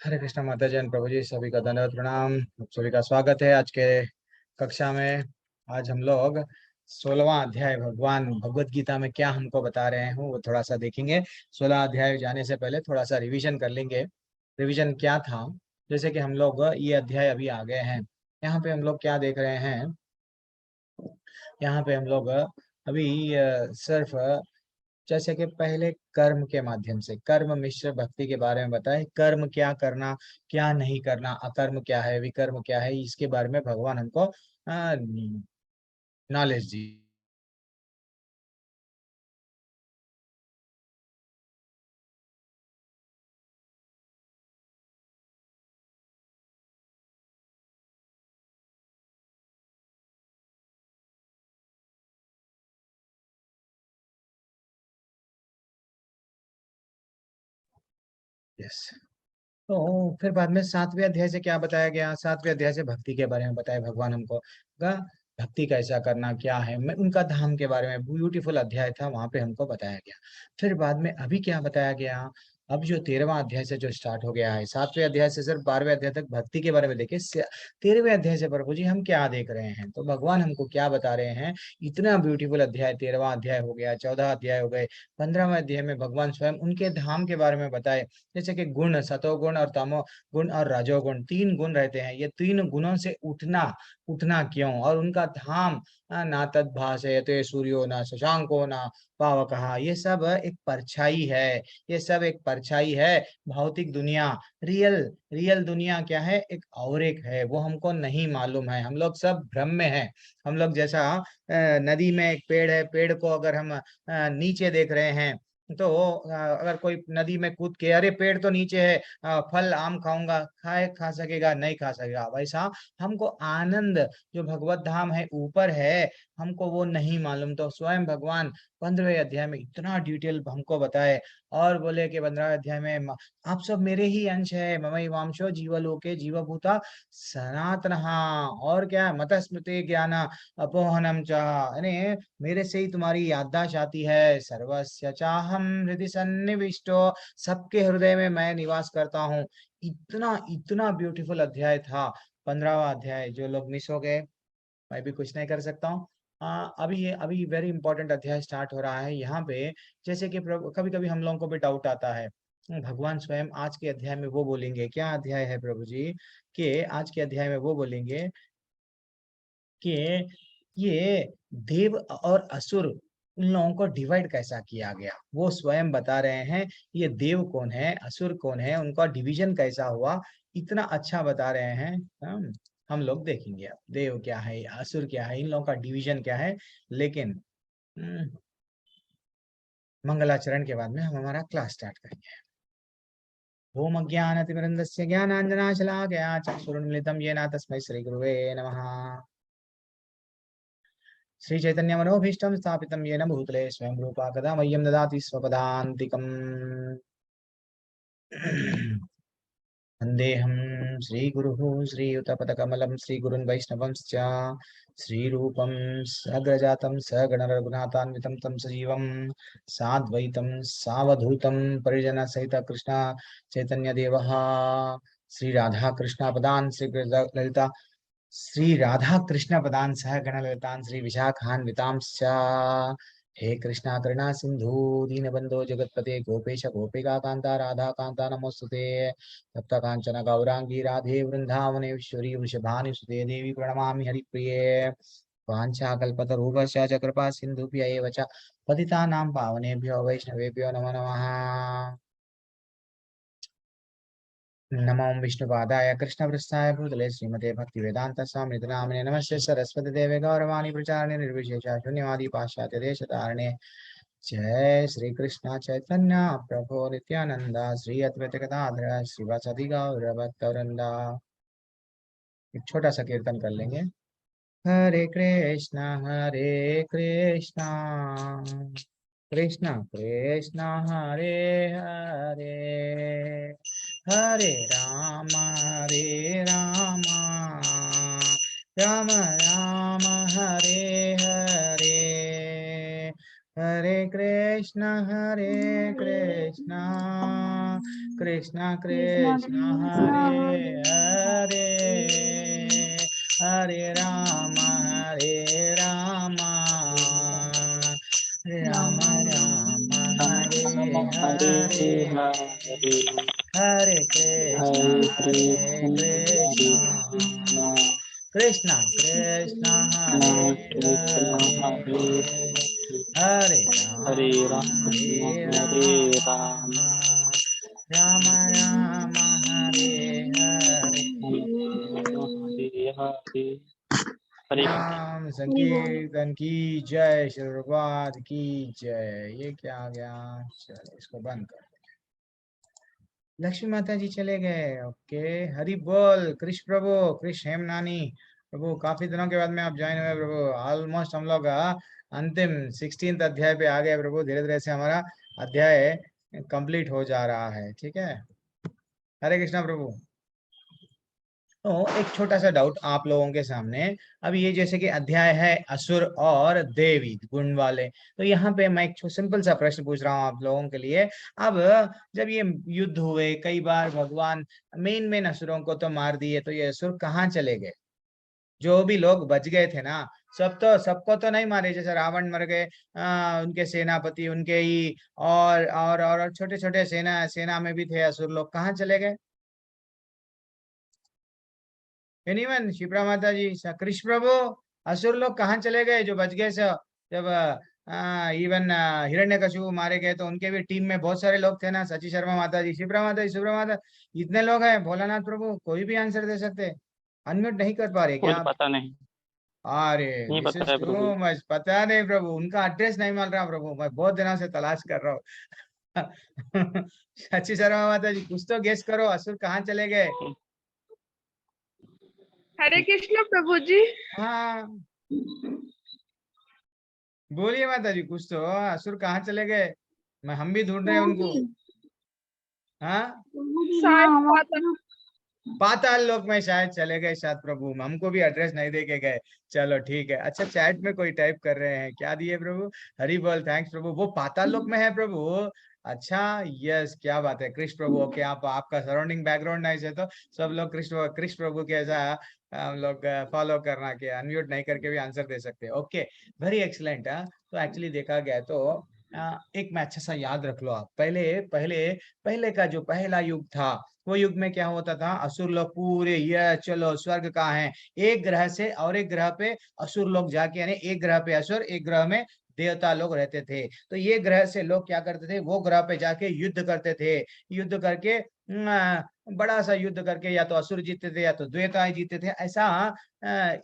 हरे कृष्णा माता जैन प्रभु जी, सभी का धन्यवाद प्रणाम। आप सभी का स्वागत है आज के कक्षा में। आज हम लोग 16वां अध्याय भगवान भगवत गीता में क्या हमको बता रहे हैं वो थोड़ा सा देखेंगे। 16 अध्याय जाने से पहले थोड़ा सा रिवीजन कर लेंगे। रिवीजन क्या था, जैसे कि हम लोग ये अध्याय अभी आ गए हैं। यहाँ पे हम लोग क्या देख रहे हैं, यहाँ पे हम लोग अभी सिर्फ जैसे कि पहले कर्म के माध्यम से कर्म मिश्र भक्ति के बारे में बताए। कर्म क्या करना, क्या नहीं करना, अकर्म क्या है, विकर्म क्या है, इसके बारे में भगवान हमको नॉलेज दी। यस। तो फिर बाद में 7वें अध्याय से क्या बताया गया, 7वें अध्याय से भक्ति के बारे में बताया भगवान हमको का भक्ति कैसा करना क्या है, मैं उनका धाम के बारे में ब्यूटीफुल अध्याय था, वहां पे हमको बताया गया। फिर बाद में अभी क्या बताया गया, अब जो 13वां अध्याय से जो स्टार्ट हो गया है, 7वें अध्याय से सिर्फ 12वें अध्याय तक भक्ति के बारे में देखे। 13वें अध्याय से प्रभु जी हम क्या देख रहे हैं, तो भगवान हमको क्या बता रहे हैं। इतना ब्यूटीफुल अध्याय, 13वां अध्याय हो गया, 14 अध्याय हो गए, 15वें अध्याय में भगवान स्वयं उनके धाम के बारे में बताए। जैसे कि गुण, सतोगुण और तमो गुण और रजोगुण, तीन गुण रहते हैं। ये तीन गुणों से उठना, उठना क्यों, और उनका धाम ना तद्भासयते सूर्यो ना शशांको ना पावकः, ये सब एक परछाई है। ये सब एक परछाई है। भौतिक दुनिया, रियल रियल दुनिया क्या है, एक और एक है, वो हमको नहीं मालूम है। हम लोग सब भ्रम में हैं। हम लोग जैसा नदी में एक पेड़ है, पेड़ को अगर हम नीचे देख रहे हैं, तो अगर कोई नदी में कूद के अरे पेड़ तो नीचे है, फल आम खाऊंगा, खाए खा सकेगा, नहीं खा सकेगा, वैसा हमको आनंद जो भगवत धाम है ऊपर है, हमको वो नहीं मालूम। तो स्वयं भगवान 15वें अध्याय में इतना डिटेल हमको बताए, और बोले कि 15वें अध्याय में आप सब मेरे ही अंश है, ममई वांशो जीवलोके जीवभूता सनातन। और क्या है, मत स्मृति ज्ञान अपोहनम च, यानी मेरे से ही तुम्हारी याददाश्त आती है। सर्वस्य चाहम हृदय सन्निविष्टो, सबके हृदय में मैं निवास करता हूँ। इतना इतना ब्यूटीफुल अध्याय था 15वां अध्याय। जो लोग मिस हो गए, मैं भी कुछ नहीं कर सकता हूँ। अभी वेरी इंपॉर्टेंट अध्याय स्टार्ट हो रहा है यहाँ पे। जैसे कि कभी कभी हम लोगों को भी डाउट आता है, भगवान स्वयं आज के अध्याय में वो बोलेंगे, क्या अध्याय है प्रभु जी, कि आज के अध्याय में वो बोलेंगे कि ये देव और असुर, उन लोगों को डिवाइड कैसा किया गया, वो स्वयं बता रहे हैं। ये देव कौन है, असुर कौन है, उनका डिवीजन कैसा हुआ, इतना अच्छा बता रहे हैं। हम लोग देखेंगे अब देव क्या है, असुर क्या है, इन लोगों का डिवीजन क्या है। लेकिन मंगलाचरण के बाद में हम हमारा क्लास स्टार्ट करेंगे। ओम अज्ञानतिमिरन्दस्य ज्ञानाञ्जनाशलाकया चक्षुरुन्मिलितं येन तस्मै श्रीगुरुवे नमः। श्री चैतन्य मनोभीष्टं स्थापितं येन भूतले स्वयं रूपा कदा मह्यं ददाति स्वपदान्तिकम्। वन्देऽहं श्रीगुरुः श्रीयुतपदकमलं श्रीगुरुन् वैष्णवंश्च श्रीरूपं सग्रजातं सगणरघुनाथान्वितं तं सजीवं साद्वैतं सावधूतं परिजनसहित कृष्ण चैतन्यदेवः श्री राधा कृष्ण पदान् श्री ललिता श्री राधा कृष्ण पदान् सह गण ललितान् श्री विशाखान्वितांश्च। हे कृष्णा करुणा सिंधु दीनबंधो जगतपते गोपेश गोपिका कांता राधा कांता नमोस्तुते। तप्त कांचन गौरांगी राधे वृंदावनेश्वरी वृषभानुसुते देवी प्रणमामि हरिप्रिये। वाञ्छाकल्पतरुभ्यश्च च कृपा सिन्धुभ्य एव च पतितानां पावनेभ्यो वैष्णवेभ्यो नमो नमः। नमो विष्णुपादाय कृष्णवृत्साय भूतले श्रीमते भक्तिवेदांत स्वामी नामिने नमस्ते सरस्वती देवे गौरवाणी प्रचारणे निर्विशेष शून्यवादी पाश्चात्य देश धारणे। जय श्री कृष्ण चैतन्य प्रभु नित्यानंद श्री अद्वैत गदाधर श्रीवासदि गौर भक्तवृंदा। एक छोटा सा कीर्तन कर लेंगे। हरे कृष्णा कृष्ण कृष्ण हरे हरे, हरे राम राम राम हरे हरे। हरे कृष्णा कृष्ण कृष्ण कृष्ण कृष्ण हरे हरे हरे, हरे हरे राम राम राम राम राम हरे हरे हरे, हरे हरे हरे कृष्ण कृष्ण कृष्ण कृष्ण कृष्ण हरे कृष्ण हरे हरे, हरे हरे हरे हरे राम राम राम हरे हरे। हरे हरे हरे कृष्ण। नाम हरि बोल। संकीर्तन की जय, शुरुआत की जय। ये क्या आ गया, चलो इसको बंद कर। लक्ष्मी माता जी चले गए, ओके। हरि बोल कृष्ण प्रभु, कृष्ण हेम नानी प्रभु, काफी दिनों के बाद में आप ज्वाइन हुए प्रभु। ऑलमोस्ट हम लोग अंतिम 16th अध्याय पे आ गए प्रभु। धीरे धीरे से हमारा अध्याय कंप्लीट हो जा रहा है, ठीक है। हरे कृष्णा प्रभु। तो एक छोटा सा डाउट आप लोगों के सामने। अब ये जैसे कि अध्याय है असुर और देवी गुण वाले, तो यहाँ पे मैं एक सिंपल सा प्रश्न पूछ रहा हूँ आप लोगों के लिए। अब जब ये युद्ध हुए कई बार, भगवान मेन मेन असुरों को तो मार दिए, तो ये असुर कहाँ चले गए? जो भी लोग बच गए थे ना, सबको तो नहीं मारे। जैसे रावण मर गए, उनके सेनापति उनके ही, और छोटे छोटे सेना में भी थे असुर लोग, कहाँ चले गए? एनीवन, शिप्रा माता जी, कृष्ण प्रभु, असुर लोग कहाँ चले गए जो बच गए? सब जब इवन हिरण्यकशिपु मारे गए तो उनके भी टीम में बहुत सारे लोग थे ना। सची शर्मा माता जी, शिप्रा माता जी, सुब्रा माता, इतने लोग हैं। भोलानाथ प्रभु, कोई भी आंसर दे सकते। अनम्यूट नहीं कर पा रहे क्या मुझे आप? पता नहीं। अरे नहीं दिस पता इज है टू प्रभु। मच। पता नहीं प्रभु, उनका एड्रेस नहीं मिल रहा प्रभु, मैं बहुत दिनों से तलाश कर रहा हूँ। सची शर्मा माता जी, कुछ तो गेस करो, असुर कहाँ चले गए? हरे कृष्ण प्रभु जी। हाँ, बोलिए माता जी, कुछ तो, असुर कहाँ चले गए? मैं, हम भी ढूंढ रहे हैं प्रभु उनको। जी, हाँ, प्रभु जी शायद हाँ हमारे पाता। यहाँ। पाताल लोक में शायद चले गए शायद प्रभु, हमको भी एड्रेस नहीं दे के गए। चलो ठीक है। अच्छा, चैट में कोई टाइप कर रहे हैं, क्या दिए प्रभु? हरी बोल, थैंक्स प्रभु। वो पाताल लोक में है प्रभु? अच्छा, यस, क्या बात है कृष्ण प्रभु। ओके, आपका सराउंडिंग बैकग्राउंड नाइस है, तो सब लोग कृष्ण कृष्ण प्रभु के ऐसा हम लोग फॉलो करना के अनम्यूट नहीं करके भी आंसर दे सकते हैं। Okay, very excellent. तो एक्चुअली देखा गया तो एक में अच्छा सा याद रख लो आप। पहले पहले पहले का जो पहला युग था, वो युग में क्या होता था? असुर लोग पूरे, ये चलो स्वर्ग का है, एक ग्रह से और एक ग्रह पे असुर लोग जाके, यानी एक ग्रह पे असुर, एक ग्रह में देवता लोग रहते थे। तो ये ग्रह से लोग क्या करते थे, वो ग्रह पे जाके युद्ध करते थे। युद्ध करके बड़ा सा युद्ध करके या तो असुर जीतते थे या तो देवता जीतते थे। ऐसा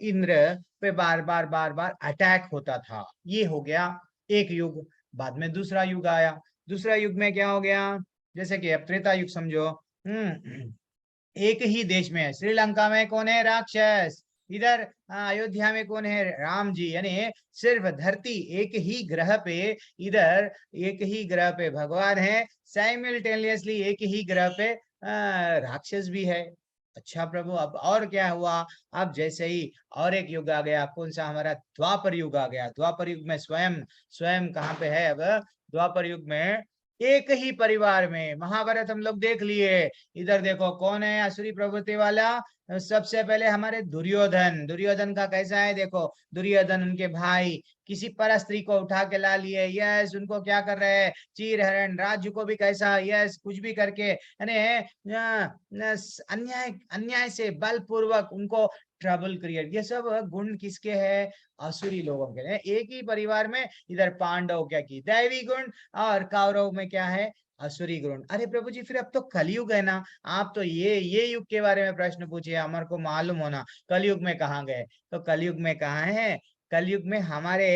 इंद्र पे बार बार बार बार अटैक होता था। ये हो गया एक युग। बाद में दूसरा युग आया। दूसरा युग में क्या हो गया? जैसे कि अब त्रेता युग समझो। एक ही देश में है, श्रीलंका में कौन है? राक्षस। इधर अयोध्या में कौन है? राम जी। यानी सिर्फ धरती, एक ही ग्रह पे, इधर एक ही ग्रह पे भगवान है, साइमल्टेनियसली एक ही ग्रह पे राक्षस भी है। अच्छा प्रभु, अब और क्या हुआ? अब जैसे ही और एक युग आ गया, कौन सा? हमारा द्वापर युग आ गया। द्वापर युग में स्वयं स्वयं कहाँ पे है अब? द्वापर युग में एक ही परिवार में, महाभारत हम लोग देख लिए। इधर देखो कौन है असुरी प्रवृत्ति वाला? सबसे पहले हमारे दुर्योधन। दुर्योधन का कैसा है देखो। दुर्योधन, उनके भाई किसी पर स्त्री को उठा के ला लिए, यस, उनको क्या कर रहे हैं? चीर हरण। राज्य को भी कैसा, यस, कुछ भी करके, यानी अन्याय अन्याय से बलपूर्वक उनको ट्रबल क्रिएट। ये सब गुण किसके हैं? असुरी लोगों के हैं। एक ही परिवार में इधर पांडव क्या की दैवी गुण, और कौरव में क्या है? असुरी गुण। अरे प्रभु जी, फिर अब तो कलयुग है ना। आप तो ये युग के बारे में प्रश्न पूछिए, हमारे को मालूम होना कलयुग में कहाँ गए। तो कलयुग में कहाँ है? कलयुग में हमारे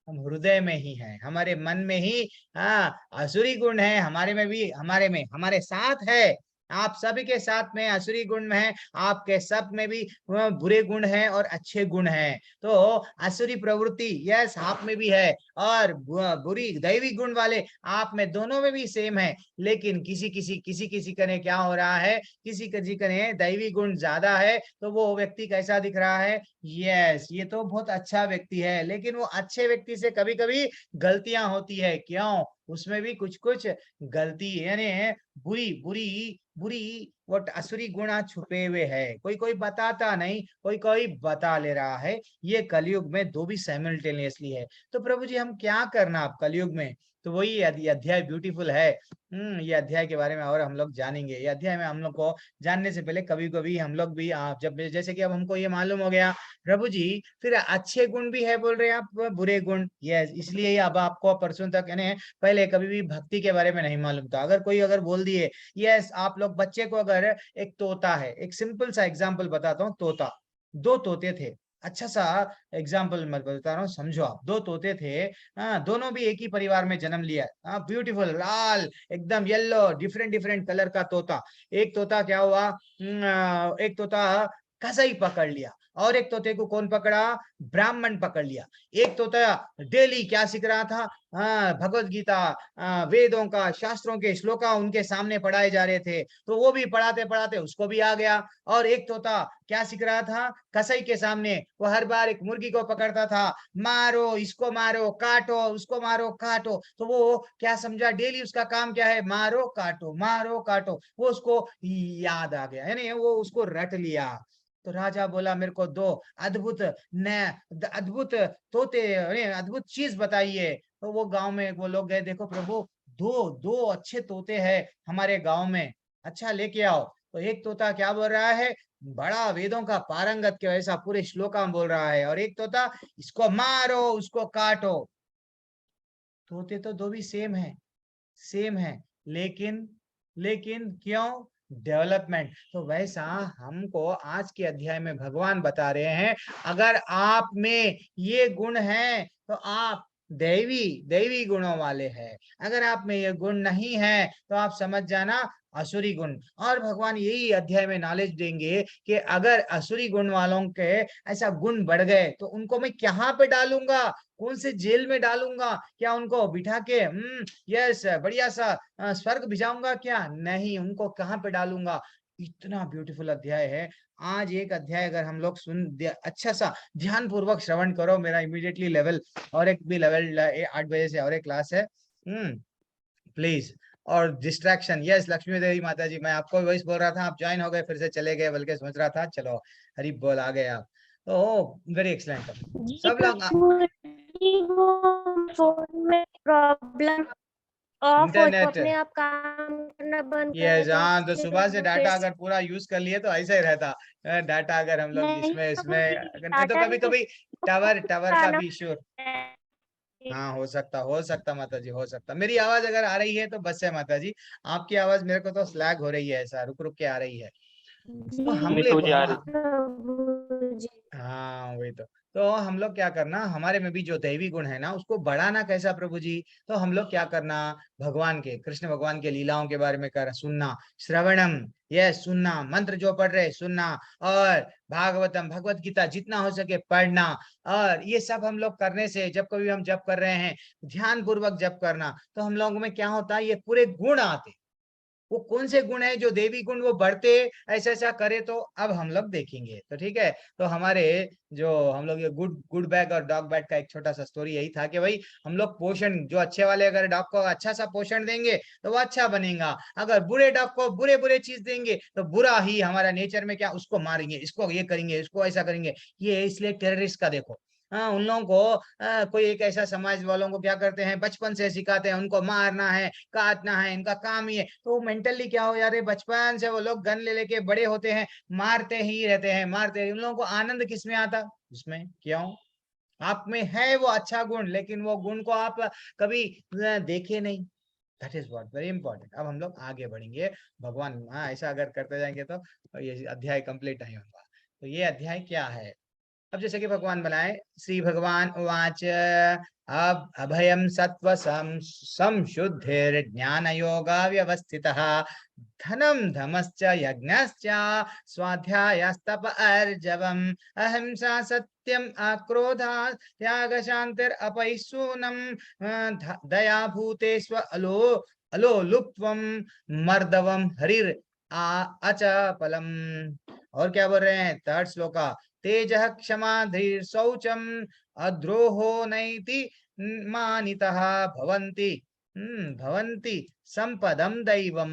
हृदय में ही है, हमारे मन में ही। असुरी गुण है हमारे में भी, हमारे में, हमारे साथ है। आप सभी के साथ में असुरी गुण में है, आपके सब में भी बुरे गुण हैं और अच्छे गुण हैं। तो असुरी प्रवृत्ति यस आप में भी है, और बुरी दैवी गुण वाले आप में, दोनों में भी सेम है। लेकिन किसी का ने क्या हो रहा है? किसी का ने दैवी गुण ज्यादा है, तो वो व्यक्ति कैसा दिख रहा है? यस, ये तो बहुत अच्छा व्यक्ति है, लेकिन वो अच्छे व्यक्ति से कभी कभी गलतियां होती है। क्यों? उसमें भी कुछ कुछ गलती यानी बुरी बुरी बुरी वो असुरी गुण छुपे हुए है। कोई कोई बताता नहीं, कोई कोई बता ले रहा है। ये कलयुग में दो भी साइमल्टेनियसली है। तो प्रभु जी हम क्या करना अब कलयुग में? तो वही ये अध्याय ब्यूटीफुल है। ये अध्याय के बारे में और हम लोग जानेंगे। ये अध्याय में हम लोग को जानने से पहले कभी कभी हम लोग भी जब जैसे कि अब हमको ये मालूम हो गया प्रभु जी, फिर अच्छे गुण भी है बोल रहे हैं आप, बुरे गुण। यस, इसलिए अब आपको परसों तक यानी पहले कभी भी भक्ति के बारे में नहीं मालूम था। अगर कोई अगर बोल दिए, यस, आप लोग बच्चे को अगर एक तोता है, एक सिंपल सा एग्जाम्पल बताता हूँ, तोता, दो तोते थे। अच्छा सा एग्जाम्पल मैं बता रहा हूँ, समझो आप। दो तोते थे, हाँ, दोनों भी एक ही परिवार में जन्म लिया। हाँ, ब्यूटीफुल लाल एकदम येलो डिफरेंट डिफरेंट कलर का तोता। एक तोता क्या हुआ, एक तोता कसाई पकड़ लिया, और एक तोते को कौन पकड़ा, ब्राह्मण पकड़ लिया। एक तोता डेली क्या सीख रहा था, भगवत गीता, वेदों का, शास्त्रों के श्लोका उनके सामने पढ़ाए जा रहे थे, तो वो भी पढ़ाते पढ़ाते उसको भी आ गया। और एक तोता क्या सीख रहा था, कसाई के सामने वो हर बार एक मुर्गी को पकड़ता था, मारो इसको, मारो काटो उसको, मारो काटो। तो वो क्या समझा, डेली उसका काम क्या है, मारो काटो मारो काटो। वो उसको याद आ गया, यानी वो उसको रट लिया। तो राजा बोला मेरे को दो अद्भुत अद्भुत तोते, अद्भुत चीज बताइए। तो वो गांव में वो लोग गए, देखो प्रभु, दो दो अच्छे तोते हैं हमारे गांव में, अच्छा लेके आओ। तो एक तोता क्या बोल रहा है, बड़ा वेदों का पारंगत के वैसा पूरे श्लोका में बोल रहा है, और एक तोता इसको मारो उसको काटो। तोते तो दो भी सेम है, सेम है, लेकिन लेकिन क्यों, डेवलपमेंट। तो वैसा हमको आज के अध्याय में भगवान बता रहे हैं, अगर आप में ये गुण है तो आप दैवी दैवी गुणों वाले हैं। अगर आप में ये गुण नहीं है तो आप समझ जाना असुरी गुण। और भगवान यही अध्याय में नॉलेज देंगे कि अगर असुरी गुण वालों के ऐसा गुण बढ़ गए तो उनको मैं कहाँ पे डालूंगा, कौन से जेल में डालूंगा, क्या उनको बिठा के यस बढ़िया सा स्वर्ग भिजाऊंगा, क्या नहीं, उनको कहाँ पे डालूंगा। इतना ब्यूटीफुल अध्याय है। आज एक अध्याय अगर हम लोग अच्छा सा ध्यान पूर्वक श्रवण करो, मेरा इमीडिएटली लेवल और एक भी लेवल 8 बजे से और एक क्लास है, प्लीज। और डिस्ट्रैक्शन, यस लक्ष्मी देवी माता जी, मैं आपको वॉइस बोल रहा था, आप ज्वाइन हो गए, फिर से चले गए, बल्कि सोच रहा था चलो हरी बोल आ गए आप। तो वेरी एक्सलेंट सब लोग। फोन में प्रॉब्लम, ऑफ हो तो इंटरनेट, अपने आप काम करना बंद ये करेगा, हाँ, तो फिर सुबह से वो फिर डाटा अगर पूरा यूज कर लिए तो ऐसा ही रहता। डाटा अगर हम लोग नहीं इसमें इसमें बाबूजी, नहीं तो डाटा कभी नहीं कभी टावर टावर का डालना भी इश्यू। है। हाँ, हो सकता माता जी, हो सकता। मेरी आवाज अगर आ रही है तो बस है माता जी, आपकी आवाज मेरे को तो स्लैग हो रही है, ऐसा रुक रुक के आ रही है। तो जी हम अभी तो लोग मुझे आ रही बाबूजी। हाँ वही तो हम लोग क्या करना, हमारे में भी जो दैवी गुण है ना उसको बढ़ाना कैसा प्रभु जी। तो हम लोग क्या करना, भगवान के, कृष्ण भगवान के लीलाओं के बारे में कर सुनना, श्रवणम, ये सुनना, मंत्र जो पढ़ रहे सुनना, और भागवतम भगवत गीता जितना हो सके पढ़ना। और ये सब हम लोग करने से, जब कभी हम जप कर रहे हैं ध्यान पूर्वक जप करना, तो हम लोगों में क्या होता है, ये पूरे गुण आते। वो कौन से गुण है जो देवी गुण वो बढ़ते, ऐसा ऐसा करे, तो अब हम लोग देखेंगे। तो ठीक है, तो हमारे जो हम लोग ये गुड गुड बैग और डॉग बैग का एक छोटा सा स्टोरी यही था कि भाई हम लोग पोषण जो अच्छे वाले, अगर डॉग को अच्छा सा पोषण देंगे तो वो अच्छा बनेगा। अगर बुरे डॉग को बुरे बुरे चीज देंगे तो बुरा ही हमारा नेचर में, क्या उसको मारेंगे, इसको ये करेंगे, इसको ऐसा करेंगे। ये इसलिए टेररिस्ट का देखो, हाँ, उन लोगों को कोई एक ऐसा समाज वालों को क्या करते हैं, बचपन से सिखाते हैं उनको मारना है काटना है, इनका काम ही है। तो मेंटली क्या हो यार, बचपन से वो लोग गन ले लेके बड़े होते हैं, मारते ही रहते हैं, मारते हैं। उन लोगों को आनंद किसमें आता, उसमें क्यों, आप में है वो अच्छा गुण, लेकिन वो गुण को आप कभी देखे नहीं। That is what very important. अब हम लोग आगे बढ़ेंगे, भगवान ऐसा अगर करते जाएंगे तो ये अध्याय कंप्लीट नहीं होगा। तो ये अध्याय क्या है, अब जैसे कि भगवान बनाए, श्री भगवान उवाच अब अभयम सत्व संशुद्धिर ज्ञान योगा व्यवस्थितः धनम धमश्च यज्ञश्च स्वाध्यायस्तप अर्जवम अहिंसा सत्यम अक्रोधा त्याग शांतिर अपैशूनम दया भूतेष्व अलो अलो लुप्त्वम मर्दवम हरिर अचपलम। और क्या बोल रहे हैं, थर्ड श्लोका, तेज क्षमा धीर शौचम अद्रोहो नैति मानितः भवन्ति भवन्ति संपदम दैवम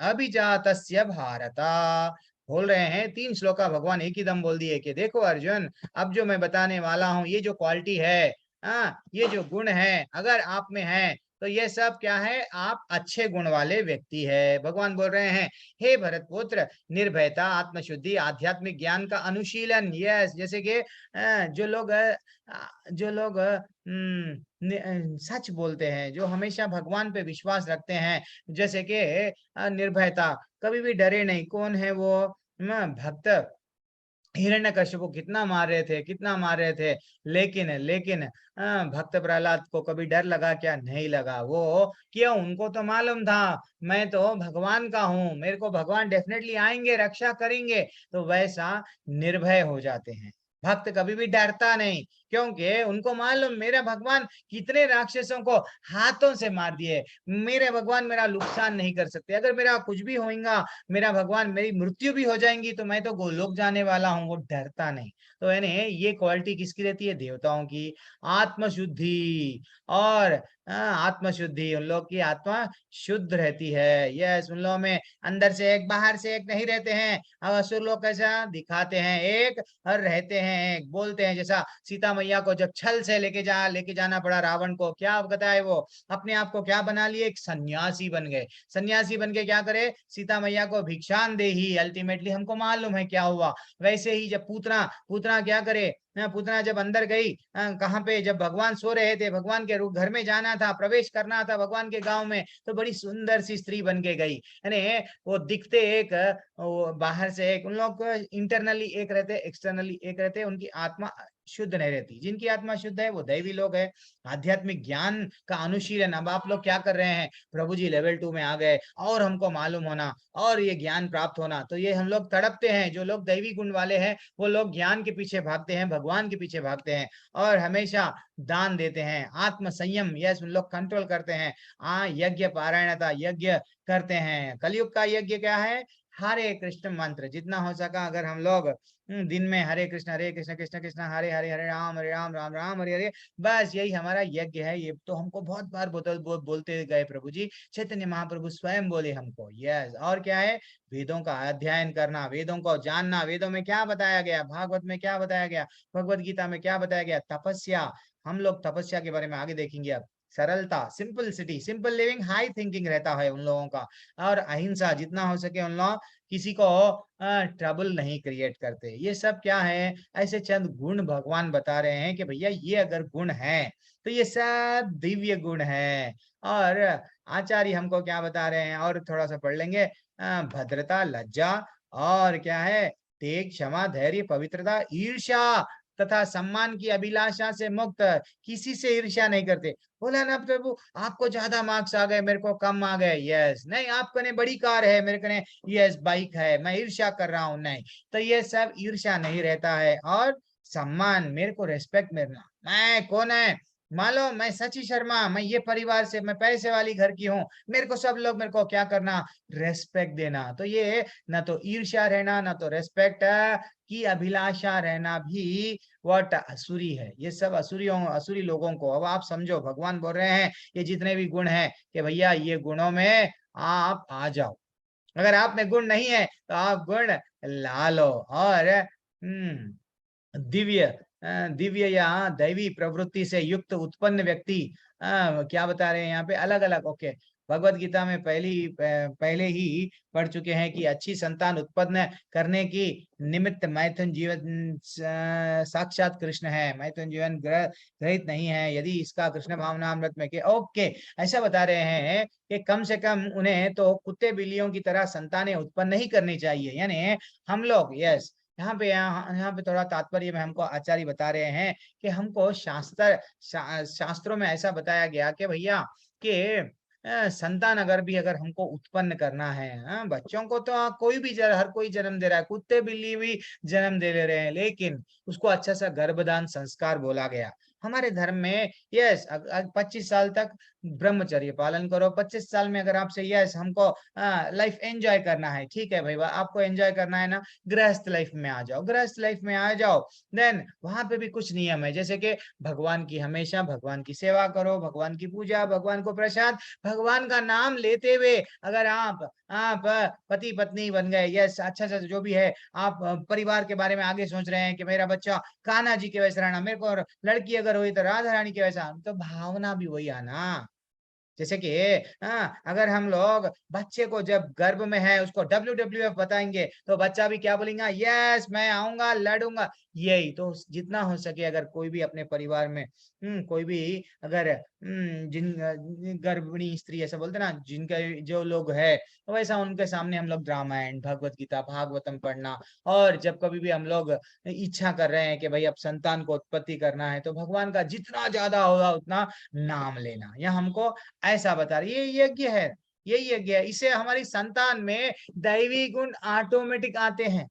अभिजातस्य भारता। बोल रहे हैं 3 श्लोका भगवान एक ही दम बोल दिए कि देखो अर्जुन, अब जो मैं बताने वाला हूं ये जो क्वालिटी है, ये जो गुण है अगर आप में है तो ये सब क्या है, आप अच्छे गुण वाले व्यक्ति है। भगवान बोल रहे हैं हे भरत पुत्र, निर्भयता, आत्मशुद्धि, आध्यात्मिक ज्ञान का अनुशीलन। यस, जैसे कि जो लोग सच बोलते हैं, जो हमेशा भगवान पे विश्वास रखते हैं, जैसे कि निर्भयता, कभी भी डरे नहीं। कौन है वो? भक्त हिरण्यकश्यप को कितना मार रहे थे, कितना मार रहे थे, लेकिन लेकिन भक्त प्रहलाद को कभी डर लगा क्या? नहीं लगा। वो क्यों? उनको तो मालूम था मैं तो भगवान का हूं, मेरे को भगवान डेफिनेटली आएंगे, रक्षा करेंगे। तो वैसा निर्भय हो जाते हैं। भक्त कभी भी डरता नहीं, क्योंकि उनको मालूम मेरा भगवान कितने राक्षसों को हाथों से मार दिए, मेरे भगवान मेरा नुकसान नहीं कर सकते। अगर मेरा कुछ भी होगा, मेरा भगवान, मेरी मृत्यु भी हो जाएंगी तो मैं तो गोलोक जाने वाला हूँ। वो डरता नहीं। तो यानी ये क्वालिटी किसकी रहती है? देवताओं की। आत्मशुद्धि, और आत्मशुद्धि, उन लोग की आत्मा शुद्ध रहती है। यस, उन लोगों में अंदर से एक बाहर से एक नहीं रहते हैं। अब असुर लोग कैसा दिखाते हैं एक और रहते हैं एक। बोलते हैं जैसा सीता मैया को जब छल से लेके जाना पड़ा रावण को, क्या बताए वो? अपने आप को क्या बना लिए? एक सन्यासी बन गए। सन्यासी बन के क्या करे? सीता मैया को भिक्षान दे ही। अल्टीमेटली हमको मालूम है क्या हुआ। वैसे ही जब पूतना पूतना क्या करे, पूतना जब अंदर गई, कहाँ पे, जब भगवान सो रहे थे, भगवान के घर में जाना था, प्रवेश करना था भगवान के गांव में, तो बड़ी सुंदर सी स्त्री बन के गई। यानी वो दिखते एक, वो बाहर से एक, उन लोग को इंटरनली एक रहते, एक्सटर्नली एक रहते, उनकी आत्मा शुद्ध नहीं रहती। जिनकी आत्मा शुद्ध है वो दैवी लोग है। आध्यात्मिक ज्ञान का अनुशीलन। अब आप लोग क्या कर रहे हैं? प्रभु जी लेवल 2 में आ गए और हमको मालूम होना और ये ज्ञान प्राप्त होना, तो ये हम लोग तड़पते हैं। जो लोग दैवी गुण वाले हैं वो लोग ज्ञान के पीछे भागते हैं, भगवान के पीछे भागते हैं और हमेशा दान देते हैं। आत्म संयम, यस, उन लोग कंट्रोल करते हैं। यज्ञ पारायणता, यज्ञ करते हैं। कलयुग का यज्ञ क्या है? हरे कृष्ण मंत्र जितना हो सका अगर हम लोग दिन में हरे कृष्ण कृष्ण कृष्ण हरे हरे, हरे राम राम राम हरे हरे, बस यही हमारा यज्ञ है। ये तो हमको बहुत बार बोलते गए प्रभु जी, चैतन्य महाप्रभु स्वयं बोले हमको। यस, और क्या है? वेदों का अध्ययन करना, वेदों को जानना। वेदों में क्या बताया गया, भागवत में क्या बताया गया, भगवत गीता में क्या बताया गया? तपस्या। हम लोग तपस्या के बारे में आगे देखेंगे। अब सरलता, simplicity, simple living, high thinking रहता है उन लोगों का। और अहिंसा, जितना हो सके उन लोग किसी को ट्रबल नहीं क्रिएट करते। ये सब क्या है? ऐसे चंद गुण भगवान बता रहे हैं कि भैया ये अगर गुण है तो ये सब दिव्य गुण है। और आचार्य हमको क्या बता रहे हैं, और थोड़ा सा पढ़ लेंगे। भद्रता, लज्जा, और क्या है? तेज, क्षमा, धैर्य, पवित्रता, ईर्ष्या तथा सम्मान की अभिलाषा से मुक्त, किसी से ईर्ष्या नहीं करते। बोला ना प्रभु आपको ज्यादा मार्क्स आ गए, मेरे को कम आ गए। यस, नहीं, आपको ने बड़ी कार है, मेरे को ने यस बाइक है, मैं ईर्ष्या कर रहा हूं, नहीं। तो ये सब ईर्ष्या नहीं रहता है। और सम्मान, मेरे को रेस्पेक्ट मिलना। मैं कौन है मालो? मैं सची शर्मा, मैं ये परिवार से, मैं पैसे वाली घर की हूँ, मेरे को सब लोग मेरे को क्या करना? रेस्पेक्ट देना। तो ये ना तो ईर्ष्या रहना, ना तो रेस्पेक्ट की अभिलाषा रहना भी वट असुरी है। ये सब असुरी लोगों को, अब आप समझो, भगवान बोल रहे हैं ये जितने भी गुण हैं कि भैया ये गुणों में आप आ जाओ। अगर आप में गुण नहीं है तो आप गुण ला लो। और दिव्य दिव्य या दैवी प्रवृत्ति से युक्त उत्पन्न व्यक्ति, क्या बता रहे हैं यहाँ पे? अलग अलग, ओके। भगवत गीता में पहले ही पढ़ चुके हैं कि अच्छी संतान उत्पन्न करने की निमित्त मैथुन जीवन साक्षात कृष्ण है। मैथुन जीवन ग्रहित नहीं है यदि इसका कृष्ण भावनामृत में के, ओके। ऐसा बता रहे हैं कि कम से कम उन्हें तो कुत्ते बिल्लियों की तरह संतानें उत्पन्न नहीं करनी चाहिए। यानी हम लोग, यस, यहाँ पे थोड़ा तात्पर्य में हमको आचार्य बता रहे हैं कि हमको शास्त्रों में ऐसा बताया गया कि भैया कि संतान अगर हमको उत्पन्न करना है, बच्चों को तो कोई भी हर कोई जन्म दे रहा है, कुत्ते बिल्ली भी जन्म दे ले रहे हैं, लेकिन उसको अच्छा सा गर्भदान संस्कार बोला गया हमारे धर्म में। यस, 25 साल तक ब्रह्मचर्य पालन करो। 25 साल में अगर आपसे यस हमको लाइफ एंजॉय करना है, ठीक है भाई, आपको एंजॉय करना है ना, गृहस्थ लाइफ में आ जाओ, गृहस्थ लाइफ में आ जाओ। देन वहां पे भी कुछ नियम है, जैसे कि भगवान की हमेशा भगवान की सेवा करो, भगवान की पूजा, भगवान को प्रसाद, भगवान का नाम लेते हुए अगर आप पति पत्नी बन गए, यस अच्छा अच्छा जो भी है, आप परिवार के बारे में आगे सोच रहे हैं कि मेरा बच्चा कान्हा जी के वैसा रहना, मेरे को लड़की अगर हुई तो राधा रानी के वैसा, तो भावना भी वही आना। जैसे कि अगर हम लोग बच्चे को जब गर्भ में है उसको WWF बताएंगे तो बच्चा भी क्या बोलेगा, यस मैं आऊंगा लड़ूंगा। यही तो जितना हो सके अगर कोई भी अपने परिवार में कोई भी अगर जिन गर्भिणी स्त्री ऐसा बोलते ना, जिनका जो लोग है, तो वैसा उनके सामने हम लोग रामायण, भगवत गीता, भागवतम पढ़ना। और जब कभी भी हम लोग इच्छा कर रहे हैं कि भाई अब संतान को उत्पत्ति करना है, तो भगवान का जितना ज्यादा होगा उतना नाम लेना। यह हमको ऐसा बता रही है, ये यज्ञ है, ये यज्ञ है, इससे हमारी संतान में दैवी गुण ऑटोमेटिक आते हैं।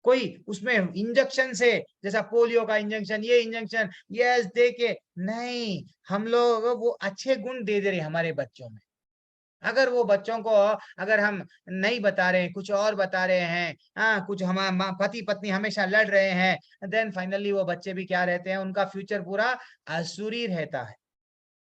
कोई उसमें इंजेक्शन से, जैसा पोलियो का इंजेक्शन, ये इंजेक्शन यस दे के नहीं, हम लोग वो अच्छे गुण दे रहे हमारे बच्चों में। अगर वो बच्चों को अगर हम नहीं बता रहे हैं, कुछ और बता रहे हैं, कुछ हमारा पति पत्नी हमेशा लड़ रहे हैं, देन फाइनली वो बच्चे भी क्या रहते हैं, उनका फ्यूचर पूरा असुरी रहता है,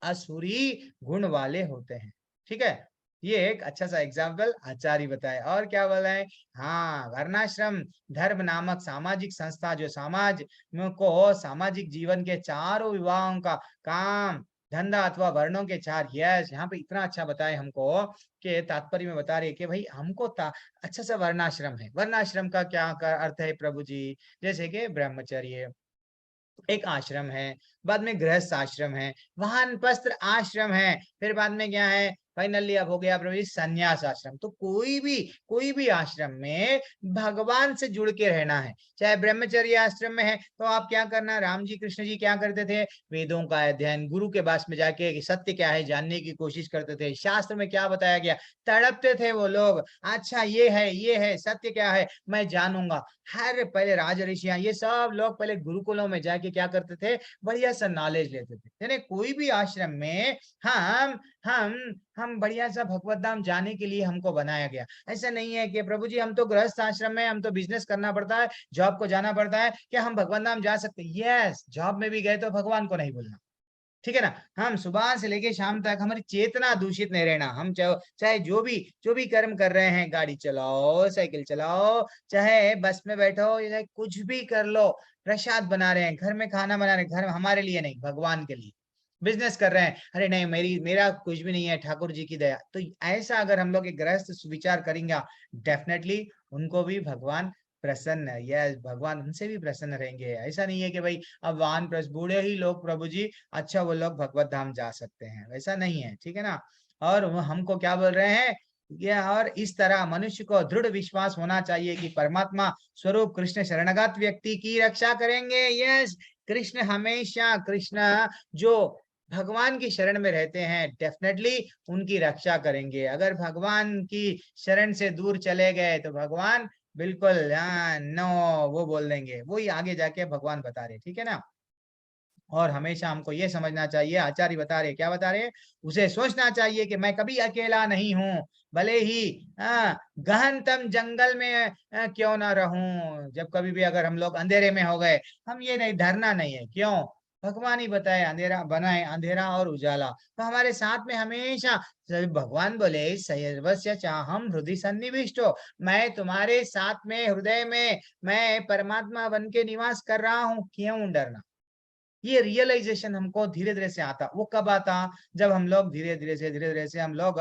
असुरी गुण वाले होते हैं। ठीक है, ये एक अच्छा सा एग्जाम्पल आचार्य बताए। और क्या बोला है, हाँ वर्णाश्रम धर्म नामक सामाजिक संस्था जो समाज को सामाजिक जीवन के चारों विभागों का काम धंधा अथवा वर्णों के चार, यस यहाँ पे इतना अच्छा बताए हमको कि तात्पर्य में बता रहे कि भाई हमको अच्छा सा वर्णाश्रम है। वर्णाश्रम का क्या अर्थ है प्रभु जी, जैसे कि ब्रह्मचर्य एक आश्रम है, बाद में गृहस्थ आश्रम है, वानप्रस्थ आश्रम है, फिर बाद में क्या है, फाइनली अब हो गया प्रभु संन्यास आश्रम। तो कोई भी आश्रम में भगवान से जुड़ के रहना है। चाहे ब्रह्मचर्य आश्रम में है तो आप क्या करना, राम जी कृष्ण जी क्या करते थे, वेदों का अध्ययन, गुरु के पास में जाके सत्य क्या है जानने की कोशिश करते थे। शास्त्र में क्या बताया गया, तड़पते थे वो लोग, अच्छा ये है सत्य क्या है मैं जानूंगा। हर पहले राज ऋषियां ये सब लोग पहले गुरुकुलों में जाके क्या करते थे, बढ़िया सा नॉलेज लेते थे। यानी कोई भी आश्रम में हम हम हम बढ़िया सा भगवत धाम जाने के लिए हमको बनाया गया। ऐसा नहीं है कि प्रभु जी हम तो गृहस्थ आश्रम में, हम तो बिजनेस करना पड़ता है, जॉब को जाना पड़ता है, क्या हम भगवत धाम जा सकते? यस, जॉब में भी गए तो भगवान को नहीं भूलना, ठीक है ना। हम सुबह से लेके शाम तक हमारी चेतना दूषित नहीं रहना। हम चाहे जो भी कर्म कर रहे हैं, गाड़ी चलाओ, साइकिल चलाओ, चाहे बस में बैठो, या कुछ भी कर लो, प्रसाद बना रहे हैं, घर में खाना बना रहे हैं, घर हमारे लिए नहीं भगवान के लिए, बिजनेस कर रहे हैं, अरे नहीं मेरा कुछ भी नहीं है, ठाकुर जी की दया। तो ऐसा अगर हम लोग एक गृहस्थ विचार करेंगे, डेफिनेटली उनको भी भगवान प्रसन्न है, यस भगवान उनसे भी प्रसन्न रहेंगे। ऐसा नहीं है कि भाई अब वाहन बूढ़े ही लोग प्रभु जी अच्छा वो लोग भगवत धाम जा सकते हैं, वैसा नहीं है, ठीक है ना। और वो हमको क्या बोल रहे हैं, ये और इस तरह मनुष्य को दृढ़ विश्वास होना चाहिए कि परमात्मा स्वरूप कृष्ण शरणगत व्यक्ति की रक्षा करेंगे। यस, कृष्ण हमेशा, कृष्ण जो भगवान की शरण में रहते हैं डेफिनेटली उनकी रक्षा करेंगे। अगर भगवान की शरण से दूर चले गए तो भगवान बिल्कुल नो वो बोल देंगे, वो ही आगे जाके भगवान बता रहे, ठीक है ना। और हमेशा हमको ये समझना चाहिए, आचार्य बता रहे, क्या बता रहे, उसे सोचना चाहिए कि मैं कभी अकेला नहीं हूँ, भले ही गहनतम जंगल में क्यों ना रहूं। जब कभी भी अगर हम लोग अंधेरे में हो गए, हम ये नहीं डरना नहीं है, क्यों, भगवान ही बताए अंधेरा बनाए, अंधेरा और उजाला तो हमारे साथ में हमेशा। भगवान बोले सर्वस्य चाहम हृदय सन्निविष्टो, मैं तुम्हारे साथ में हृदय में मैं परमात्मा बन के निवास कर रहा हूँ, क्यों डरना। ये रियलाइजेशन हमको धीरे धीरे से आता। वो कब आता, जब हम लोग धीरे धीरे से हम लोग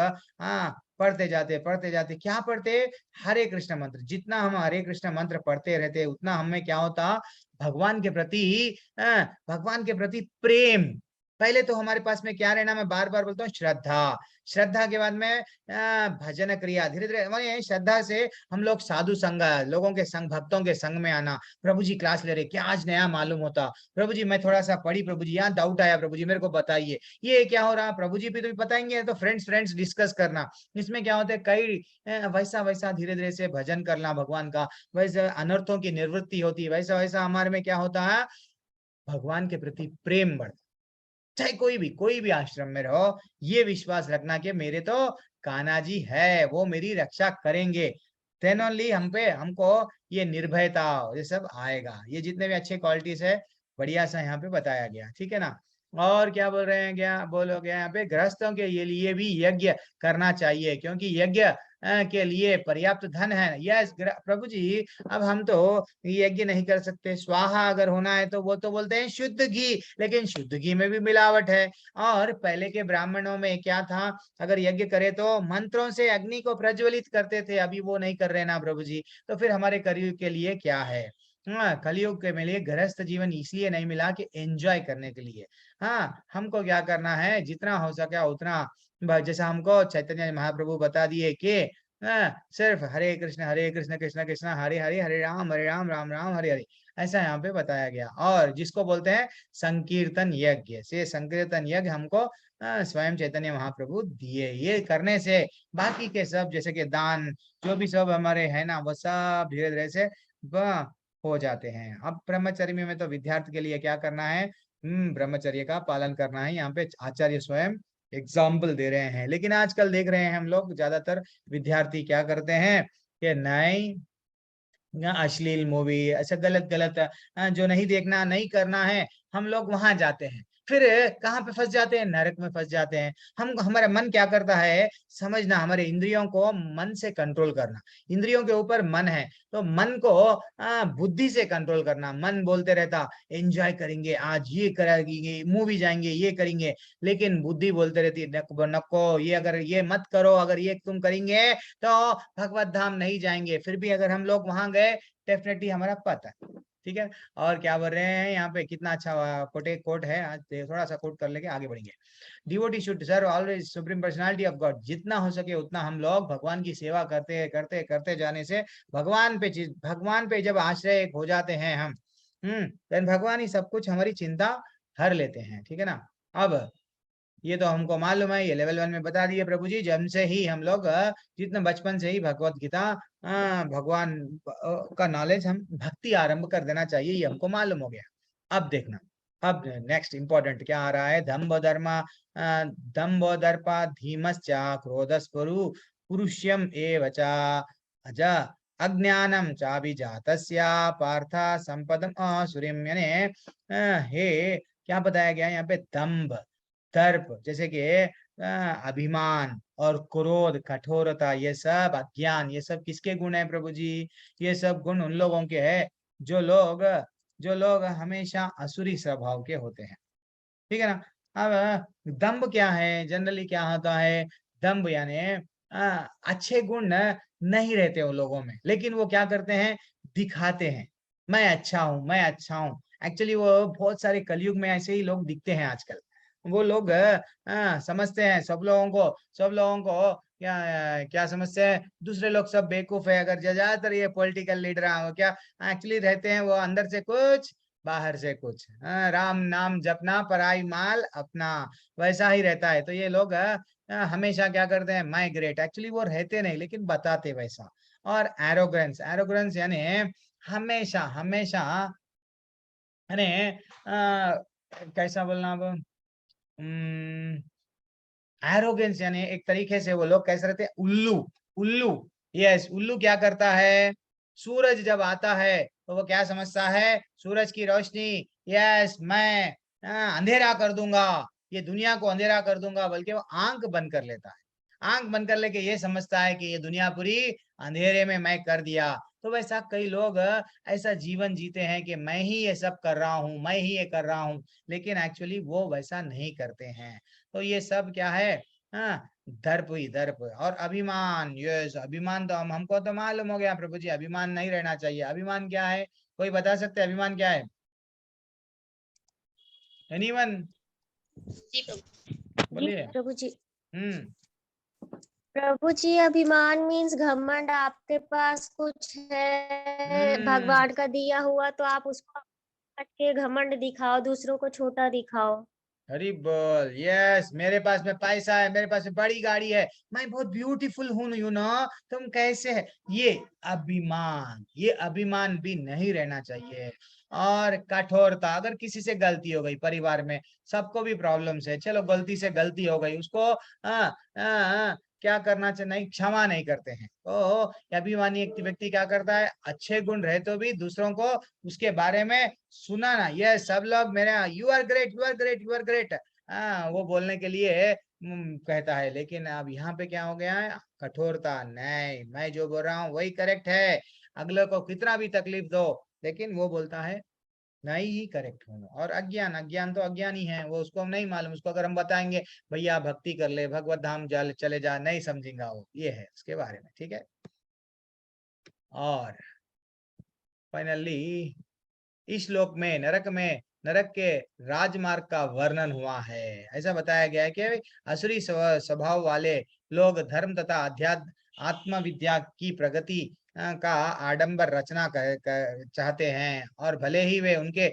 पढ़ते जाते क्या पढ़ते, हरे कृष्ण मंत्र। जितना हम हरे कृष्ण मंत्र पढ़ते रहते उतना हमें क्या होता, भगवान के प्रति भगवान के प्रति प्रेम। पहले तो हमारे पास में क्या रहना, मैं बार बार बोलता हूँ, श्रद्धा। श्रद्धा के बाद में भजन क्रिया, धीरे धीरे श्रद्धा से हम लोग साधु संग, लोगों के संग, भक्तों के संग में आना। प्रभु जी क्लास ले रहे, क्या आज नया मालूम होता, प्रभु जी मैं थोड़ा सा पढ़ी, प्रभु जी यहाँ डाउट आया, प्रभु जी मेरे को बताइए ये क्या हो रहा, प्रभु जी भी तो बताएंगे, तो फ्रेंड्स डिस्कस करना। इसमें क्या होता है, कई वैसा वैसा धीरे धीरे से भजन करना भगवान का, वैसे अनर्थों की निवृत्ति होती है, वैसा वैसा हमारे में क्या होता है, भगवान के प्रति प्रेम बढ़ता। चाहे कोई भी आश्रम में रहो, ये विश्वास रखना कि मेरे तो कान्हा जी है, वो मेरी रक्षा करेंगे। देन ओनली हमको ये निर्भयता ये सब आएगा। ये जितने भी अच्छे क्वालिटीज है बढ़िया सा यहाँ पे बताया गया, ठीक है ना। और क्या बोल रहे हैं, क्या बोलोगे यहाँ पे, गृहस्थों के लिए भी यज्ञ करना चाहिए क्योंकि यज्ञ के लिए पर्याप्त धन है। यस प्रभु जी, अब हम तो यज्ञ नहीं कर सकते, स्वाहा अगर होना है तो वो तो बोलते हैं शुद्ध घी, लेकिन शुद्ध घी में भी मिलावट है। और पहले के ब्राह्मणों में क्या था, अगर यज्ञ करे तो मंत्रों से अग्नि को प्रज्वलित करते थे, अभी वो नहीं कर रहे ना प्रभु जी। तो फिर हमारे कलयुग के लिए क्या है, हाँ कलयुग के लिए गृहस्थ जीवन इसलिए नहीं मिला कि एंजॉय करने के लिए। हाँ हमको क्या करना है, जितना हो सके उतना, जैसा हमको चैतन्य महाप्रभु बता दिए कि सिर्फ हरे कृष्ण कृष्ण कृष्ण हरे हरे, हरे राम राम राम हरे हरे, ऐसा यहाँ पे बताया गया। और जिसको बोलते हैं संकीर्तन यज्ञ, से संकीर्तन यज्ञ हमको स्वयं चैतन्य महाप्रभु दिए। ये करने से बाकी के सब जैसे कि दान जो भी सब हमारे है ना, वो सब धीरे धीरे से हो जाते हैं। अब ब्रह्मचर्य में तो विद्यार्थी के लिए क्या करना है, ब्रह्मचर्य का पालन करना है। यहाँ पे आचार्य स्वयं एग्जाम्पल दे रहे हैं। लेकिन आजकल देख रहे हैं हम लोग ज्यादातर विद्यार्थी क्या करते हैं कि नई अश्लील मूवी, ऐसा गलत गलत जो नहीं देखना नहीं करना है, हम लोग वहां जाते हैं, फिर कहाँ पे फंस जाते हैं, नरक में फंस जाते हैं। हमारा मन क्या करता है, समझना, हमारे इंद्रियों को मन से कंट्रोल करना। इंद्रियों के ऊपर मन है, तो मन को बुद्धि से कंट्रोल करना। मन बोलते रहता एंजॉय करेंगे, आज ये करेंगे, मूवी जाएंगे, ये करेंगे, लेकिन बुद्धि बोलते रहती है नको, ये अगर ये मत करो, अगर ये तुम करेंगे तो भगवत धाम नहीं जाएंगे। फिर भी अगर हम लोग वहां गए, डेफिनेटली हमारा पता है, ठीक है। और क्या बोल रहे हैं यहाँ पे, कितना अच्छा कोट है, आज थोड़ा सा कोट कर लेके आगे बढ़ेंगे। Devotee should serve always supreme personality of God. जितना हो सके उतना हम लोग भगवान की सेवा करते करते करते जाने से भगवान पे जब आश्रय हो जाते हैं हम, देन भगवान ही सब कुछ हमारी चिंता हर लेते हैं, ठीक है ना। अब ये तो हमको मालूम है, ये लेवल 1 में बता दिए प्रभु जी। जब से ही हम लोग जितना बचपन से ही भगवत गीता भगवान का नॉलेज, हम भक्ति आरंभ कर देना चाहिए, ये हमको मालूम हो गया। अब देखना, अब नेक्स्ट इंपॉर्टेंट क्या आ रहा है, दम्भो दर्पा धीमश्चा क्रोधस्वरु पुरुष्यम एवचा अज अज्ञानम चाभिजातस्या पार्थ संपदम असुरिम। यानी हे क्या बताया गया यहाँ पे, दम्भ दर्प जैसे कि अभिमान और क्रोध कठोरता, ये सब अज्ञान, ये सब किसके गुण है प्रभु जी, ये सब गुण उन लोगों के हैं जो लोग हमेशा असुरी स्वभाव के होते हैं, ठीक है ना। अब दंभ क्या है, जनरली क्या होता है, दंभ यानी अच्छे गुण नहीं रहते उन लोगों में, लेकिन वो क्या करते हैं, दिखाते हैं मैं अच्छा हूं, मैं अच्छा हूं। एक्चुअली वो बहुत सारे कलयुग में ऐसे ही लोग दिखते हैं आजकल। वो लोग समझते हैं सब लोगों को क्या क्या समझते हैं, दूसरे लोग सब बेवकूफ है। अगर ज्यादातर ये पॉलिटिकल लीडर क्या एक्चुअली रहते हैं, वो अंदर से कुछ बाहर से कुछ, राम नाम जपना पराई माल अपना, वैसा ही रहता है। तो ये लोग हमेशा क्या करते हैं, मैं ग्रेट, एक्चुअली वो रहते नहीं लेकिन बताते वैसा। और एरोगेंस, एरोगेंस यानी हमेशा हमेशा यानी कैसा बोलना अब, एरोगेंस यानी एक तरीके से वो लोग कैसे रहते हैं, उल्लू। उल्लू, यस, उल्लू क्या करता है, सूरज जब आता है तो वो क्या समझता है, सूरज की रोशनी, यस मैं अंधेरा कर दूंगा, ये दुनिया को अंधेरा कर दूंगा, बल्कि वो आंख बंद कर लेता है। आंख बंद कर लेके ये समझता है कि ये दुनिया पूरी अंधेरे में मैं कर दिया। तो वैसा कई लोग ऐसा जीवन जीते हैं कि मैं ही ये सब कर रहा हूँ, मैं ही ये कर रहा हूँ, लेकिन एक्चुअली वो वैसा नहीं करते हैं। तो ये सब क्या है, दर्प ही दर्प और अभिमान। यस, अभिमान तो हमको तो मालूम हो गया प्रभु जी, अभिमान नहीं रहना चाहिए। अभिमान क्या है, कोई बता सकते हैं अभिमान क्या है, एनीवन बोलिए। प्रभु जी, हम्म प्रभु जी अभिमान मीन्स घमंड। आपके पास कुछ है हम्म भगवान का दिया हुआ तो आप उसको हट के घमंड दिखाओ, दूसरों को छोटा दिखाओ। हरी बोल। यस, मेरे पास में पैसा है, मेरे पास में बड़ी गाड़ी है, मैं बहुत ब्यूटीफुल हूँ, यू नो, तुम कैसे है। ये अभिमान भी नहीं रहना चाहिए। और कठोरता, अगर किसी से गलती हो गई परिवार में, सबको भी प्रॉब्लम्स है, चलो गलती से गलती हो गई, उसको क्या करना चाहिए, नहीं, क्षमा नहीं करते हैं। अभिमानी एक व्यक्ति क्या करता है, अच्छे गुण रहे तो भी दूसरों को उसके बारे में सुनाना, ये सब लोग मेरे, you are great, you are great, you are great, वो बोलने के लिए कहता है। लेकिन अब यहाँ पे क्या हो गया है, कठोरता, नहीं, मैं जो बोल रहा हूँ वही करेक्ट है, अगले को कितना भी तकलीफ दो, लेकिन वो बोलता है नहीं ही करेक्ट हूँ। और अज्ञान, अज्ञान तो अज्ञान ही है, वो उसको नहीं मालूम, उसको अगर हम बताएंगे भैया भक्ति कर ले, भगवत धाम चले जा, नहीं समझेगा वो, ये है उसके बारे में, ठीक है। और फाइनली इस श्लोक में नरक के राजमार्ग का वर्णन हुआ है। ऐसा बताया गया है कि असुरी स्वभाव वाले लोग धर्म तथा अध्यात्म आत्मविद्या की प्रगति का आडंबर रचना चाहते हैं, और भले ही वे उनके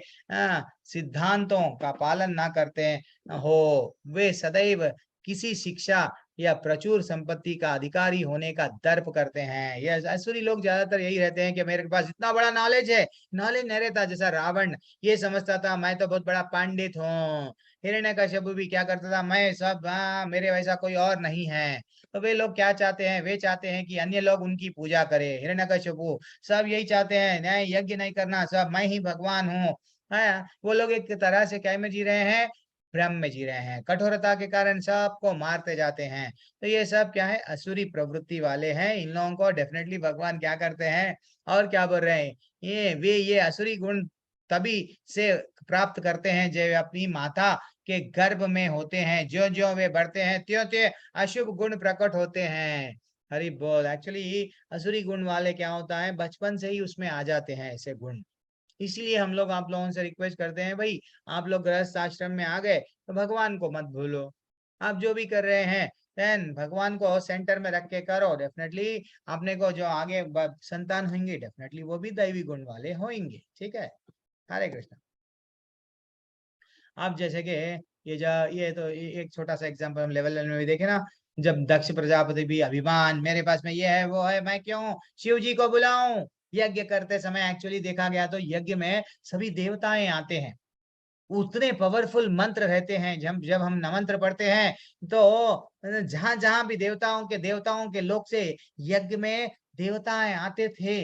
सिद्धांतों का पालन ना करते हो, वे सदैव किसी शिक्षा या प्रचुर संपत्ति का अधिकारी होने का दर्प करते हैं। यह असुरी लोग ज्यादातर यही रहते हैं कि मेरे पास इतना बड़ा नॉलेज है, नॉलेज नहीं रहता। जैसा रावण ये समझता था मैं तो बहुत बड़ा पंडित हूँ, हिरण्यकश्यप भी क्या करता था, मैं सब, मेरे वैसा कोई और नहीं है। तो वे लोग क्या चाहते हैं, वे चाहते हैं कि अन्य लोग उनकी पूजा करें। हिरण्यकश्यप सब यही चाहते हैं, नहीं यज्ञ नहीं करना, सब मैं ही भगवान हूँ। वो लोग एक तरह से क्या में जी रहे हैं, भ्रम में जी रहे हैं, कठोरता के कारण सबको मारते जाते हैं। तो ये सब क्या है, असुरी प्रवृत्ति वाले हैं। इन लोगों को डेफिनेटली भगवान क्या करते हैं, और क्या बोल रहे हैं, ये असुरी गुण तभी से प्राप्त करते हैं जब अपनी माता के गर्भ में होते हैं, ज्यो ज्यो वे बढ़ते हैं त्यों त्यों अशुभ गुण प्रकट होते हैं। हरि बोल। एक्चुअली असुरी गुण वाले क्या होता है, बचपन से ही उसमें आ जाते हैं ऐसे गुण। इसलिए हम लोग आप लोगों से रिक्वेस्ट करते हैं, भाई आप लोग गृहस्थ आश्रम में आ गए तो भगवान को मत भूलो। आप जो भी कर रहे हैं देन भगवान को सेंटर में रख के करो, डेफिनेटली अपने को जो आगे संतान होंगे डेफिनेटली वो भी दैवी गुण वाले होंगे, ठीक है। हरे कृष्ण। आप जैसे कि ये तो एक छोटा सा एग्जांपल हम लेवल में भी देखे ना, जब दक्ष प्रजापति भी अभिमान, मेरे पास में ये है वो है, मैं क्यों शिव जी को बुलाऊं। यज्ञ करते समय एक्चुअली देखा गया तो यज्ञ में सभी देवताएं आते हैं, उतने पावरफुल मंत्र रहते हैं। जब जब हम मंत्र पढ़ते हैं तो जहां जहां भी देवताओं के लोक से यज्ञ में देवताएं आते थे।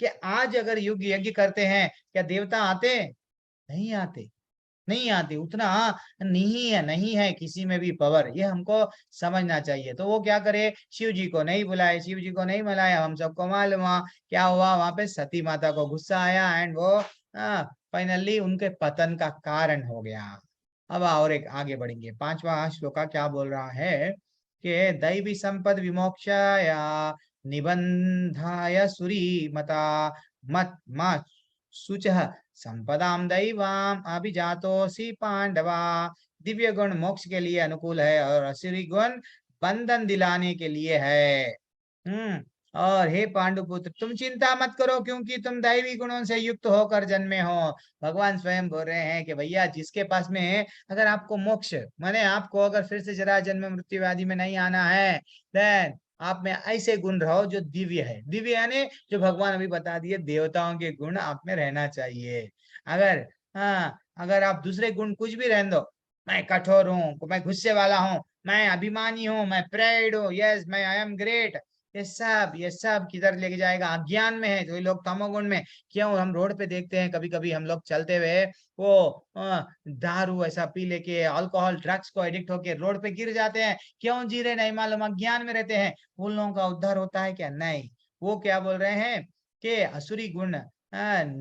कि आज अगर यज्ञ करते हैं, क्या देवता आते, नहीं आते, नहीं आते। उतना नहीं है किसी में भी पावर, ये हमको समझना चाहिए। तो वो क्या करे, शिव जी को नहीं बुलाए, शिव जी को नहीं बुलाया, हम सबको मालूम हुआ क्या हुआ, वहां पे सती माता को गुस्सा आया एंड वो फाइनली उनके पतन का कारण हो गया। अब और एक आगे बढ़ेंगे, पांचवा श्लोका क्या बोल रहा है कि दैवी संपद विमोक्षाय निबंधाय सुरी मता मत शुचः संपदाम दैवाम अभिजातोसी पांडवा। दिव्य गुण मोक्ष के लिए अनुकूल है और असुरी गुण बंधन दिलाने के लिए है। और हे पांडुपुत्र, तुम चिंता मत करो क्योंकि तुम दैवी गुणों से युक्त होकर जन्मे हो। भगवान स्वयं बोल रहे हैं कि भैया जिसके पास में अगर आपको मोक्ष माने आपको अगर फिर से जरा जन्म मृत्यु आदि में नहीं आना है, देन आप में ऐसे गुण रहो जो दिव्य है। दिव्य यानी जो भगवान अभी बता दिए देवताओं के गुण आप में रहना चाहिए। अगर अगर आप दूसरे गुण कुछ भी रहने दो, मैं कठोर हूँ, मैं गुस्से वाला हूँ, मैं अभिमानी हूँ, मैं प्राइड हूँ, यस मैं आई एम ग्रेट, ये सब किधर लेके जाएगा, अज्ञान में है। तो ये लोग तमोगुण में, क्यों हम रोड पे देखते हैं कभी कभी हम लोग चलते हुए, वो दारू ऐसा पी लेके अल्कोहल ड्रग्स को एडिक्ट होके रोड पे गिर जाते हैं, क्यों जी रहे नहीं मालूम, अज्ञान में रहते हैं। उन लोगों का उद्धार होता है क्या, नहीं। वो क्या बोल रहे हैं कि असुरी गुण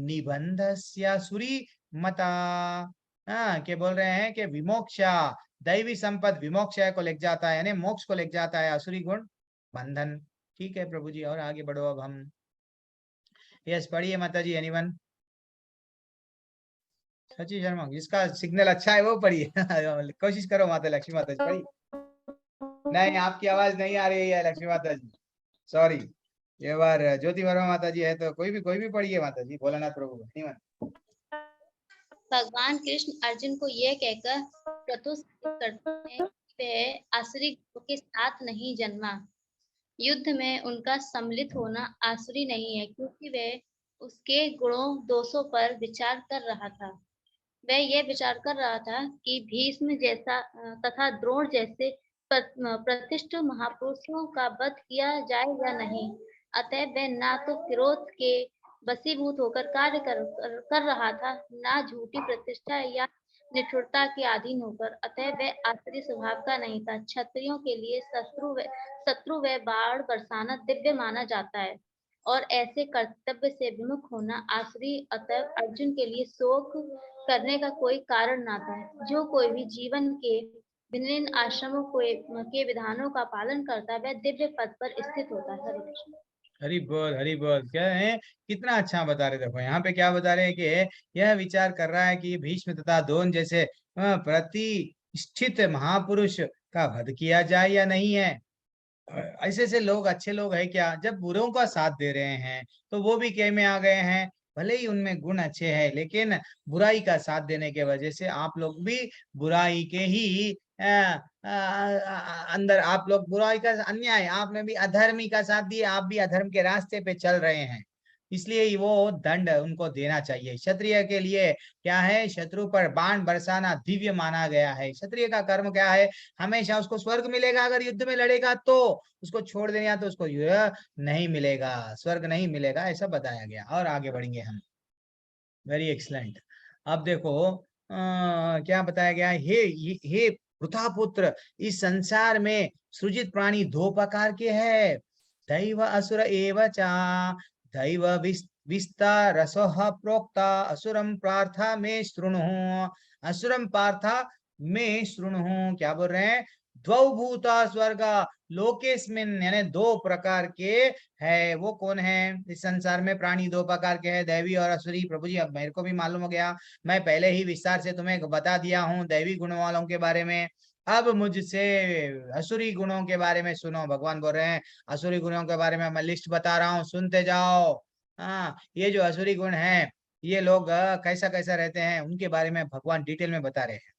निबंधस्यासुरी मता, के बोल रहे हैं कि विमोक्षा, दैवी संपद विमोक्षा को लेके जाता है, यानी मोक्ष को लेके जाता है, असुरी गुण बंधन। ठीक है प्रभु जी, और आगे बढ़ो अब हम। यस पढ़िए माता जी, एनीवन। सची शर्मा, जिसका सिग्नल अच्छा है वो पढ़िए कोशिश करो माता लक्ष्मी माता जी पढ़िए। नहीं आपकी आवाज नहीं आ रही है लक्ष्मी माता जी, सॉरी। ये बार ज्योति वर्मा माता जी है तो कोई भी पढ़िए माता जी, भोलानाथ प्रभु एनीवन। भगवान कृष्ण अर्जुन को यह कहकर प्रत्युत्तर करते हैं कि वह आसुरी गुणों के साथ नहीं जन्मा। युद्ध में उनका सम्मिलित होना आसुरी नहीं है, क्योंकि वह उसके गुणों दोषों पर विचार कर रहा था। वह यह विचार कर रहा था कि भीष्म जैसा तथा द्रोण जैसे प्रतिष्ठित महापुरुषों का वध किया जाए या नहीं। अतः वह ना तो क्रोध के वशीभूत होकर कार्य कर रहा था, ना झूठी प्रतिष्ठा या निष्ठुरता के अधीन होकर। अतः वह आसुरी स्वभाव का नहीं था। क्षत्रियों के लिए शत्रु व बाण बरसाना दिव्य माना जाता है और ऐसे कर्तव्य से विमुख होना आसुरी। अतः अर्जुन के लिए शोक करने का कोई कारण ना था। जो कोई भी जीवन के भिन्न आश्रमों के विधानों का पालन करता है, वह दिव्य पद पर स्थित होता है। हरे कृष्ण। हरि बोल। क्या है, कितना अच्छा बता रहे। देखो यहाँ पे क्या बता रहे हैं कि यह विचार कर रहा है कि भीष्म तथा द्रोण जैसे प्रतिष्ठित महापुरुष का वध किया जाए या नहीं है। ऐसे ऐसे लोग अच्छे लोग है क्या, जब बुरों का साथ दे रहे हैं तो वो भी क्या में आ गए हैं। भले ही उनमें गुण अच्छे हैं, लेकिन बुराई का साथ देने के वजह से आप लोग भी बुराई के ही अंदर, आप लोग बुराई का अन्याय, आपने भी अधर्मी का साथ दिया, आप भी अधर्म के रास्ते पे चल रहे हैं। इसलिए वो दंड उनको देना चाहिए। क्षत्रिय के लिए क्या है, शत्रु पर बाण बरसाना दिव्य माना गया है। क्षत्रिय का कर्म क्या है, हमेशा उसको स्वर्ग मिलेगा अगर युद्ध में लड़ेगा तो, उसको छोड़ देना तो उसको नहीं मिलेगा, स्वर्ग नहीं मिलेगा, ऐसा बताया गया। और आगे बढ़ेंगे हम। Very excellent. अब देखो क्या बताया गया है। हे पृथा पुत्र, इस संसार में सृजित प्राणी दो प्रकार के हैं, दैव असुर एव चा। दैव विस्तारसः प्रोक्ता असुरम पार्था में शृणु। असुरम पार्था में शृणु, क्या बोल रहे हैं, द्वौ भूता स्वर्ग लोकेस्मिन, यानी दो प्रकार के है। वो कौन है, इस संसार में प्राणी दो प्रकार के हैं, दैवी और असुरी। प्रभु जी अब मेरे को भी मालूम हो गया, मैं पहले ही विस्तार से तुम्हें बता दिया हूँ दैवी गुणों वालों के बारे में। अब मुझसे असुरी गुणों के बारे में सुनो। भगवान बोल रहे हैं असुरी गुणों के बारे में मैं लिस्ट बता रहा हूँ, सुनते जाओ। हाँ, ये जो असुरी गुण है, ये लोग कैसा कैसा रहते हैं, उनके बारे में भगवान डिटेल में बता रहे हैं।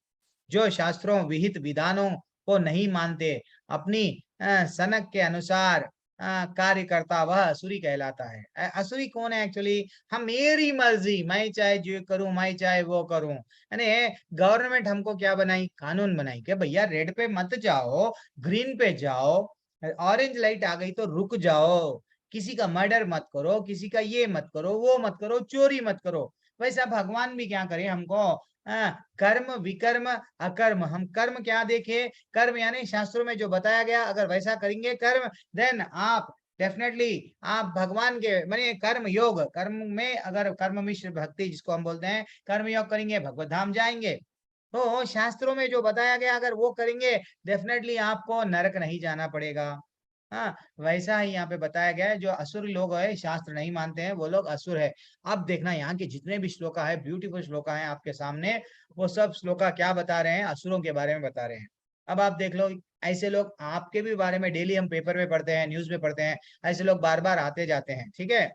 जो शास्त्रों विहित विधानों को नहीं मानते, अपनी सनक के अनुसार कार्य करता, वह असुरी कहलाता है। असुरी कौन है एक्चुअली, हम मेरी मर्जी, मैं चाहे जो करूं, मैं चाहे वो करूं। यानी गवर्नमेंट हमको क्या बनाई, कानून बनाई कि भैया रेड पे मत जाओ, ग्रीन पे जाओ, ऑरेंज लाइट आ गई तो रुक जाओ, किसी का मर्डर मत करो, किसी का ये मत करो, वो मत करो, चोरी मत करो। वैसा भगवान भी क्या करे हमको, कर्म विकर्म अकर्म, हम कर्म क्या देखे, कर्म यानी शास्त्रों में जो बताया गया, अगर वैसा करेंगे कर्म, देन आप डेफिनेटली आप भगवान के माने कर्म योग, कर्म में अगर कर्म मिश्र भक्ति जिसको हम बोलते हैं, कर्म योग करेंगे भगवत धाम जाएंगे। तो शास्त्रों में जो बताया गया अगर वो करेंगे, डेफिनेटली आपको नरक नहीं जाना पड़ेगा। हाँ, वैसा ही यहाँ पे बताया गया है। जो असुर लोग है, शास्त्र नहीं मानते हैं, वो लोग असुर है। अब देखना यहाँ के जितने भी श्लोका है, ब्यूटीफुल श्लोका है आपके सामने, वो सब श्लोका क्या बता रहे हैं, असुरों के बारे में बता रहे हैं। अब आप देख लो, ऐसे लोग आपके भी बारे में डेली हम पेपर में पढ़ते हैं, न्यूज में पढ़ते हैं, ऐसे लोग बार बार आते जाते हैं। ठीक है,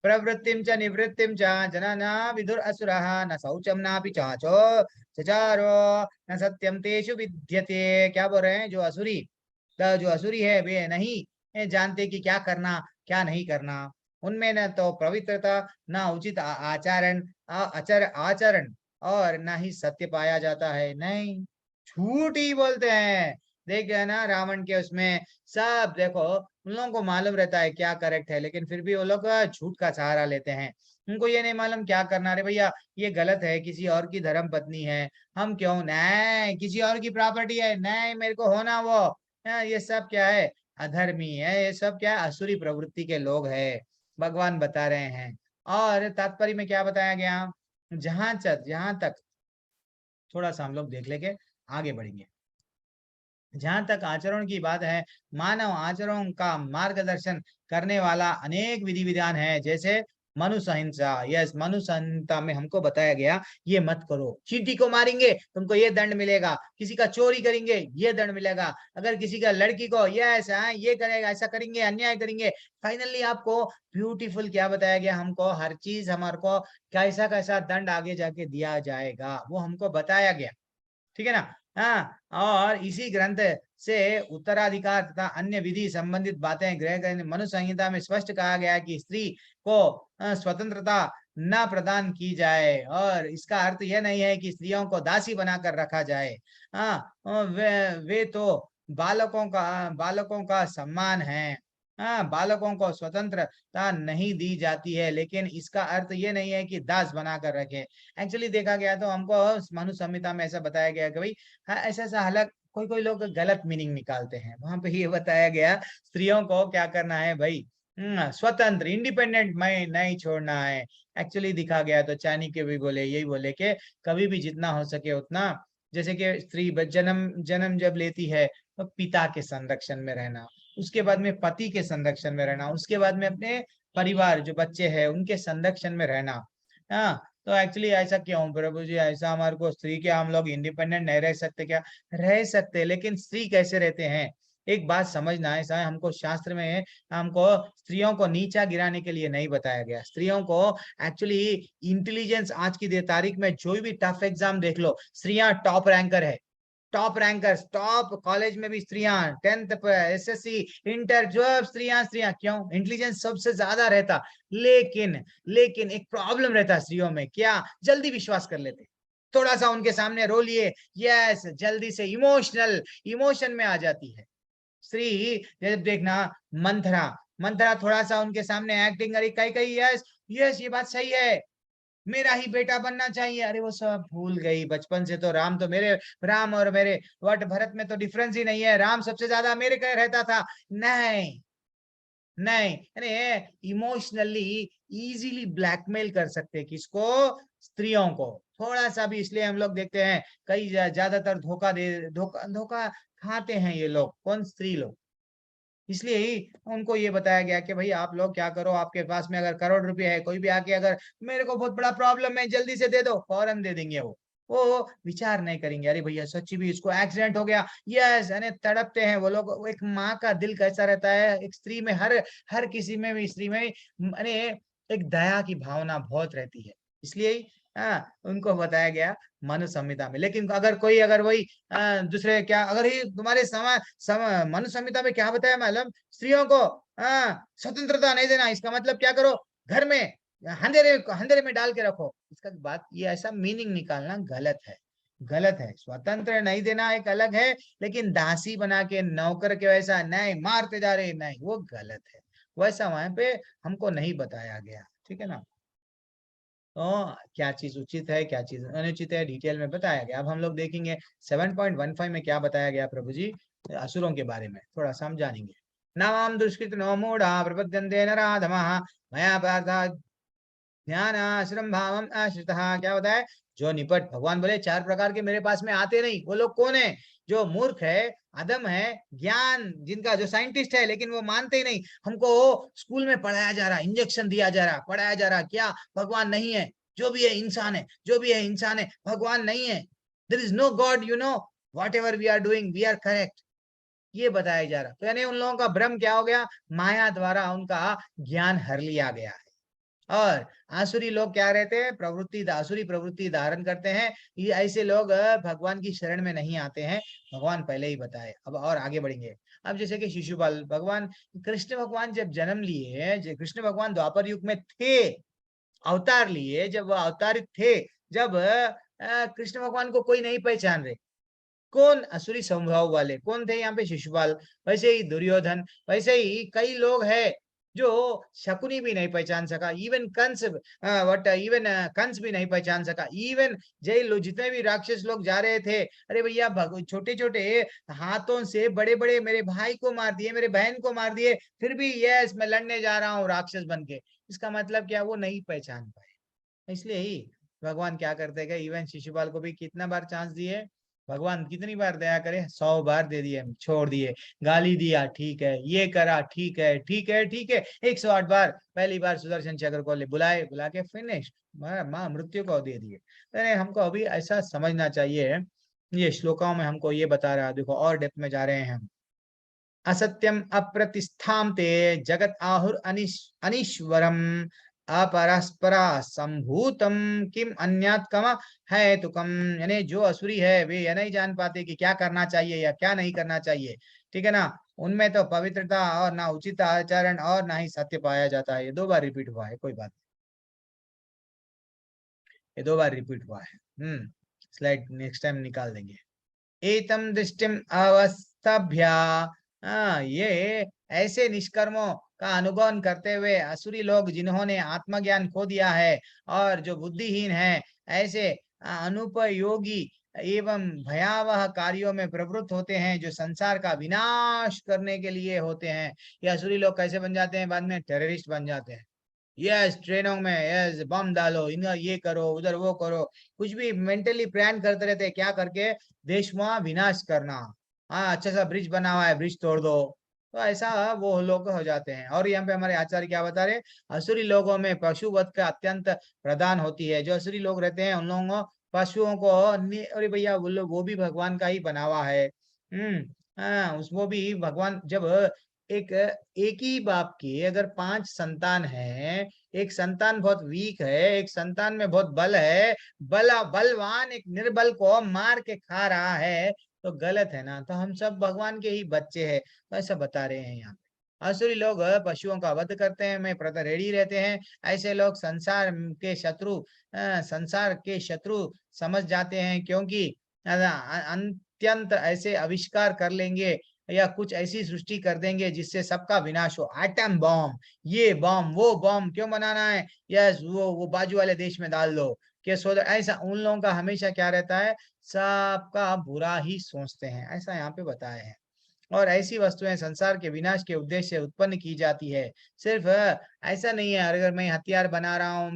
प्रवृत्तिम च निवृत्तिम च जना विदुर असुरः न शौचम नापि चाचो चचारो न सत्यम तेषु विद्यते। क्या बोल रहे हैं, जो असुरी है वे नहीं जानते कि क्या करना क्या नहीं करना। उनमें न तो पवित्रता, न उचित आचरण आचरण और न ही सत्य पाया जाता है। नहीं, झूठ ही बोलते हैं। देखिए ना रावण के उसमें सब देखो, उन लोगों को मालूम रहता है क्या करेक्ट है, लेकिन फिर भी वो लोग झूठ का सहारा लेते हैं। उनको ये नहीं मालूम क्या करना। रे भैया ये गलत है, किसी और की धर्म पत्नी है, हम क्यों, नहीं किसी और की प्रॉपर्टी है, नहीं मेरे को होना वो। ये सब क्या है, अधर्मी है, ये सब क्या है, असुरी प्रवृत्ति के लोग है, भगवान बता रहे हैं। और तात्पर्य में क्या बताया गया, जहां तक थोड़ा सा हम लोग देख लेंगे, आगे बढ़ेंगे। जहां तक आचरण की बात है, मानव आचरण का मार्गदर्शन करने वाला अनेक विधि विधान है, जैसे मनु संहिता, यस मनु संहिता में हमको बताया गया ये मत करो, चींटी को मारेंगे तुमको ये दंड मिलेगा, किसी का चोरी करेंगे ये दंड मिलेगा, अगर किसी का लड़की को यस ये करेगा, ऐसा करेंगे, अन्याय करेंगे। फाइनली आपको ब्यूटीफुल क्या बताया गया, हमको हर चीज हमारे को कैसा कैसा दंड आगे जाके दिया जाएगा वो हमको बताया गया, ठीक है ना। हाँ, और इसी ग्रंथ से उत्तराधिकार तथा अन्य विधि संबंधित बातें ग्रह करने मनु संहिता में स्पष्ट कहा गया है कि स्त्री को स्वतंत्रता न प्रदान की जाए, और इसका अर्थ यह नहीं है कि स्त्रियों को दासी बनाकर रखा जाए। हाँ, वे तो बालकों का सम्मान है। हाँ, बालकों को स्वतंत्रता नहीं दी जाती है, लेकिन इसका अर्थ ये नहीं है कि दास बनाकर रखे। एक्चुअली देखा गया तो हमको मनु संहिता में ऐसा बताया गया कि भाई हाँ, ऐसा ऐसा हालांकि कोई लोग गलत मीनिंग निकालते हैं, वहां पे ये बताया गया स्त्रियों को क्या करना है भाई, स्वतंत्र इंडिपेंडेंट मैं नहीं छोड़ना है। एक्चुअली दिखा गया तो चाणक्य भी बोले, यही बोले कि कभी भी जितना हो सके उतना, जैसे कि स्त्री जन्म जब लेती है तो पिता के संरक्षण में रहना, उसके बाद में पति के संरक्षण में रहना, उसके बाद में अपने परिवार जो बच्चे हैं उनके संरक्षण में रहना। हाँ, तो एक्चुअली ऐसा क्यों प्रभु जी, ऐसा हमारे को स्त्री के हम लोग इंडिपेंडेंट नहीं रह सकते क्या, रह सकते, लेकिन स्त्री कैसे रहते हैं एक बात समझना है। ऐसा हमको शास्त्र में हमको स्त्रियों को नीचा गिराने के लिए नहीं बताया गया, स्त्रियों को एक्चुअली इंटेलिजेंस, आज की तारीख में जो भी टफ एग्जाम देख लो, स्त्रियां टॉप रैंकर है, टॉप रैंकर्स, टॉप कॉलेज में भी स्त्रियां, 10th एसएससी इंटर जो स्त्रियां क्यों, इंटेलिजेंस सबसे ज्यादा रहता, लेकिन एक प्रॉब्लम रहता स्त्रियों में, क्या, जल्दी विश्वास कर लेते, थोड़ा सा उनके सामने रो लिए यस जल्दी से इमोशन में आ जाती है स्त्री। जब देखना मंथरा थोड़ा सा उनके सामने एक्टिंग करी, कई यस ये बात सही है, मेरा ही बेटा बनना चाहिए, अरे वो सब भूल गई बचपन से, तो राम और मेरे वट भरत में तो डिफरेंस ही नहीं है, राम सबसे ज्यादा मेरे कह रहता था, नहीं, यानी इमोशनली इजीली ब्लैकमेल कर सकते किसको, स्त्रियों को थोड़ा सा भी। इसलिए हम लोग देखते हैं कई ज्यादातर धोखा खाते हैं ये लोग, कौन, स्त्री लोग। इसलिए ही उनको ये बताया गया कि भाई आप लोग क्या करो, आपके पास में अगर करोड़ रुपए है, कोई भी आके अगर मेरे को बहुत बड़ा प्रॉब्लम है जल्दी से दे दो, फौरन दे देंगे, वो विचार नहीं करेंगे, अरे भैया सच्ची भी इसको एक्सीडेंट हो गया, यस यानी तड़पते हैं वो लोग। एक माँ का दिल कैसा रहता है, एक स्त्री में, हर किसी में भी, स्त्री में यानी एक दया की भावना बहुत रहती है। इसलिए उनको बताया गया मनु संहिता में। लेकिन अगर वही दूसरे क्या, अगर ही तुम्हारे मनु संहिता में क्या बताया मालूम, स्त्रियों को स्वतंत्रता नहीं देना, इसका मतलब क्या करो, घर में अंधेरे में डाल के रखो, इसका बात ये ऐसा मीनिंग निकालना गलत है। स्वतंत्र नहीं देना एक अलग है, लेकिन दासी बना के नौकर के वैसा नहीं मारते जा रहे, नहीं, वो गलत है, वैसा वहां पे हमको नहीं बताया गया, ठीक है ना। तो क्या चीज उचित है क्या चीज अनुचित है डिटेल में बताया गया। अब हम लोग देखेंगे 7.15 में क्या बताया गया प्रभु जी असुरों के बारे में, थोड़ा समझाएंगे। नवाम दुष्कृत नो मूढ़ा प्रपद्यन्ते नराधमः मया पार्थ ज्ञान आश्रम भावम आश्रितः, क्या होता है, जो निपट, भगवान बोले 4 प्रकार के मेरे पास में आते नहीं, वो लोग कौन है, जो मूर्ख है, अदम है, ज्ञान जिनका, जो साइंटिस्ट है लेकिन वो मानते ही नहीं, हमको स्कूल में पढ़ाया जा रहा, इंजेक्शन दिया जा रहा, पढ़ाया जा रहा, क्या भगवान नहीं है, जो भी है इंसान है, भगवान नहीं है, there is no God, you know whatever we are doing we are correct, ये बताया जा रहा। तो यानी उन लोगों का भ्रम क्या हो गया, माया द्वारा उनका ज्ञान हर लिया गया है। और आसुरी लोग क्या रहते हैं, आसुरी प्रवृत्ति धारण करते हैं, ये ऐसे लोग भगवान की शरण में नहीं आते हैं, भगवान पहले ही बताए। अब और आगे बढ़ेंगे। अब जैसे कि शिशुपाल भगवान, कृष्ण भगवान जब जन्म लिए, कृष्ण भगवान द्वापर युग में थे, अवतार लिए, जब वो अवतारित थे, जब कृष्ण भगवान को कोई नहीं पहचान रहे, कौन, असुरी स्वभाव वाले कौन थे यहाँ पे, शिशुपाल, वैसे ही दुर्योधन, वैसे ही कई लोग हैं जो शकुनी भी नहीं पहचान सका, इवन कंस भी नहीं पहचान सका, इवन जितने भी राक्षस लोग जा रहे थे, अरे भैया छोटे छोटे हाथों से बड़े बड़े मेरे भाई को मार दिए, मेरे बहन को मार दिए, फिर भी यस मैं लड़ने जा रहा हूँ राक्षस बन के, इसका मतलब क्या, वो नहीं पहचान पाए। इसलिए ही भगवान क्या करते गए, इवन शिशुपाल को भी कितना बार चांस दिए, भगवान कितनी बार दया करे, 100 बार दे दिए, छोड़ दिए, गाली दिया ठीक है, ये करा ठीक है, ठीक है ठीक है, 108 बार। पहली बार सुदर्शन चक्र को बुलाए, बुला के फिनिश, माँ मृत्यु को दे दिए। अरे हमको अभी ऐसा समझना चाहिए, ये श्लोकों में हमको ये बता रहा है। देखो और डेप्थ में जा रहे हैं हम। असत्यम अप्रतिष्ठाम ते जगत आहुर अनीश्वरम अपरस्परा संभूतम किम अन्यात कमा है तुकम। यानी जो असुरी है वे यह नहीं जान पाते कि क्या करना चाहिए या क्या नहीं करना चाहिए, ठीक है ना। उनमें तो पवित्रता और ना उचित आचरण और ना ही सत्य पाया जाता है। ये 2 बार रिपीट हुआ है, कोई बात नहीं, ये 2 बार रिपीट हुआ है। स्लाइड नेक्स्ट टाइम निकाल देंगे। एतम दृष्टिम अवस्थभ्या, ये ऐसे निष्कर्मों का अनुगमन करते हुए असुरी लोग जिन्होंने आत्मज्ञान खो दिया है और जो बुद्धिहीन है, ऐसे अनुपयोगी एवं भयावह कार्यों में प्रवृत्त होते हैं जो संसार का विनाश करने के लिए होते हैं। ये असुरी लोग कैसे बन जाते हैं? बाद में टेररिस्ट बन जाते हैं। यस, ट्रेनों में यस बम डालो, इनका ये करो, उधर वो करो, कुछ भी मेंटली प्लान करते रहते हैं, क्या करके? देश में विनाश करना। हाँ, अच्छा सा ब्रिज बना हुआ है, ब्रिज तोड़ दो। तो ऐसा वो लोग हो जाते हैं। और यहाँ पे हमारे आचार्य क्या बता रहे? असुरी लोगों में पशुवध का अत्यंत प्रदान होती है। जो असुरी लोग रहते हैं उन लोगों पशुओं को अरे भैया वो भी भगवान का ही बना हुआ है। हाँ, उसको भी भगवान जब एक एक ही बाप की अगर 5 संतान है, एक संतान बहुत वीक है, एक संतान में बहुत बल है, बलवान एक निर्बल को मार के खा रहा है, तो गलत है ना। तो हम सब भगवान के ही बच्चे हैं, तो ऐसा बता रहे हैं यहाँ पे। असुरी लोग पशुओं का वध करते हैं, में प्रति रेडी रहते हैं। ऐसे लोग संसार के शत्रु समझ जाते हैं, क्योंकि अत्यंत ऐसे आविष्कार कर लेंगे या कुछ ऐसी सृष्टि कर देंगे जिससे सबका विनाश हो। एटम बॉम्ब, ये बॉम्ब, वो बॉम्ब क्यों बनाना है? यस, वो बाजू वाले देश में डाल दो कि सोदर। ऐसा उन लोगों का हमेशा क्या रहता है? सबका बुरा ही सोचते हैं, ऐसा यहाँ पे बताया है। और ऐसी वस्तुएं संसार के विनाश के उद्देश्य से उत्पन्न की जाती है। सिर्फ ऐसा नहीं है अगर मैं हथियार बना रहा हूँ,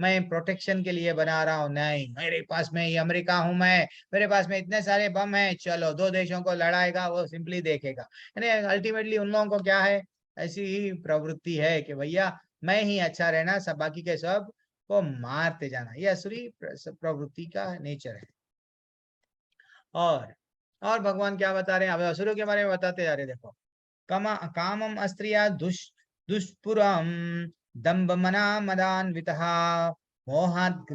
मैं प्रोटेक्शन के लिए बना रहा हूँ, नहीं। मेरे पास में ये अमेरिका हूँ मैं, मेरे पास में इतने सारे बम है, चलो 2 देशों को लड़ाएगा, वो सिंपली देखेगा। यानी अल्टीमेटली उन लोगों को क्या है? ऐसी ही प्रवृत्ति है कि भैया मैं ही अच्छा रहना, सब बाकी के सब को मारते जाना। ये असुरी प्रवृत्ति का नेचर है। और भगवान क्या बता रहे हैं? अब असुरों के बारे में बताते जा रहे। देखो, कामम अस्त्रिया दुष्पुरम दंभ मना मदान्वितः मोहात्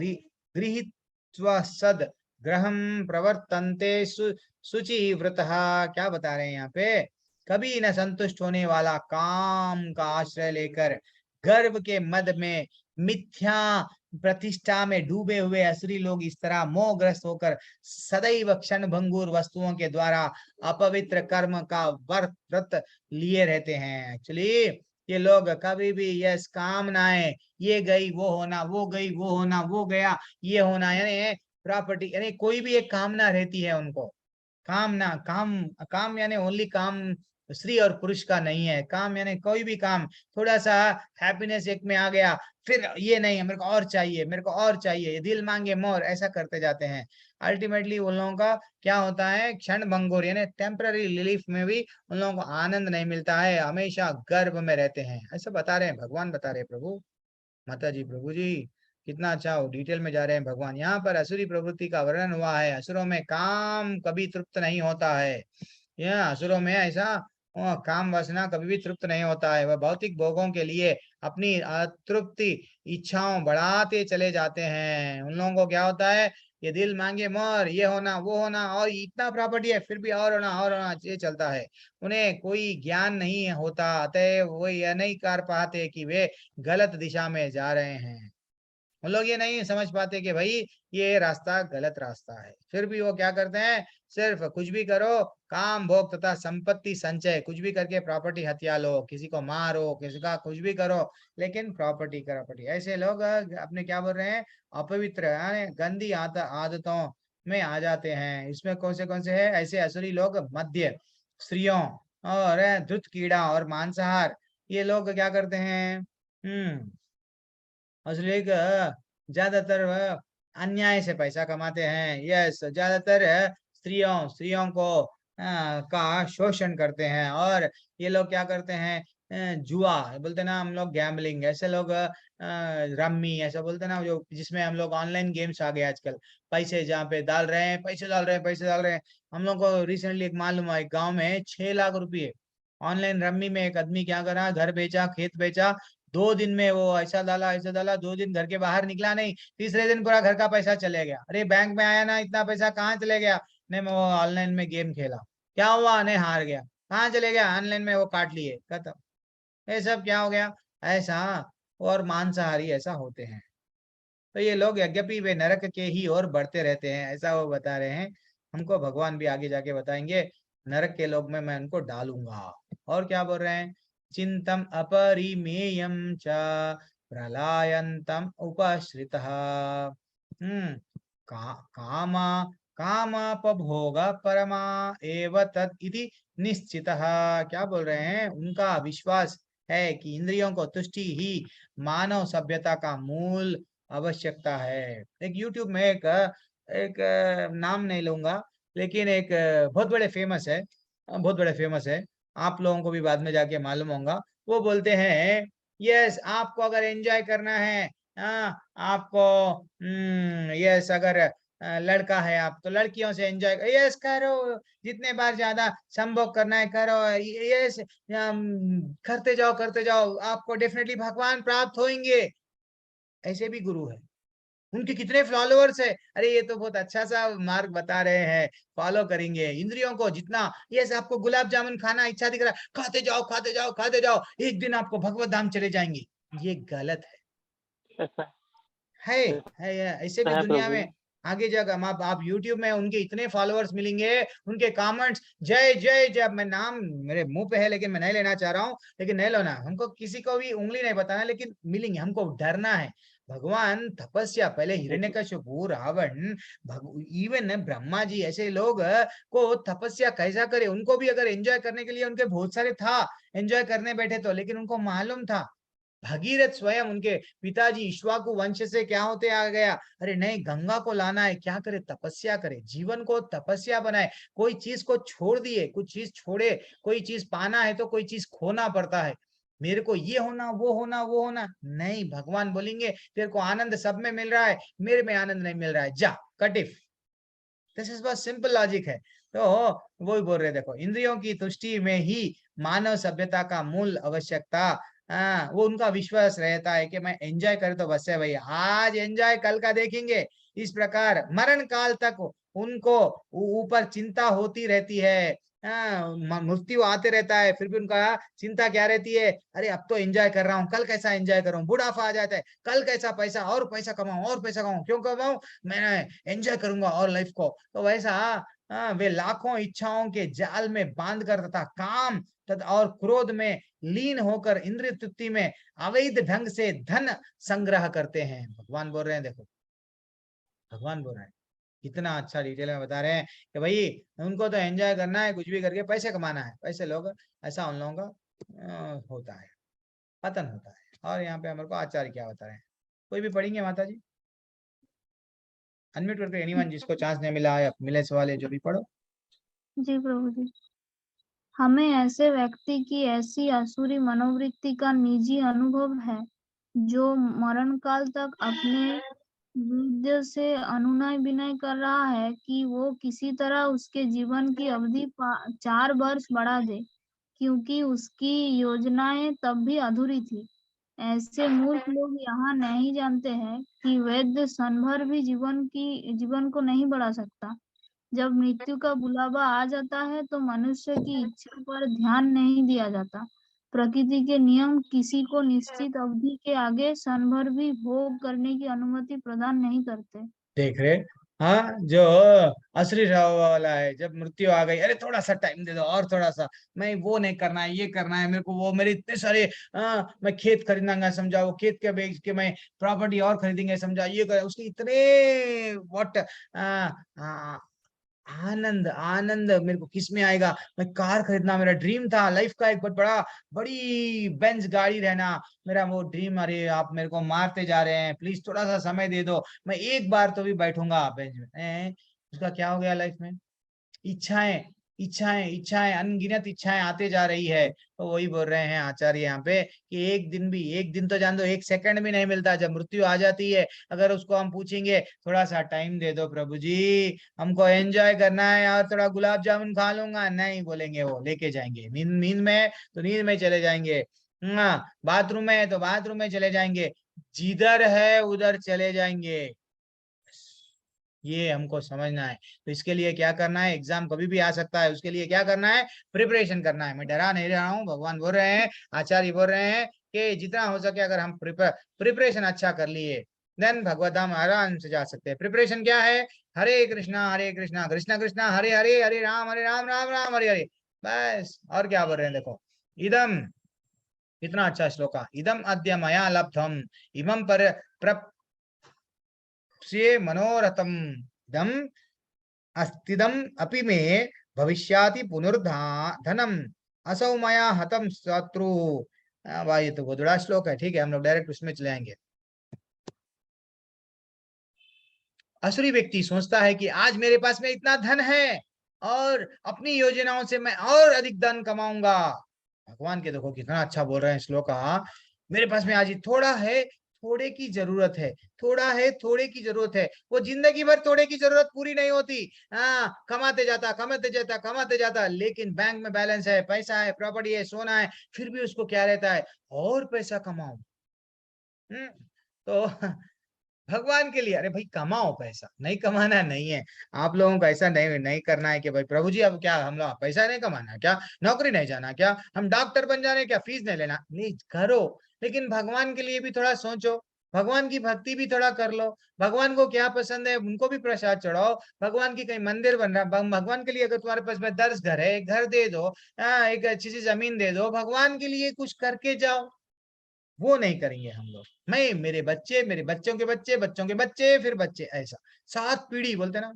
गृहीत्वा सद ग्रहम प्रवर्तन्ते शुचि व्रतः। क्या बता रहे हैं यहाँ पे? कभी न संतुष्ट होने वाला, काम का आश्रय लेकर गर्व के मद में मिथ्या प्रतिष्ठा में डूबे हुए असुरी लोग इस तरह मोहग्रस्त होकर सदैव क्षण भंगुर वस्तुओं के द्वारा अपवित्र कर्म का व्रत लिए रहते हैं। एक्चुअली ये लोग कभी भी यस कामनाएं, ये गई वो होना, वो गई वो होना, वो गया ये होना, यानी प्रॉपर्टी, यानी कोई भी एक कामना रहती है उनको। काम यानी ओनली काम स्त्री और पुरुष का नहीं है। काम यानी कोई भी काम, थोड़ा सा हैप्पीनेस एक में आ गया, फिर ये नहीं है, मेरे को और चाहिए, मेरे को और चाहिए, ये दिल मांगे मोर, ऐसा करते जाते हैं। अल्टीमेटली उन लोगों का क्या होता है? क्षण भंगुर यानी टेम्पररी रिलीफ में भी उन लोगों को आनंद नहीं मिलता है, हमेशा गर्भ में रहते हैं। ऐसा बता रहे हैं भगवान, बता रहे हैं प्रभु। माता जी, प्रभु जी कितना अच्छा हो, डिटेल में जा रहे हैं भगवान। यहाँ पर असुरी प्रवृत्ति का वर्णन हुआ है। असुरों में काम कभी तृप्त नहीं होता है। यह असुरों में ऐसा काम वासना कभी भी तृप्त नहीं होता है। वह भौतिक भोगों के लिए अपनी अतृप्ति इच्छाओं बढ़ाते चले जाते हैं। उन लोगों को क्या होता है? ये दिल मांगे मोर, ये होना वो होना, और इतना प्रॉपर्टी है फिर भी और होना और होना, ये चलता है। उन्हें कोई ज्ञान नहीं होता, अतः वो यह नहीं कर पाते कि वे गलत दिशा में जा रहे हैं। उन लोग ये नहीं समझ पाते कि भाई ये रास्ता गलत रास्ता है, फिर भी वो क्या करते हैं? सिर्फ कुछ भी करो, काम भोग तथा संपत्ति संचय, कुछ भी करके प्रॉपर्टी हत्या लो, किसी को मारो, किसी का कुछ भी करो, लेकिन प्रॉपर्टी। ऐसे लोग अपने क्या बोल रहे हैं? अपवित्र यानी गंदी आदतों में आ जाते हैं। इसमें कौन से है ऐसे असुरी लोग? मद्य, स्त्रियों और धुत कीड़ा और मांसाहार। ये लोग क्या करते हैं? असली ज्यादातर अन्याय से पैसा कमाते हैं। यस, ज्यादातर स्त्रियों को का शोषण करते हैं। और ये लोग क्या करते हैं, जुआ बोलते ना हम लोग, गैम्बलिंग, ऐसे लोग रम्मी ऐसा बोलते ना, जो जिसमें हम लोग ऑनलाइन गेम्स आ गए आजकल, पैसे जहाँ पे डाल रहे हैं, पैसे डाल रहे हैं। हम लोग को रिसेंटली एक मालूम हुआ, एक गांव में 6 लाख रुपए ऑनलाइन रम्मी में एक आदमी क्या करा, घर बेचा, खेत बेचा, 2 दिन में वो ऐसा डाला, 2 दिन घर के बाहर निकला नहीं, तीसरे दिन पूरा घर का पैसा चले गया। अरे बैंक में आया ना, इतना पैसा कहाँ चले गया? नहीं, मैं वो ऑनलाइन में गेम खेला, क्या हुआ? नहीं, हार गया। कहाँ चले गया? ऑनलाइन में वो काट लिए, खत्म। ये सब क्या हो गया? ऐसा। और मांसाहारी ऐसा होते हैं। तो ये लोग यद्यपि वे नरक के ही ओर बढ़ते रहते हैं, ऐसा वो बता रहे हैं हमको। भगवान भी आगे जाके बताएंगे, नरक के लोग में मैं उनको डालूंगा। और क्या बोल रहे हैं? चिंतम अपरिमेयम च प्रलयंतम उपश्रितः। कामा कामापभोग परमा एव तत् इति निश्चितः। क्या बोल रहे हैं? उनका विश्वास है कि इंद्रियों को तुष्टि ही मानव सभ्यता का मूल आवश्यकता है। एक YouTube में एक नाम नहीं लूंगा, लेकिन एक बहुत बड़े फेमस है, आप लोगों को भी बाद में जाके मालूम होगा। वो बोलते हैं, यस, आपको अगर एंजॉय करना है, आपको यस, अगर लड़का है आप, तो लड़कियों से एंजॉय यस करो, जितने बार ज्यादा संभोग करना है करो, यस, करते जाओ, आपको डेफिनेटली भगवान प्राप्त होंगे। ऐसे भी गुरु है, उनके कितने फॉलोअर्स है। अरे ये तो बहुत अच्छा सा मार्ग बता रहे हैं, फॉलो करेंगे। इंद्रियों को जितना, यस, आपको गुलाब जामुन खाना इच्छा दिख रहा है, खाते जाओ खाते जाओ खाते जाओ, एक दिन आपको भगवत धाम चले जाएंगे। ये गलत ऐसा है ऐसे भी है दुनिया प्रभु में जी। आगे जाकर आप YouTube में उनके इतने फॉलोअर्स मिलेंगे, उनके कमेंट्स जय जय जय। मैं नाम मेरे मुंह पे है लेकिन मैं नहीं लेना चाह रहा हूँ, लेकिन नहीं लेना, हमको किसी को भी उंगली नहीं बताना, लेकिन मिलेंगे, हमको डरना है। भगवान तपस्या, पहले हिरण्यकशिपु, रावण, इवन ब्रह्मा जी, ऐसे लोग को तपस्या कैसा करे, उनको भी अगर एंजॉय करने के लिए उनके बहुत सारे था, एंजॉय करने बैठे तो, लेकिन उनको मालूम था भगीरथ स्वयं उनके पिताजी इक्ष्वाकु वंश से क्या होते आ गया, अरे नहीं, गंगा को लाना है, क्या करे? तपस्या करे, जीवन को तपस्या बनाए। कोई चीज को छोड़ दिए, कुछ चीज छोड़े, कोई चीज पाना है तो कोई चीज खोना पड़ता है। मेरे को ये होना, वो होना नहीं, भगवान बोलेंगे तेरे को आनंद सब में मिल रहा है, मेरे में आनंद नहीं मिल रहा है, जा कटिफ। दिस इज बहुत सिंपल लॉजिक है। तो वो ही बोल रहे, देखो, इंद्रियों की तुष्टि में ही मानव सभ्यता का मूल आवश्यकता, वो उनका विश्वास रहता है कि मैं एंजॉय करे तो बस है भाई, आज एंजॉय, कल का देखेंगे। इस प्रकार मरण काल तक उनको ऊपर चिंता होती रहती है, मृत्यु आते रहता है, फिर भी उनका चिंता क्या रहती है? अरे अब तो एंजॉय कर रहा हूँ, कल कैसा एंजॉय करूँ? बुढ़ापा आ जाता है, कल कैसा पैसा और पैसा कमाऊं, और पैसा कमाऊं, क्यों कमाऊं? मैं एंजॉय करूंगा और लाइफ को। तो वैसा वे लाखों इच्छाओं के जाल में बांध कर तथा काम और क्रोध में लीन होकर इंद्रिय तृप्ति में अवैध ढंग से धन संग्रह करते हैं। भगवान बोल रहे हैं, देखो, भगवान बोल रहे हैं, कितना अच्छा डिटेल में बता रहे हैं कि भाई उनको तो एंजॉय करना है, कुछ भी करके पैसे कमाना है। पैसे लोग, ऐसा उन लोगों का होता है, पतन होता है। और यहाँ पे हमारे को आचार्य क्या बता रहे हैं, कोई भी पढ़ेंगे माता जी? अनम्यूट करके एनीवन जिसको चांस नहीं मिला है, मिले सवाल है जो भी पढ़ो। जी प्रभु जी। हमें ऐसे व्यक्ति की ऐसी असुरी मनोवृत्ति का निजी अनुभव है जो मरण काल तक अपने विद्य से अनुनय विनय कर रहा है कि वो किसी तरह उसके जीवन की अवधि 4 वर्ष बढ़ा दे, क्योंकि उसकी योजनाएं तब भी अधूरी थी। ऐसे मूर्ख लोग यहाँ नहीं जानते हैं कि वैद्य क्षण भर भी जीवन को नहीं बढ़ा सकता। जब मृत्यु का बुलावा आ जाता है तो मनुष्य की इच्छा पर ध्यान नहीं दिया जाता। प्रकृति के नियम किसी को निश्चित अवधि के आगे क्षण भर भी भोग करने की अनुमति प्रदान नहीं करते। देख रहे, हाँ, जो असली वाला है, जब मृत्यु आ गई, अरे थोड़ा सा टाइम दे दो, और थोड़ा सा, मैं वो नहीं करना है, ये करना है मेरे को, वो मेरे इतने सारे, मैं खेत खरीदना समझा, वो खेत के बेच के मैं प्रॉपर्टी और खरीदेंगे समझा, ये कर, उसके इतने व्हाट आनंद, आनंद मेरे को किस में आएगा? मैं कार खरीदना मेरा ड्रीम था, लाइफ का एक बहुत बड़ी बेंज गाड़ी रहना मेरा वो ड्रीम। अरे आप मेरे को मारते जा रहे हैं, प्लीज थोड़ा सा समय दे दो, मैं एक बार तो भी बैठूंगा बेंच में। उसका क्या हो गया लाइफ में? इच्छाएं इच्छाएं इच्छाएं अनगिनत इच्छाएं आते जा रही है। तो वही बोल रहे हैं आचार्य यहाँ पे कि एक दिन तो जान दो, एक सेकंड भी नहीं मिलता जब मृत्यु आ जाती है। अगर उसको हम पूछेंगे थोड़ा सा टाइम दे दो प्रभु जी, हमको एंजॉय करना है और थोड़ा गुलाब जामुन खा लूंगा, नहीं बोलेंगे, वो लेके जाएंगे। नींद नींद में तो नींद में चले जाएंगे, बाथरूम में है तो बाथरूम में चले जाएंगे, जिधर है उधर चले जाएंगे। ये हमको समझना है। तो इसके लिए क्या करना है, एग्जाम कभी भी आ सकता है, उसके लिए क्या करना है, प्रिपरेशन करना है। मैं डरा नहीं रहा हूँ, भगवान बोल रहे हैं, आचार्य बोल रहे हैं कि जितना हो सके अगर हम प्रिपरेशन अच्छा कर लिए देन भगवत धाम आराम से जा सकते हैं। प्रिपरेशन क्या है, हरे कृष्णा कृष्णा कृष्णा हरे हरे, हरे राम राम राम हरे हरे, बस। और क्या बोल रहे हैं देखो, इदम, कितना अच्छा श्लोका, इदम अद्य मया लब्धम इमं पर मनोरथम दम अस्तिदम अपि मे भविष्याति पुनर्धनम असौ मया हतम शत्रु। भाई तो बहुत बड़ा श्लोक है, ठीक है, हम लोग डायरेक्ट उसमें चले आएंगे। असुरी व्यक्ति सोचता है कि आज मेरे पास में इतना धन है और अपनी योजनाओं से मैं और अधिक धन कमाऊंगा। भगवान के देखो कितना अच्छा बोल रहे हैं श्लोक, मेरे पास में आज थोड़ा है, थोड़े की जरूरत है, थोड़ा है, थोड़े की जरूरत है। वो जिंदगी भर थोड़े की जरूरत पूरी नहीं होती, कमाते जाता कमाते जाता कमाते जाता, लेकिन बैंक में बैलेंस है, पैसा है, प्रॉपर्टी है, सोना है, फिर भी उसको क्या रहता है, और पैसा कमाओ। तो भगवान के लिए, अरे भाई कमाओ पैसा, नहीं कमाना नहीं है। आप लोगों को ऐसा नहीं करना है कि भाई प्रभु जी अब क्या हम लोग पैसा नहीं कमाना क्या, नौकरी नहीं जाना क्या, हम डॉक्टर बन जाने क्या, फीस नहीं लेना, नहीं करो, लेकिन भगवान के लिए भी थोड़ा सोचो, भगवान की भक्ति भी थोड़ा कर लो। भगवान को क्या पसंद है उनको भी प्रसाद चढ़ाओ। भगवान की कहीं मंदिर बन रहा, भगवान के लिए अगर तुम्हारे पास में 10 घर है, एक घर दे दो, एक अच्छी सी जमीन दे दो, भगवान के लिए कुछ करके जाओ। वो नहीं करेंगे हम लोग, मैं, मेरे बच्चे, मेरे बच्चों के बच्चे, बच्चों के बच्चे, फिर बच्चे, ऐसा 7 पीढ़ी बोलते ना,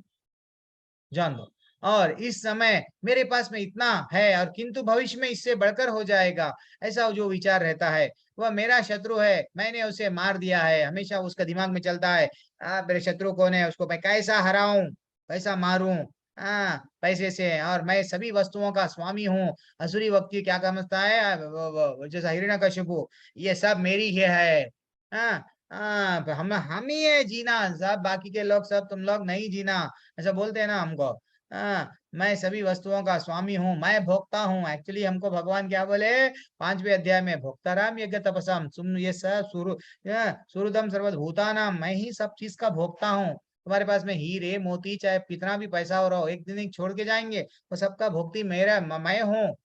जान दो। और इस समय मेरे पास में इतना है और किंतु भविष्य में इससे बढ़कर हो जाएगा, ऐसा जो विचार रहता है, वह मेरा शत्रु है, मैंने उसे मार दिया है, हमेशा उसका दिमाग में चलता है, मेरे शत्रु कौन है, उसको मैं कैसा हराऊं, कैसा मारूं, पैसे से, और मैं सभी वस्तुओं का स्वामी हूँ। असुरी व्यक्ति क्या समझता है, जैसा हिरण्यकशिपु, ये सब मेरी ही है, हम ही है जीना, सब बाकी के लोग सब तुम लोग नहीं जीना, ऐसा बोलते हैं ना हमको। मैं सभी वस्तुओं का स्वामी हूँ, मैं भोक्ता हूँ। एक्चुअली हमको भगवान क्या बोले 5वें अध्याय में, भोक्ताराम यज्ञ तपसम, तुम ये सब सुरदम सर्वभूतानाम, मैं ही सब चीज का भोक्ता हूँ। तुम्हारे पास में हीरे मोती चाहे कितना भी पैसा हो रहा हो, एक दिन एक छोड़ के जाएंगे, तो सबका भोक्ती मेरा, मैं हूँ।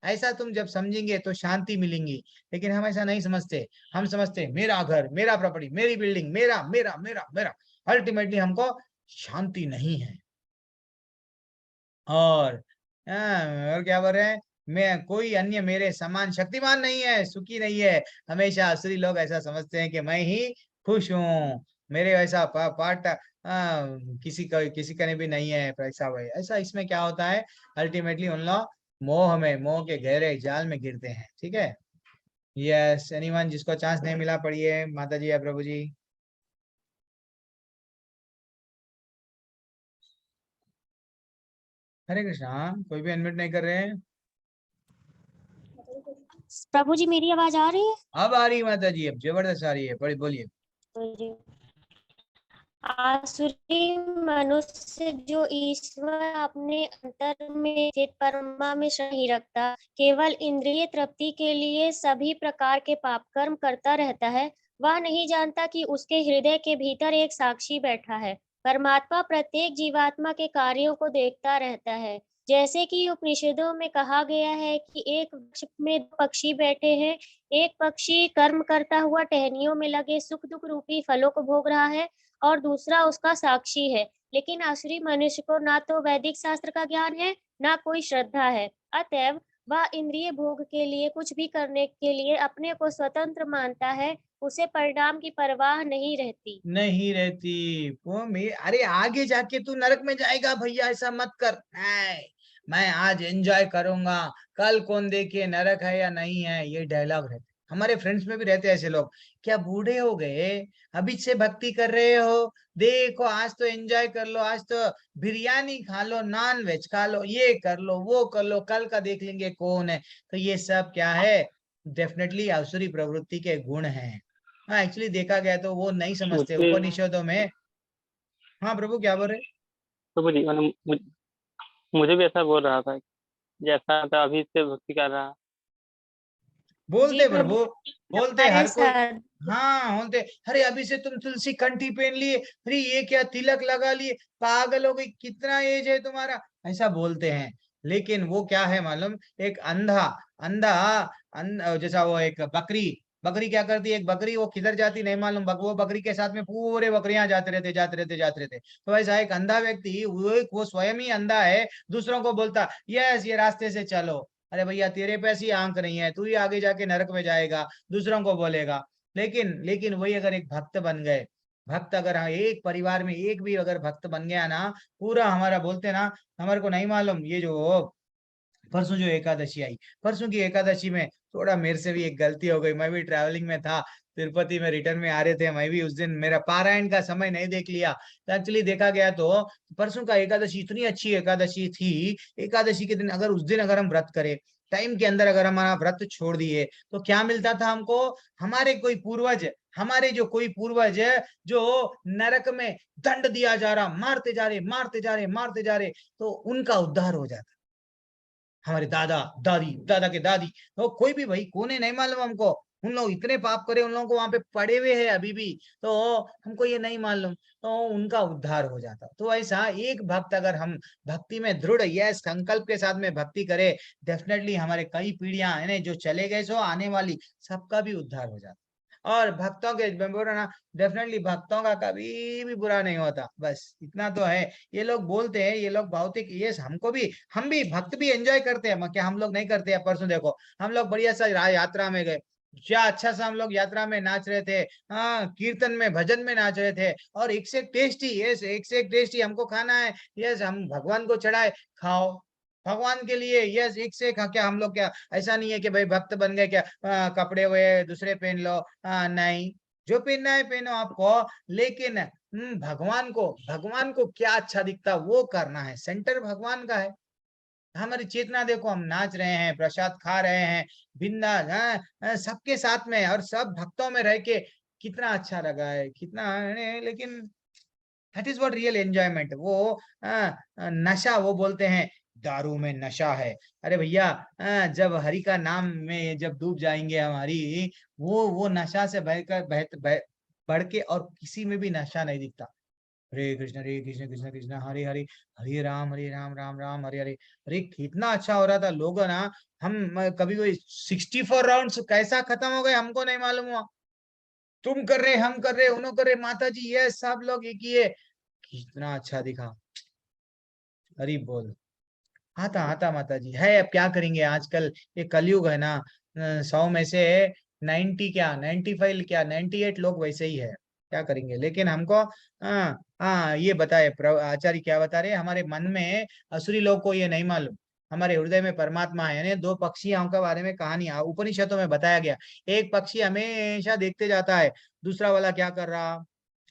ऐसा तुम जब समझेंगे तो शांति मिलेंगी। लेकिन हम ऐसा नहीं समझते, हम समझते मेरा घर, मेरा प्रॉपर्टी, मेरी बिल्डिंग, मेरा मेरा मेरा मेरा, अल्टीमेटली हमको शांति नहीं है। और और क्या बोल रहे हैं, मैं, कोई अन्य मेरे समान शक्तिमान नहीं है, सुखी नहीं है। हमेशा असली लोग ऐसा समझते हैं कि मैं ही खुश हूँ, मेरे वैसा पार्ट किसी का भी नहीं है पैसा, भाई ऐसा। इसमें क्या होता है, अल्टीमेटली उन लोग मोह के गहरे जाल में गिरते हैं। ठीक है, यस, एनीवन जिसको चांस नहीं मिला पढ़िए, माता जी या प्रभु जी। हरे कृष्णा, कोई भी अनम्यूट नहीं कर रहे हैं। प्रभु जी मेरी आवाज आ रही है? अब आ रही माता जी, अब जबरदस्त आ रही है, बड़ी बोलिए। आसुरी मनुष्य जो ईश्वर अपने अंतर में स्थित परमा में नहीं रखता, केवल इंद्रिय तृप्ति के लिए सभी प्रकार के पाप कर्म करता रहता है, वह नहीं जानता कि उसके हृदय के भीतर एक साक्षी बैठा है। परमात्मा प्रत्येक जीवात्मा के कार्यों को देखता रहता है। जैसे कि उपनिषदों में कहा गया है कि एक वृक्ष में 2 पक्षी बैठे हैं, एक पक्षी कर्म करता हुआ टहनियों में लगे सुख दुख रूपी फलों को भोग रहा है और दूसरा उसका साक्षी है। लेकिन आसुरी मनुष्य को ना तो वैदिक शास्त्र का ज्ञान है, ना कोई श्रद्धा है, अतएव वह इंद्रिय भोग के लिए कुछ भी करने के लिए अपने को स्वतंत्र मानता है, उसे परिणाम की परवाह नहीं रहती। नहीं रहती वो अरे आगे जाके तू नरक में जाएगा भैया, ऐसा मत कर। मैं आज एंजॉय करूंगा, कल कौन देखे नरक है या नहीं है, ये डायलॉग रहता है। हमारे फ्रेंड्स में भी रहते हैं ऐसे लोग, क्या बूढ़े हो गए अभी से भक्ति कर रहे हो, देखो आज तो एंजॉय कर लो, आज तो बिरयानी खा लो, नॉन वेज खा लो, ये कर लो वो कर लो, कल का देख लेंगे कौन है। तो ये सब क्या है, डेफिनेटली आसुरी प्रवृत्ति के गुण हैं। हाँ एक्चुअली देखा गया तो वो नहीं समझते मुझे उपनिषदों में। हाँ प्रभु क्या बोल रहे? प्रभु जी मैंने मुझे भी ऐसा बोल रहा था, जैसा था अभी से भक्ति कर रहा। जी बोलते प्रभु प्रभु, बोलते हमारे हर कोई। साथ हाँ बोलते, अरे अभी से तुम तुलसी कंठी पहन लिए, अरे ये क्या तिलक लगा लिए, पागल हो गई, कितना एज है तुम्हारा, ऐसा बोलते हैं। लेकिन वो क्या है मालूम, एक अंधा अंधा जैसा वो एक बकरी, बकरी क्या करती है, एक बकरी वो किधर जाती नहीं मालूम, वो बकरी के साथ में पूरे बकरियां जाते रहते जाते रहते जाते रहते। तो ऐसा एक अंधा व्यक्ति, वो स्वयं ही अंधा है, दूसरों को बोलता यस ये रास्ते से चलो। अरे भैया तेरे पे ऐसी आंख नहीं है, तू ही आगे जाके नरक में जाएगा, दूसरों को बोलेगा। लेकिन वही अगर एक भक्त बन गए, भक्त अगर हाँ एक परिवार में एक भी अगर भक्त बन गया ना, पूरा हमारा बोलते ना, हमारे को नहीं मालूम ये जो परसों जो एकादशी आई, परसों की एकादशी में थोड़ा मेरे से भी एक गलती हो गई, मैं भी ट्रैवलिंग में था, तिरुपति में रिटर्न में आ रहे थे, मैं भी उस दिन मेरा पारायण का समय नहीं देख लिया। तो एक्चुअली देखा गया तो परसों का एकादशी इतनी अच्छी एकादशी थी, एकादशी के दिन अगर उस दिन अगर हम व्रत करें, टाइम के अंदर अगर हमारा व्रत छोड़ दिए, तो क्या मिलता था हमको, हमारे कोई पूर्वज, हमारे जो कोई पूर्वज जो नरक में दंड दिया जा रहा, मारते जा रहे मारते जा रहे मारते जा रहे, तो उनका उद्धार हो जाता। हमारे दादा दादी, दादा के दादी, तो कोई भी भाई कौन है नहीं मालूम हमको, उन लोग इतने पाप करे, उन लोगों को वहां पे पड़े हुए हैं अभी भी, तो हमको ये नहीं मालूम, तो उनका उद्धार हो जाता। तो ऐसा एक भक्त अगर हम भक्ति में दृढ़ यह संकल्प के साथ में भक्ति करे, डेफिनेटली हमारे कई पीढ़ियां है जो चले गए सो आने वाली सबका भी उद्धार हो जाता। और भक्तों के मैं बोल रहा ना, डेफिनेटली भक्तों का कभी भी बुरा नहीं होता, बस इतना तो है। ये लोग बोलते हैं, ये लोग भौतिक, ये हमको भी, हम भी भक्त भी एंजॉय करते हैं, क्या हम लोग नहीं करते हैं? परसों देखो हम लोग बढ़िया सा यात्रा में गए, क्या अच्छा सा हम लोग यात्रा में नाच रहे थे, हाँ कीर्तन में भजन में नाच रहे थे, और एक से एक टेस्टी, यस एक से एक टेस्टी हमको खाना है, यस हम भगवान को चढ़ाए, खाओ भगवान के लिए, यस एक से एक। क्या हम लोग क्या ऐसा नहीं है कि भाई भक्त बन गए क्या कपड़े हुए दूसरे पहन लो, नहीं, जो पहनना है पहनो आपको, लेकिन भगवान को क्या अच्छा दिखता वो करना है, सेंटर भगवान का है। हमारी चेतना देखो, हम नाच रहे हैं, प्रसाद खा रहे हैं, बिंदास, सबके साथ में और सब भक्तों में रह के कितना अच्छा लगा है, कितना लेकिन that is what real enjoyment. वो नशा, वो बोलते हैं दारू में नशा है, अरे भैया जब हरि का नाम में जब डूब जाएंगे हमारी, वो नशा से बढ़ के और किसी में भी नशा नहीं दिखता। हरे कृष्ण कृष्ण कृष्ण हरे हरे, हरे राम राम राम हरे हरे। अरे कितना अच्छा हो रहा था लोगों ना, हम कभी कोई 64 राउंड कैसा खत्म हो गए हमको नहीं मालूम हुआ, तुम कर रहे हम कर रहे उन्हों कर रहे, माता जी ये सब लोग ये किए, कितना अच्छा दिखा। हरी बोल, आता आता माता जी है, अब क्या करेंगे आजकल, ये कलयुग है ना, 100 में से 90 क्या 95 क्या 98 लोग वैसे ही है, क्या करेंगे। लेकिन हमको ये बताए आचार्य क्या बता रहे, हमारे मन में असुरी लोग को ये नहीं मालूम, हमारे हृदय में परमात्मा है। यानी दो पक्षियों के बारे में कहानी उपनिषदों में बताया गया, एक पक्षी हमेशा देखते जाता है, दूसरा वाला क्या कर रहा,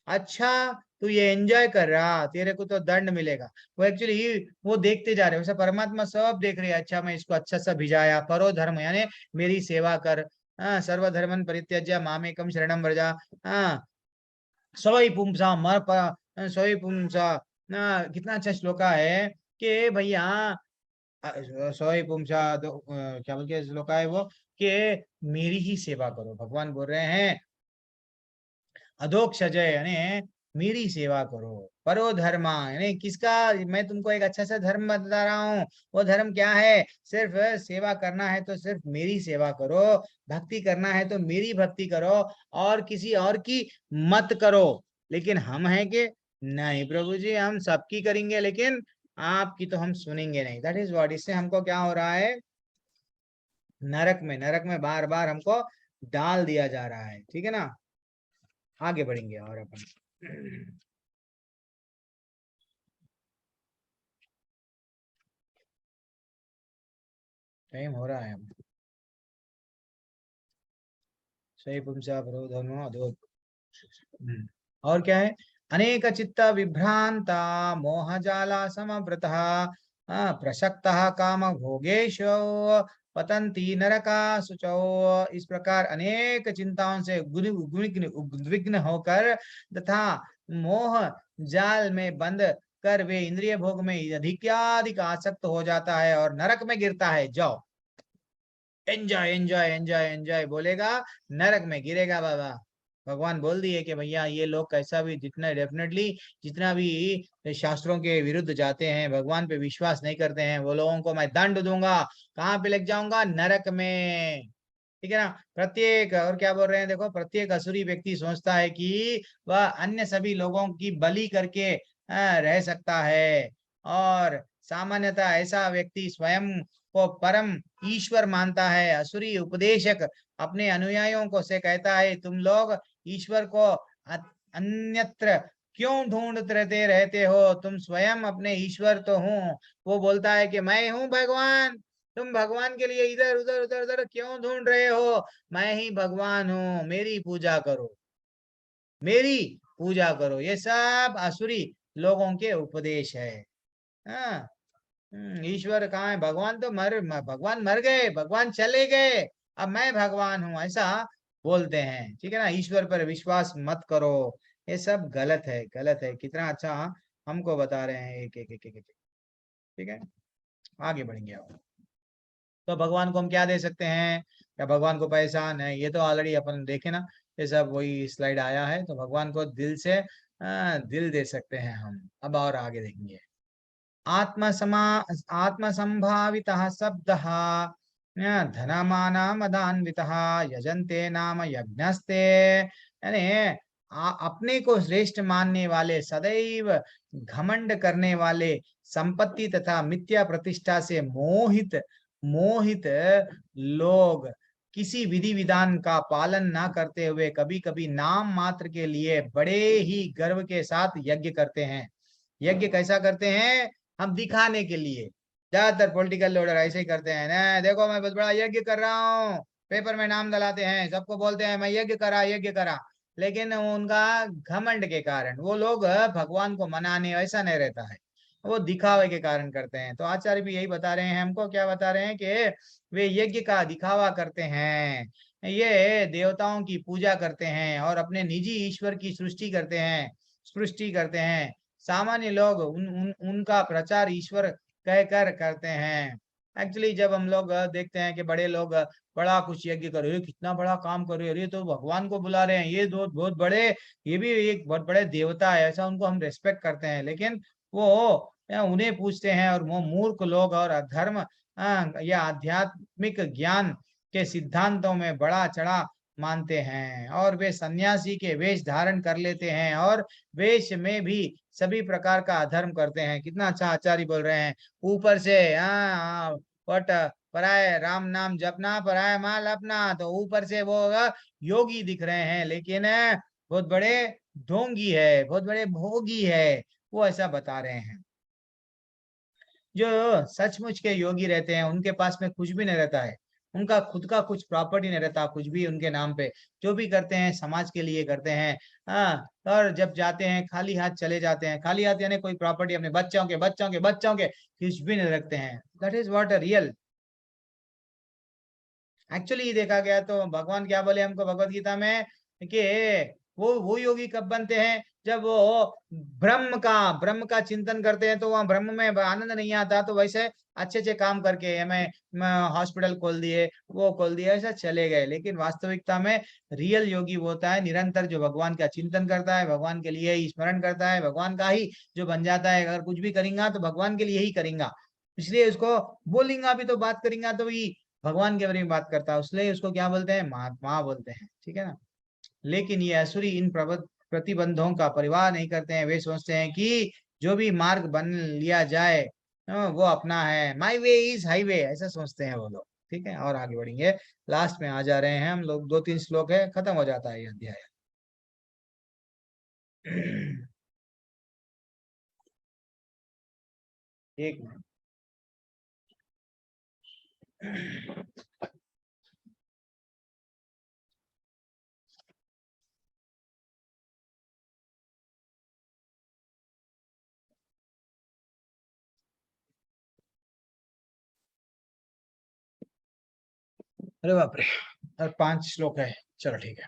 अच्छा तू ये एंजॉय कर रहा, तेरे को तो दंड मिलेगा। वो एक्चुअली वो देखते जा रहे हैं, वैसे परमात्मा सब देख रहे हैं, अच्छा मैं इसको अच्छा सा भिजाया, परो धर्म यानी मेरी सेवा कर, सर्वधर्मन परित्यज्य मामेकम शरणम व्रजा, सवै पुंसा मर सवै पुंसा, कितना अच्छा श्लोका है कि भैया सवै पुंसा क्या बोल के श्लोका है वो, कि मेरी ही सेवा करो, भगवान बोल रहे हैं अधोक्षजय यानी मेरी सेवा करो, परो धर्मा यानी किसका, मैं तुमको एक अच्छा सा धर्म बता रहा हूँ, वो धर्म क्या है, सिर्फ सेवा करना है तो सिर्फ मेरी सेवा करो, भक्ति करना है तो मेरी भक्ति करो, और किसी और की मत करो। लेकिन हम हैं कि नहीं प्रभु जी हम सबकी करेंगे, लेकिन आपकी तो हम सुनेंगे नहीं, दैट इज व्हाट। इससे हमको क्या हो रहा है, नरक में बार बार हमको डाल दिया जा रहा है, ठीक है ना। आगे बढ़ेंगे और अपन टाइम हो रहा है। सही पुंसा प्रोधनो अधो। और क्या है? अनेक चित्त विभ्रांता मोहजाला समवृतः प्रसक्तः काम भोगेशो पतंती नरका शुचौ। इस प्रकार अनेक चिंताओं से उद्विग्न होकर तथा मोह जाल में बंद कर वे इंद्रिय भोग में अधिकाधिक आसक्त हो जाता है और नरक में गिरता है। जाओ एंजॉय एंजॉय एंजॉय एंजॉय बोलेगा, नरक में गिरेगा बाबा। भगवान बोल दिए कि भैया ये लोग कैसा भी जितना डेफिनेटली जितना भी शास्त्रों के विरुद्ध जाते हैं, भगवान पे विश्वास नहीं करते हैं, वो लोगों को मैं दंड दूंगा। कहाँ पे लेके जाऊंगा? नरक में। ठीक है ना? प्रत्येक, और क्या बोल रहे हैं देखो, प्रत्येक असुरी व्यक्ति सोचता है कि वह अन्य सभी लोगों की बलि करके रह सकता है, और सामान्यतः ऐसा व्यक्ति स्वयं को परम ईश्वर मानता है। असुरी उपदेशक अपने अनुयायियों को से कहता है, तुम लोग ईश्वर को अन्यत्र क्यों ढूंढते रहते हो? तुम स्वयं अपने ईश्वर तो हूँ। वो बोलता है कि मैं हूँ भगवान, तुम भगवान के लिए इधर उधर उधर उधर क्यों ढूंढ रहे हो? मैं ही भगवान हूँ, मेरी पूजा करो, मेरी पूजा करो। ये सब असुरी लोगों के उपदेश है। हाँ, ईश्वर कहाँ है? भगवान तो भगवान मर गए, भगवान चले गए, अब मैं भगवान हूँ, ऐसा बोलते हैं। ठीक है ना? ईश्वर पर विश्वास मत करो, ये सब गलत है, गलत है। कितना अच्छा हमको बता रहे हैं एक एक एक एक, एक। ठीक है, आगे बढ़ेंगे। अब तो भगवान को हम क्या दे सकते हैं? क्या भगवान को पैसा? नहीं, ये तो ऑलरेडी अपन देखे ना, ये सब वही स्लाइड आया है। तो भगवान को दिल से दिल दे सकते हैं हम। अब और आगे देखेंगे। आत्मसंभावितः शब्दः धनमानमदान्वितः यजन्ते नाम यज्ञस्ते। यानी अपने को श्रेष्ठ मानने वाले, सदैव घमंड करने वाले, संपत्ति तथा मिथ्या प्रतिष्ठा से मोहित मोहित लोग किसी विधि विधान का पालन ना करते हुए कभी कभी नाम मात्र के लिए बड़े ही गर्व के साथ यज्ञ करते हैं। यज्ञ कैसा करते हैं? हम दिखाने के लिए। ज्यादातर पॉलिटिकल लीडर ऐसे ही करते हैं ना, देखो मैं बहुत बड़ा यज्ञ कर रहा हूँ, पेपर में नाम डलाते हैं, सबको बोलते हैं मैं यज्ञ करा यज्ञ करा। लेकिन उनका घमंड के कारण वो लोग भगवान को मनाने ऐसा नहीं रहता है, वो दिखावे के कारण करते हैं। तो आचार्य भी यही बता रहे हैं हमको। क्या बता रहे हैं? कि वे यज्ञ का दिखावा करते हैं, ये देवताओं की पूजा करते हैं और अपने निजी ईश्वर की सृष्टि करते हैं। सामान्य लोग उनका प्रचार ईश्वर कहकर करते हैं। एक्चुअली जब हम लोग देखते हैं कि बड़े लोग बड़ा कुछ यज्ञ कर रहे हैं, कितना बड़ा काम कर रहे हैं, ये तो भगवान को बुला रहे हैं, ये दो बहुत बड़े, ये भी एक बहुत बड़े देवता है, ऐसा उनको हम रेस्पेक्ट करते हैं। लेकिन वो उन्हें पूछते हैं, और वो मूर्ख लोग और अधर्म या आध्यात्मिक ज्ञान के सिद्धांतों में बड़ा चढ़ा मानते हैं, और वे सन्यासी के वेश धारण कर लेते हैं और वेश में भी सभी प्रकार का अधर्म करते हैं। कितना अच्छा आचार्य बोल रहे हैं। ऊपर से वट पराय राम नाम जपना, पराय माल अपना, तो ऊपर से वो योगी दिख रहे हैं, लेकिन बहुत बड़े ढोंगी है, बहुत बड़े भोगी है, वो ऐसा बता रहे हैं। जो सचमुच के योगी रहते हैं उनके पास में कुछ भी नहीं रहता है, उनका खुद का कुछ प्रॉपर्टी नहीं रहता, कुछ भी उनके नाम पे। जो भी करते हैं समाज के लिए करते हैं। हाँ, और जब जाते हैं खाली हाथ चले जाते हैं। खाली हाथ यानी कोई प्रॉपर्टी अपने बच्चों के कुछ भी नहीं रखते हैं। That is what a real. Actually देखा गया तो भगवान क्या बोले हमको भगवत गीता में कि वो योगी कब बनते हैं? जब वो ब्रह्म का चिंतन करते हैं, तो वहां ब्रह्म में आनंद नहीं आता। तो वैसे अच्छे अच्छे काम करके मैं हॉस्पिटल खोल दिए, वो खोल दिए, ऐसा चले गए। लेकिन वास्तविकता में रियल योगी वो होता है निरंतर जो भगवान का चिंतन करता है, भगवान के लिए ही स्मरण करता है, भगवान का ही जो बन जाता है। अगर कुछ भी करेंगे तो भगवान के लिए ही करेंगे, इसलिए उसको बोलेंगे भी तो बात करेंगे तो भी भगवान के बारे में बात करता है, इसलिए उसको क्या बोलते हैं? महात्मा बोलते हैं। ठीक है ना? लेकिन ये असुरी इन प्रतिबंधों का परिवार नहीं करते हैं। वे सोचते हैं कि जो भी मार्ग बन लिया जाए वो अपना है, माई वे इज हाईवे, ऐसा सोचते हैं वो लोग। ठीक है, और आगे बढ़ेंगे। लास्ट में आ जा रहे हैं हम लोग, 2-3 श्लोक है, खत्म हो जाता है ये अध्याय। एक मिनट। अरे बाप रे, और 5 श्लोक है, चलो ठीक है।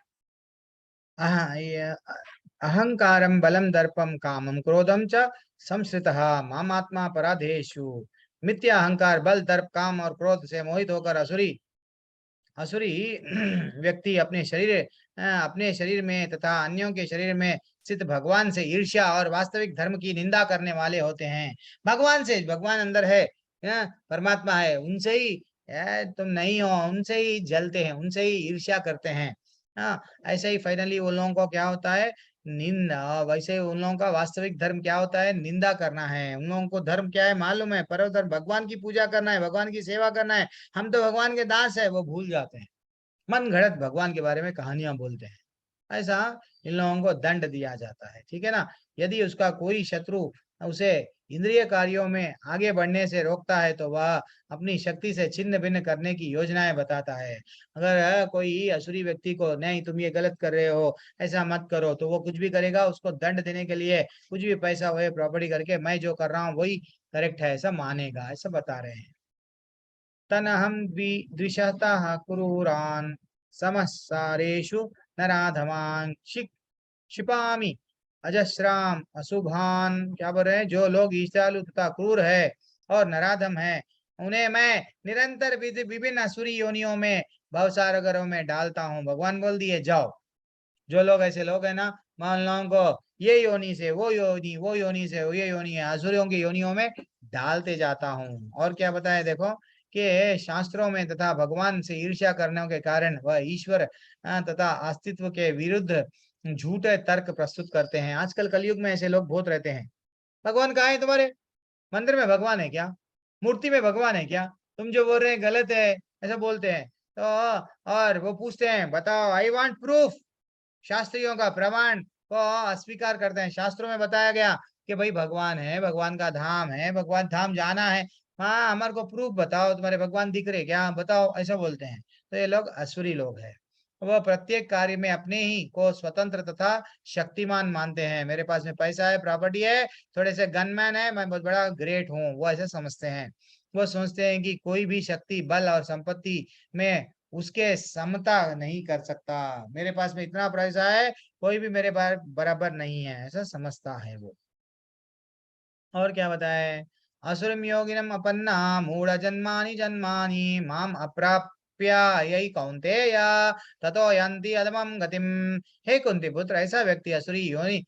अहंकारम बलम दर्पम कामम क्रोधम च संश्रितः मामात्मा पराधेषु। मिथ्या अहंकार, बल, दर्प, काम और क्रोध से मोहित होकर असुरी व्यक्ति अपने शरीर में तथा अन्यों के शरीर में स्थित भगवान से ईर्ष्या और वास्तविक धर्म की निंदा करने वाले होते हैं। भगवान अंदर है, परमात्मा है, उनसे ही तुम नहीं हो, उनसे ही जलते हैं, उनसे ही ईर्ष्या करते हैं। हाँ, ऐसे ही फाइनली उन लोगों को क्या होता है, निंदा। वैसे उन लोगों का वास्तविक धर्म क्या होता है, निंदा करना है। उन लोगों को धर्म क्या है मालूम है, परम धर्म भगवान की पूजा करना है, भगवान की सेवा करना है। हम तो भगवान के दास है, वो भूल जाते हैं, मन घड़त भगवान के बारे में कहानियां बोलते हैं। ऐसा इन लोगों को दंड दिया जाता है, ठीक है ना। यदि उसका कोई शत्रु उसे इंद्रिय कार्यों में आगे बढ़ने से रोकता है तो वह अपनी शक्ति से छिन्न भिन्न करने की योजनाएं बताता है। अगर कोई असुरी व्यक्ति को, नहीं तुम ये गलत कर रहे हो, ऐसा मत करो, तो वो कुछ भी करेगा, उसको दंड देने के लिए कुछ भी पैसा हो प्रॉपर्टी करके मैं जो कर रहा हूँ वही करेक्ट है ऐसा मानेगा, ऐसा बता रहे हैं। तनहम द्विषतः क्रूरान समस्सारेषु नराधमान क्षिपामि अजस्राम अशुभान। क्या बोल रहे हैं, जो लोग ईर्ष्यालु तथा क्रूर है और नराधम है, उन्हें मैं निरंतर विभिन्न असुरी योनियों में, भवसागरों में डालता हूँ। भगवान बोल दिए जाओ, जो लोग ऐसे लोग है ना, मान लोगों को ये योनि से वो योनि, वो योनि से वो ये योनि है, असुरियों की योनियों में डालते जाता हूँ। और क्या बताया देखो कि शास्त्रों में तथा भगवान से ईर्ष्या करने के कारण वह ईश्वर तथा अस्तित्व के विरुद्ध झूठे तर्क प्रस्तुत करते हैं। आजकल कलयुग में ऐसे लोग बहुत रहते हैं। भगवान कहाँ है तुम्हारे? मंदिर में भगवान है क्या? मूर्ति में भगवान है क्या? तुम जो बोल रहे हैं गलत है, ऐसा बोलते हैं। तो और वो पूछते हैं बताओ, आई वांट प्रूफ। शास्त्रियों का प्रमाण को अस्वीकार करते हैं। शास्त्रों में बताया गया कि भाई भगवान है, भगवान का धाम है, भगवान धाम जाना है, हाँ हमारे को प्रूफ बताओ, तुम्हारे भगवान दिख रहे क्या, बताओ, ऐसा बोलते हैं। तो ये लोग असुरी लोग हैं। वह प्रत्येक कार्य में अपने ही को स्वतंत्र तथा शक्तिमान मानते हैं। मेरे पास में पैसा है, प्रॉपर्टी है, थोड़े से गनमैन है, मैं बहुत बड़ा ग्रेट हूँ, वो ऐसे समझते हैं। वो सोचते हैं कि कोई भी शक्ति, बल और संपत्ति में उसके समता नहीं कर सकता। मेरे पास में इतना पैसा है, कोई भी मेरे बराबर नहीं है, ऐसा समझता है वो। और क्या बताए, असुरम योगिनम अपन्ना मूढ़ जन्मानि जन्मानि माम अप्राप्य यही कौन्तेय ततो यन्ति अधमं गतिम। हे कुंती पुत्र, ऐसा व्यक्ति असुरी योनि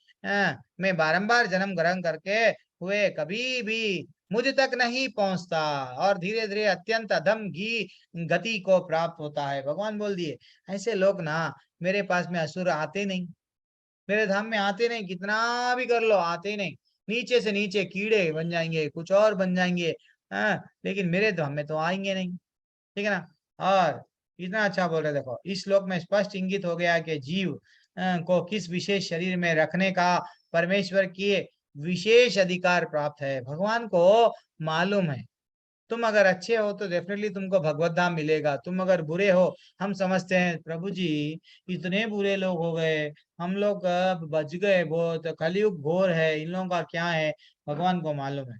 में बारंबार जन्म ग्रहण करके हुए कभी भी मुझ तक नहीं पहुंचता और धीरे धीरे अत्यंत अधम की गति को प्राप्त होता है। भगवान बोल दिए ऐसे लोग ना मेरे पास में असुर आते नहीं, मेरे धाम में आते नहीं, कितना भी कर लो आते नहीं। नीचे से नीचे कीड़े बन जाएंगे, कुछ और बन जाएंगे, लेकिन मेरे धाम में तो आएंगे नहीं, ठीक है ना। और इतना अच्छा बोल रहे, देखो इस श्लोक में स्पष्ट इंगित हो गया कि जीव को किस विशेष शरीर में रखने का परमेश्वर की विशेष अधिकार प्राप्त है। भगवान को मालूम है तुम अगर अच्छे हो तो डेफिनेटली तुमको भगवत धाम मिलेगा, तुम अगर बुरे हो, हम समझते हैं प्रभु जी इतने बुरे लोग हो गए, हम लोग बच गए, बहुत कलयुग घोर है, इन लोगों का क्या है, भगवान को मालूम है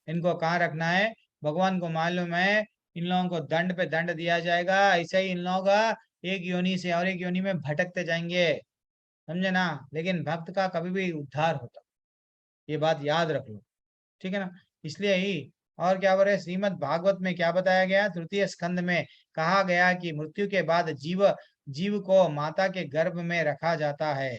इनको कहाँ रखना है। भगवान को मालूम है इन लोगों को दंड पे दंड दिया जाएगा। ऐसे ही इन लोग एक योनि से और एक योनि में भटकते जाएंगे, समझे ना। लेकिन भक्त का कभी भी उद्धार होता, ये बात याद रख लो, ठीक है ना। इसलिए ही और क्या बोल रहे, श्रीमद् भागवत में क्या बताया गया, तृतीय स्कंद में कहा गया कि मृत्यु के बाद जीव को माता के गर्भ में रखा जाता है,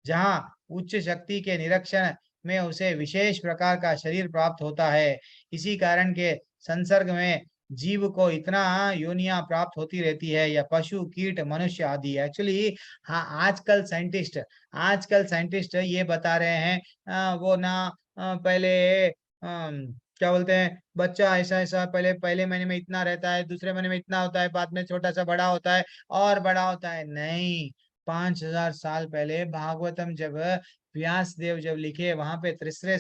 जहाँ उच्च शक्ति के निरीक्षण में उसे विशेष प्रकार का शरीर प्राप्त होता है। इसी कारण के संसर्ग में जीव को इतना योनियां प्राप्त होती रहती है, या पशु कीट मनुष्य आदि। एक्चुअली हाँ, आजकल साइंटिस्ट ये बता रहे हैं वो ना पहले क्या बोलते हैं, बच्चा ऐसा ऐसा पहले महीने में इतना रहता है, दूसरे महीने में इतना होता है, बाद में छोटा सा बड़ा होता है और बड़ा होता है। नहीं, 5000 साल पहले भागवतम जब व्यास देव जब लिखे, वहां पे तृतीय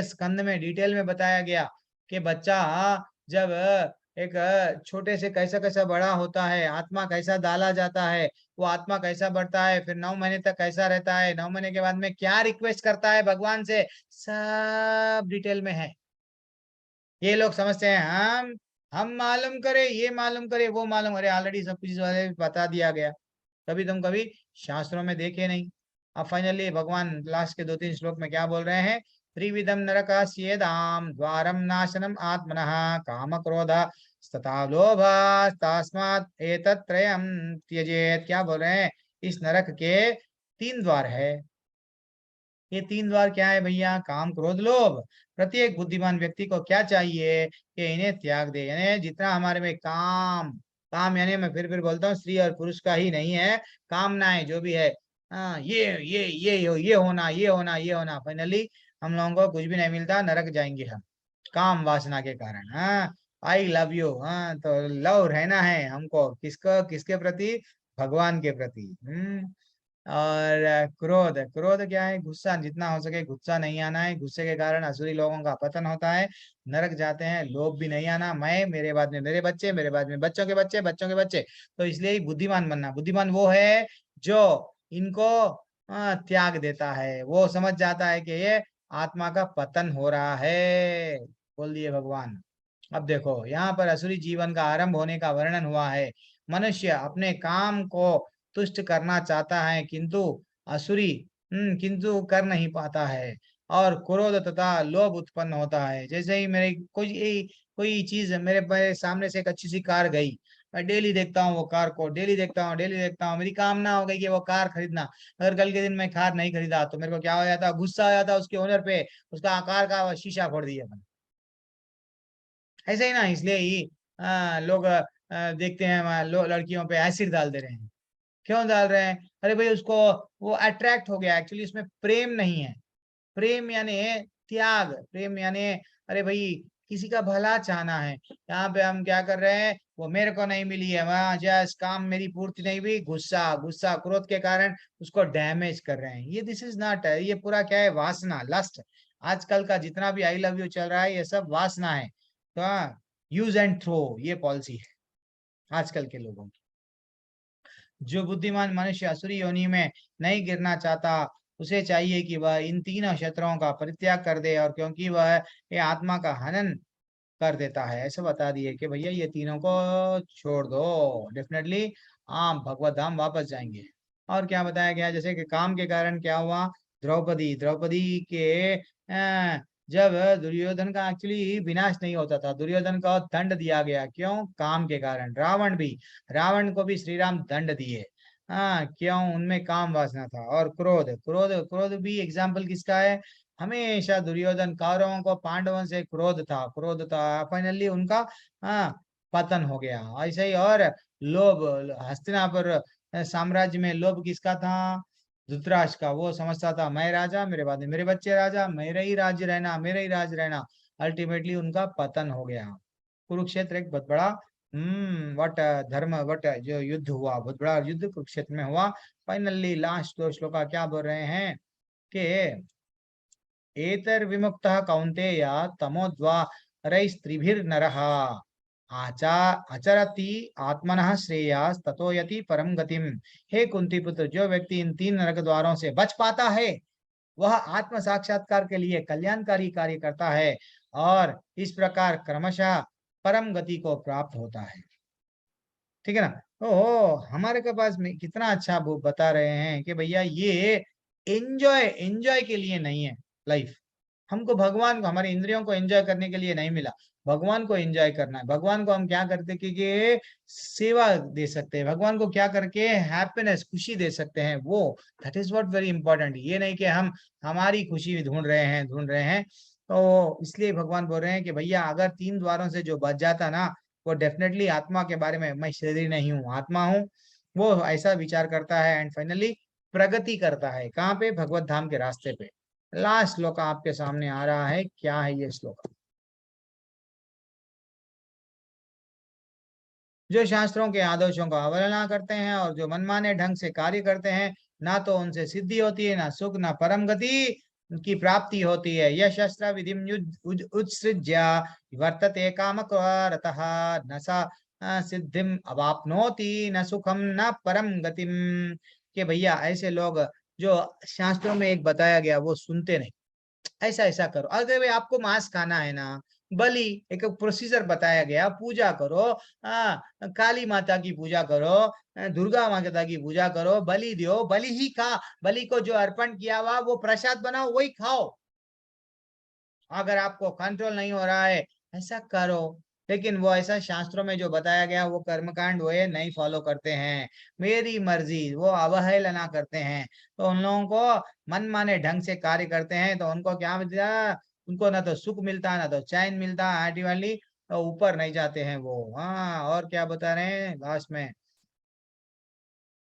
स्कंद में डिटेल में बताया गया कि बच्चा जब एक छोटे से कैसा कैसा बड़ा होता है, आत्मा कैसा डाला जाता है, वो आत्मा कैसा बढ़ता है, फिर 9 महीने तक कैसा रहता है, 9 महीने के बाद में क्या रिक्वेस्ट करता है भगवान से, सब डिटेल में है। ये लोग समझते हैं हम हम मालूम करे, ये मालूम करे, वो मालूम, अरे ऑलरेडी सब कुछ इस बारे में बता दिया गया, कभी तुम कभी शास्त्रों में देखे नहीं। अब फाइनली भगवान लास्ट के 2-3 श्लोक में क्या बोल रहे हैं, त्रिविधम नरकास्येदाम द्वारम नाशनम आत्मनः काम क्रोध तथा लोभ तस्मात् एतत्त्रयम् त्यजेत। क्या बोल रहे हैं, इस नरक के 3 द्वार है। ये 3 द्वार क्या है भैया, काम क्रोध लोभ। प्रत्येक बुद्धिमान व्यक्ति को क्या चाहिए कि इन्हें त्याग दे, यानी जितना हमारे में काम, काम यानी मैं फिर बोलता हूँ स्त्री और पुरुष का ही नहीं है, कामनाएं जो भी है, हाँ ये होना, ये होना, ये होना, फाइनली हम लोगों को कुछ भी नहीं मिलता, नरक जाएंगे हम काम वासना के कारण। हाँ, आई लव यू, हाँ तो लव रहना है हमको किसको, किसके प्रति, भगवान के प्रति। और क्रोध, क्रोध क्या है, गुस्सा, जितना हो सके गुस्सा नहीं आना है, गुस्से के कारण असुरी लोगों का पतन होता है, नरक जाते हैं। लोभ भी नहीं आना, मैं, मेरे बाद में मेरे बच्चे, मेरे बाद में बच्चों के बच्चे, बच्चों के बच्चे। तो इसलिए ही बुद्धिमान बनना, बुद्धिमान वो है जो इनको त्याग देता है, वो समझ जाता है कि ये आत्मा का पतन हो रहा है, बोल दिए भगवान। अब देखो यहाँ पर असुरी जीवन का आरंभ होने का वर्णन हुआ है। मनुष्य अपने काम को तुष्ट करना चाहता है, किंतु असुरी किंतु कर नहीं पाता है, और क्रोध तथा लोभ उत्पन्न होता है। जैसे ही मेरे कोई चीज मेरे सामने से एक अच्छी सी कार गई, मैं डेली देखता हूँ वो कार को, डेली देखता हूँ, डेली देखता हूँ, मेरी कामना हो गई कि वो कार खरीदना। अगर कल के दिन मैं कार नहीं खरीदा तो मेरे को क्या हो जाता, गुस्सा आ जाता उसके ओनर पे, उसका आकार का शीशा फोड़ दिया मैंने। ऐसे ही ना, इसलिए ही लोग देखते हैं लड़कियों पे एसिड डाल दे रहे हैं। क्यों डाल रहे हैं, अरे भाई उसको वो अट्रैक्ट हो गया, एक्चुअली उसमें प्रेम नहीं है। प्रेम यानी त्याग, प्रेम यानी अरे भाई किसी का भला चाहना है। यहाँ पे हम क्या कर रहे हैं, वो मेरे को नहीं मिली है, वहां जस्ट काम मेरी पूर्ति नहीं हुई, गुस्सा, गुस्सा क्रोध के कारण उसको डैमेज कर रहे हैं। ये दिस इज नॉट, ये पूरा क्या है, वासना, लस्ट। आजकल का जितना भी आई लव यू चल रहा है, ये सब वासना है। तो यूज एंड थ्रो ये पॉलिसी है आजकल के लोगों की। जो बुद्धिमान मनुष्य असुरी योनि में नहीं गिरना चाहता, उसे चाहिए कि वह इन तीनों क्षेत्रों का परित्याग कर दे, और क्योंकि वह ये आत्मा का हनन कर देता है, ऐसे बता दिए कि भैया ये तीनों को छोड़ दो, डेफिनेटली आप भगवत धाम वापस जाएंगे। और क्या बताया गया, जैसे कि काम के कारण क्या हुआ, द्रौपदी, द्रौपदी के जब दुर्योधन का एक्चुअली विनाश नहीं होता था, दुर्योधन को दंड दिया गया, क्यों, काम के कारण। रावण भी, रावण को भी श्री राम दंड दिए, हाँ क्यों, उनमें काम वासना था। और क्रोध, क्रोध, क्रोध भी एग्जाम्पल किसका है, हमेशा दुर्योधन, कौरवों को पांडवों से क्रोध था, क्रोध था, फाइनली उनका पतन हो गया। ऐसे ही और लोभ, हस्तिनापुर साम्राज्य में लोभ किसका था, धृतराष्ट्र का। वो समझता था मैं राजा, मेरे बाद में मेरे बच्चे राजा, मेरा ही राज्य रहना, मेरा ही राज रहना। अल्टीमेटली उनका पतन हो गया। कुरुक्षेत्र एक बहुत बड़ा वट धर्म, वट जो युद्ध हुआ, बहुत बड़ा युद्ध कुरुक्षेत्र में हुआ। फाइनली लास्ट 2 श्लोक क्या बोल रहे हैं कि एतर विमुक्तः कौन्तेय तमोद्वारैस्त्रिभिर्नरः आचरति आत्मनः श्रेयस ततो यति परम गतिम। हे कुंती पुत्र, जो व्यक्ति इन 3 नरक द्वारों से बच पाता है, वह आत्म साक्षात्कार के लिए कल्याणकारी कार्य करता है, और इस प्रकार क्रमशः परम गति को प्राप्त होता है। ठीक है ना। तो हमारे के पास में कितना अच्छा वो बता रहे हैं कि भैया ये एंजॉय के लिए नहीं है लाइफ। हमको भगवान को, हमारे इंद्रियों को एंजॉय करने के लिए नहीं मिला, भगवान को एंजॉय करना है। भगवान को हम क्या करते कि सेवा दे सकते हैं, भगवान को क्या करके हैप्पीनेस, खुशी दे सकते हैं, वो that is what very important. ये नहीं कि हम हमारी खुशी ढूंढ रहे हैं। तो इसलिए भगवान बोल रहे हैं कि भैया अगर 3 द्वारों से जो बच जाता ना, वो डेफिनेटली आत्मा के बारे में, मैं शरीर नहीं हूँ, आत्मा हूँ, वो ऐसा विचार करता है एंड फाइनली प्रगति करता है। कहाँ पे, भगवत धाम के रास्ते पे। लास्ट श्लोक आपके सामने आ रहा है, क्या है ये श्लोक, जो शास्त्रों के आदेशों का अवहेलना करते हैं और जो मनमाने ढंग से कार्य करते हैं, ना तो उनसे सिद्धि होती है, ना सुख, ना परम गति की प्राप्ति होती है। यह शस्त्र विधि उत्सृज्य वर्तते कामक्रोधतः न सा सिद्धिम अवाप्नोति न सुखम न परम गतिम। कि भैया ऐसे लोग जो शास्त्रों में एक बताया गया वो सुनते नहीं, ऐसा ऐसा करो, अगर भाई आपको मांस खाना है ना, बलि एक प्रोसीजर बताया गया, पूजा करो, काली माता की पूजा करो, दुर्गा माता की पूजा करो, बलि दो, बलि ही खा, बलि को जो अर्पण किया हुआ वो प्रसाद बनाओ, वही खाओ। अगर आपको कंट्रोल नहीं हो रहा है ऐसा करो, लेकिन वो ऐसा शास्त्रों में जो बताया गया वो कर्मकांड वो नहीं फॉलो करते हैं, मेरी मर्जी वो अवहेलना करते हैं। तो उन लोगों को मन माने ढंग से कार्य करते हैं तो उनको क्या मिलता, उनको ना तो सुख मिलता ना तो चैन मिलता, आटी वाली तो ऊपर नहीं जाते हैं वो। हाँ, और क्या बता रहे हैं लास्ट में,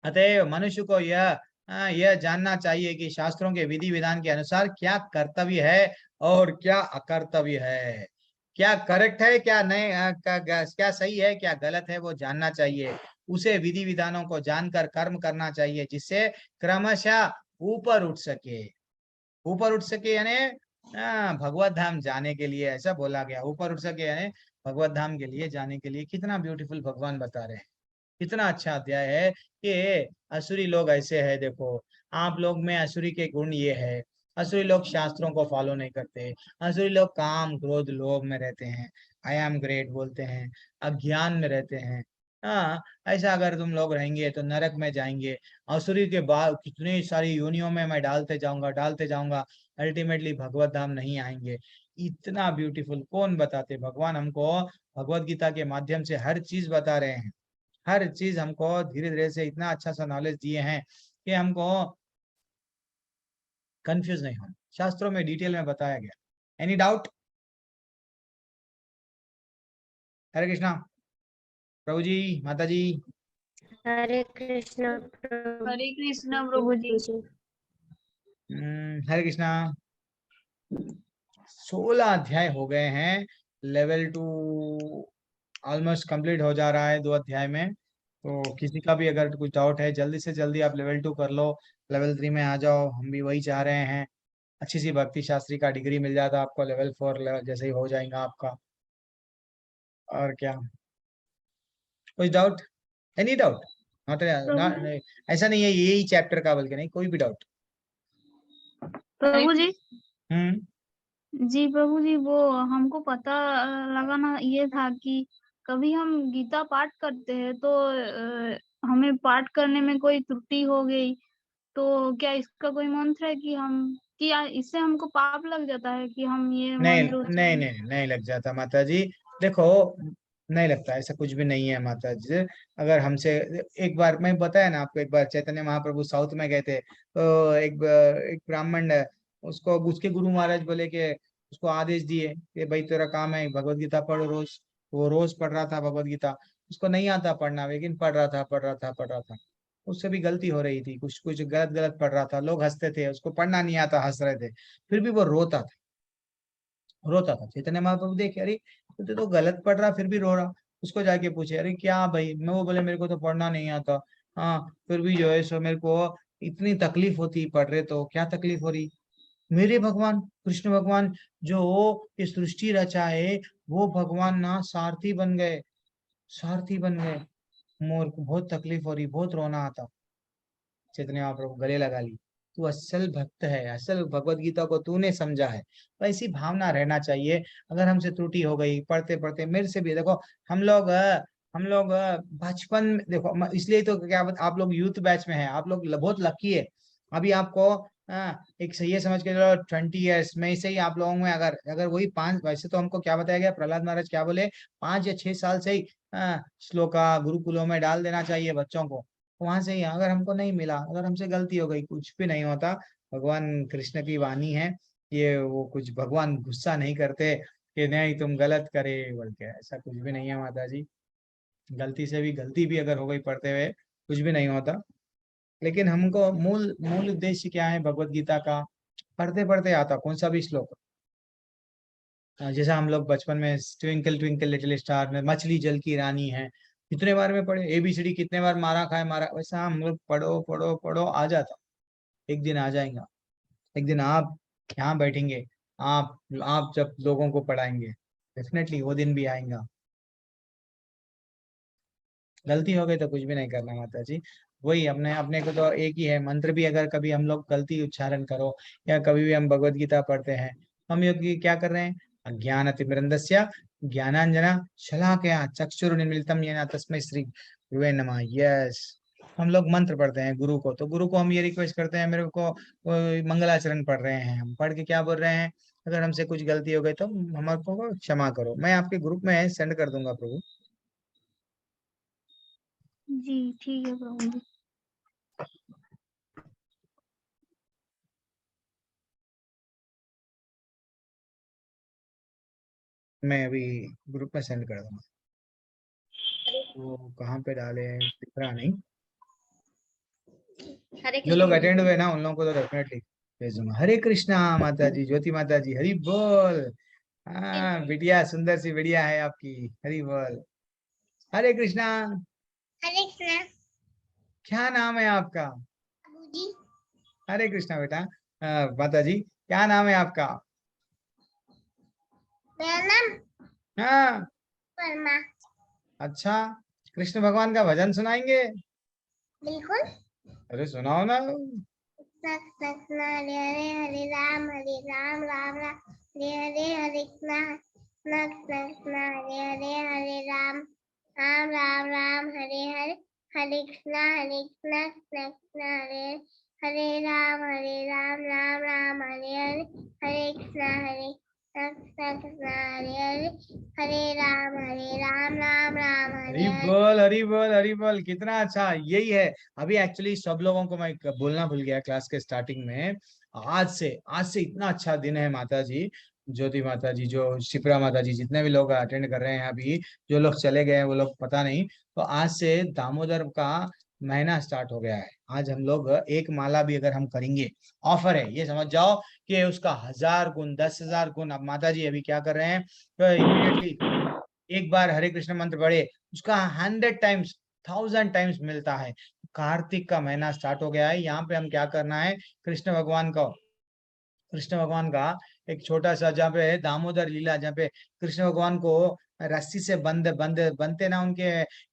अतएव मनुष्य को यह जानना चाहिए कि शास्त्रों के विधि विधान के अनुसार क्या कर्तव्य है और क्या अकर्तव्य है, क्या करेक्ट है क्या नहीं, क्या सही है क्या गलत है, वो जानना चाहिए। उसे विधि विधानों को जानकर कर्म करना चाहिए जिससे क्रमशः ऊपर उठ सके। ऊपर उठ सके यानी भगवत धाम जाने के लिए, ऐसा बोला गया, ऊपर उठ सके यानी भगवत धाम के लिए जाने के लिए। कितना ब्यूटीफुल भगवान बता रहे हैं, कितना अच्छा अध्याय है कि असुरी लोग ऐसे है। देखो आप लोग में असुरी के गुण ये है, असुरी लोग शास्त्रों को फॉलो नहीं करते, असुरी लोग काम क्रोध लोभ में रहते हैं, आई एम ग्रेट बोलते हैं, अज्ञान में रहते हैं। हाँ, ऐसा अगर तुम लोग रहेंगे तो नरक में जाएंगे। असुरी के बाद कितनी सारी योनियों में मैं डालते जाऊंगा, अल्टीमेटली भगवत धाम नहीं आएंगे। इतना ब्यूटीफुल कौन बताते, भगवान हमको भगवत गीता के माध्यम से हर चीज बता रहे हैं, हर चीज हमको धीरे धीरे से इतना अच्छा सा नॉलेज दिए हैं कि हमको कंफ्यूज नहीं होना, शास्त्रों में डिटेल में बताया गया। Any doubt? हरे कृष्णा प्रभु जी, माता जी। हरे कृष्णा हरे कृष्णा प्रभु जी। हरे कृष्णा। 16 अध्याय हो गए हैं, लेवल 2 ऑलमोस्ट कंप्लीट हो जा रहा है 2 अध्याय में। तो किसी का भी अगर कुछ डाउट है जल्दी से जल्दी आप लेवल 2 कर लो, लेवल 3 में आ जाओ, हम भी वही चाह रहे हैं। अच्छी सी भक्ति शास्त्री का डिग्री मिल जाता आपको, लेवल 4 लेवल जैसे ही हो जाएगा आपका। और क्या, कोई डाउट? Any doubt? नॉट ऐसा नहीं है यही चैप्टर का, बल्कि नहीं कोई भी डाउट। प्रभु जी हम्म, प्रभु जी, वो हमको पता लगाना ये था कि कभी हम गीता पाठ करते हैं तो हमें पाठ करने में कोई त्रुटि हो गई तो क्या इसका कोई मंत्र है कि इससे हमको पाप लग जाता है कि हम ये नहीं मंत्र नहीं उच्चारण? नहीं नहीं लग जाता माता जी। देखो नहीं लगता, ऐसा कुछ भी नहीं है माता जी। अगर हमसे एक बार मैं बताया ना आपको, एक बार चैतन्य महाप्रभु साउथ में गए थे तो एक ब्राह्मण उसको उसके गुरु महाराज बोले कि उसको आदेश दिए कि भाई तेरा काम है भगवत गीता पढ़ो रोज। वो रोज पढ़ रहा था भगवत गीता, उसको नहीं आता पढ़ना लेकिन पढ़ रहा था। उससे भी गलती हो रही थी, कुछ कुछ गलत गलत पढ़ रहा था, लोग हंसते थे, उसको पढ़ना नहीं आता, हंस रहे थे, फिर भी वो रोता था। चैतन्य महाप्रभु देखे, अरे तो गलत पढ़ रहा फिर भी रो रहा। उसको जाके पूछे, अरे क्या भाई, मैं वो बोले मेरे को तो पढ़ना नहीं आता, हाँ फिर भी जो है सो मेरे को इतनी तकलीफ होती पढ़ रहे तो, क्या तकलीफ हो रही? मेरे भगवान कृष्ण भगवान जो ये सृष्टि रचा है वो भगवान ना सारथी बन गए, सारथी बन गए, मोर को बहुत तकलीफ हो रही, बहुत रोना आता। चैतन्य महाप्रभु गले लगा ली, तू असल भक्त है, असल भगवत गीता को तूने समझा है। तो ऐसी भावना रहना चाहिए। अगर हमसे त्रुटि हो गई पढ़ते पढ़ते, मेरे से भी देखो, हम लोग बचपन में देखो, इसलिए तो क्या आप लोग यूथ बैच में हैं, आप लोग बहुत लकी है। अभी आपको एक सही है समझ के चलो 20 ईयर्स में से ही आप लोगों में अगर अगर वही 5, वैसे तो हमको क्या बताया गया, प्रहलाद महाराज क्या बोले, 5 या 6 साल से ही श्लोका गुरुकुलों में डाल देना चाहिए बच्चों को। वहां से ही अगर हमको नहीं मिला, अगर हमसे गलती हो गई, कुछ भी नहीं होता। भगवान कृष्ण की वाणी है ये, वो कुछ भगवान गुस्सा नहीं करते कि नहीं तुम गलत करे बोल के, ऐसा कुछ भी नहीं है माता जी। गलती भी अगर हो गई पढ़ते हुए, कुछ भी नहीं होता। लेकिन हमको मूल मूल उद्देश्य क्या है भगवत गीता का, पढ़ते पढ़ते आता कौन सा भी श्लोक। जैसा हम लोग बचपन में ट्विंकल ट्विंकल लिटिल स्टार में मछली जल की रानी है, कितने बार में पढ़े, ABCD कितने बार मारा खाए मारा, वैसा हम लोग पढ़ो पढ़ो पढ़ो आ जाता। एक दिन आ जाएगा, एक दिन आप यहाँ बैठेंगे, आप जब लोगों को पढ़ाएंगे, डेफिनेटली वो दिन भी आएगा। गलती हो गई तो कुछ भी नहीं करना माता जी। वही अपने अपने को तो एक ही है मंत्र भी, अगर कभी हम लोग गलती उच्चारण करो या कभी भी हम भगवत गीता पढ़ते हैं, हम योग क्या कर रहे हैं, अज्ञानतिमिरन्दस्य ज्ञानांजना शलाकया चक्षुरुन्मीलितं येन तस्मै श्री गुरुवे नमः। यस, हम लोग मंत्र पढ़ते हैं गुरु को, तो गुरु को हम ये रिक्वेस्ट करते हैं, मेरे को मंगलाचरण पढ़ रहे हैं, हम पढ़ के क्या बोल रहे हैं, अगर हमसे कुछ गलती हो गई तो हमारे को क्षमा करो। मैं आपके ग्रुप में सेंड कर दूंगा प्रभु। जी ठीक है प्रभु जी। मैं अभी ग्रुप में सेंड कर दूंगा। वो कहाँ पे डाले दिख रहा नहीं। हरे जो लोग कृष्ण अटेंड हुए ना उन लोगों को तो डेफिनेटली भेजूंगा। हरे कृष्णा माता जी, ज्योति माता जी, हरि बोल। हाँ बिटिया सुंदर सी बिटिया है आपकी, हरि बोल। हरे कृष्णा। हरे कृष्ण क्या नाम है आपका? बाबूजी। हरे कृष्णा बेटा। माता जी क्या नाम है आपका? मेरा नाम हाँ वर्मा। अच्छा, कृष्ण भगवान का भजन सुनाएंगे? बिल्कुल। अरे सुनाओ ना। कृष्ण हरे हरे हरे राम राम राम हरे हरे हरे कृष्ण कृष्ण हरे हरे हरे राम राम राम हरे हरे हरे कृष्ण कृष्ण हरे हरे राम राम राम हरे हरे हरे कृष्ण कृष्ण हरे राम राम हरि हरे हरे। बोल हरि बोल हरि बोल। कितना अच्छा, यही है। अभी एक्चुअली सब लोगों को मैं बोलना भूल गया क्लास के स्टार्टिंग में। आज से इतना अच्छा दिन है माता जी, ज्योति माता जी, जो शिप्रा माता जी, जितने भी लोग अटेंड कर रहे हैं अभी, जो लोग चले गए हैं वो लोग पता नहीं। तो आज से दामोदर का महीना स्टार्ट हो गया है। आज हम लोग एक माला भी अगर हम करेंगे, ऑफर है, ये समझ जाओ कि उसका 1000 गुण 10,000 गुण। अब माता जी अभी क्या कर रहे हैं, तो इमीडिएटली एक बार हरे कृष्ण मंत्र पढ़े, उसका 100 टाइम्स 1000 टाइम्स मिलता है। कार्तिक का महीना स्टार्ट हो गया है। यहाँ पे हम क्या करना है, कृष्ण भगवान का एक छोटा सा, जहाँ पे दामोदर लीला, जहाँ पे कृष्ण भगवान को रस्सी से बनते ना उनके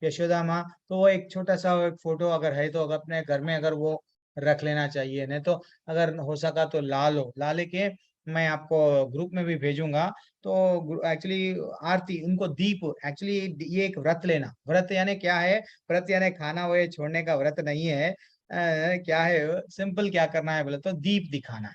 यशोदा माँ, तो वो एक छोटा सा एक फोटो अगर है तो अगर अपने घर में अगर वो रख लेना चाहिए। नहीं तो अगर हो सका तो ला लेके मैं आपको ग्रुप में भी भेजूंगा। तो एक्चुअली आरती उनको दीप, एक्चुअली ये एक व्रत लेना, व्रत यानी क्या है, व्रत यानी खाना वो छोड़ने का व्रत नहीं है। क्या है, सिंपल क्या करना है बोले तो दीप दिखाना है।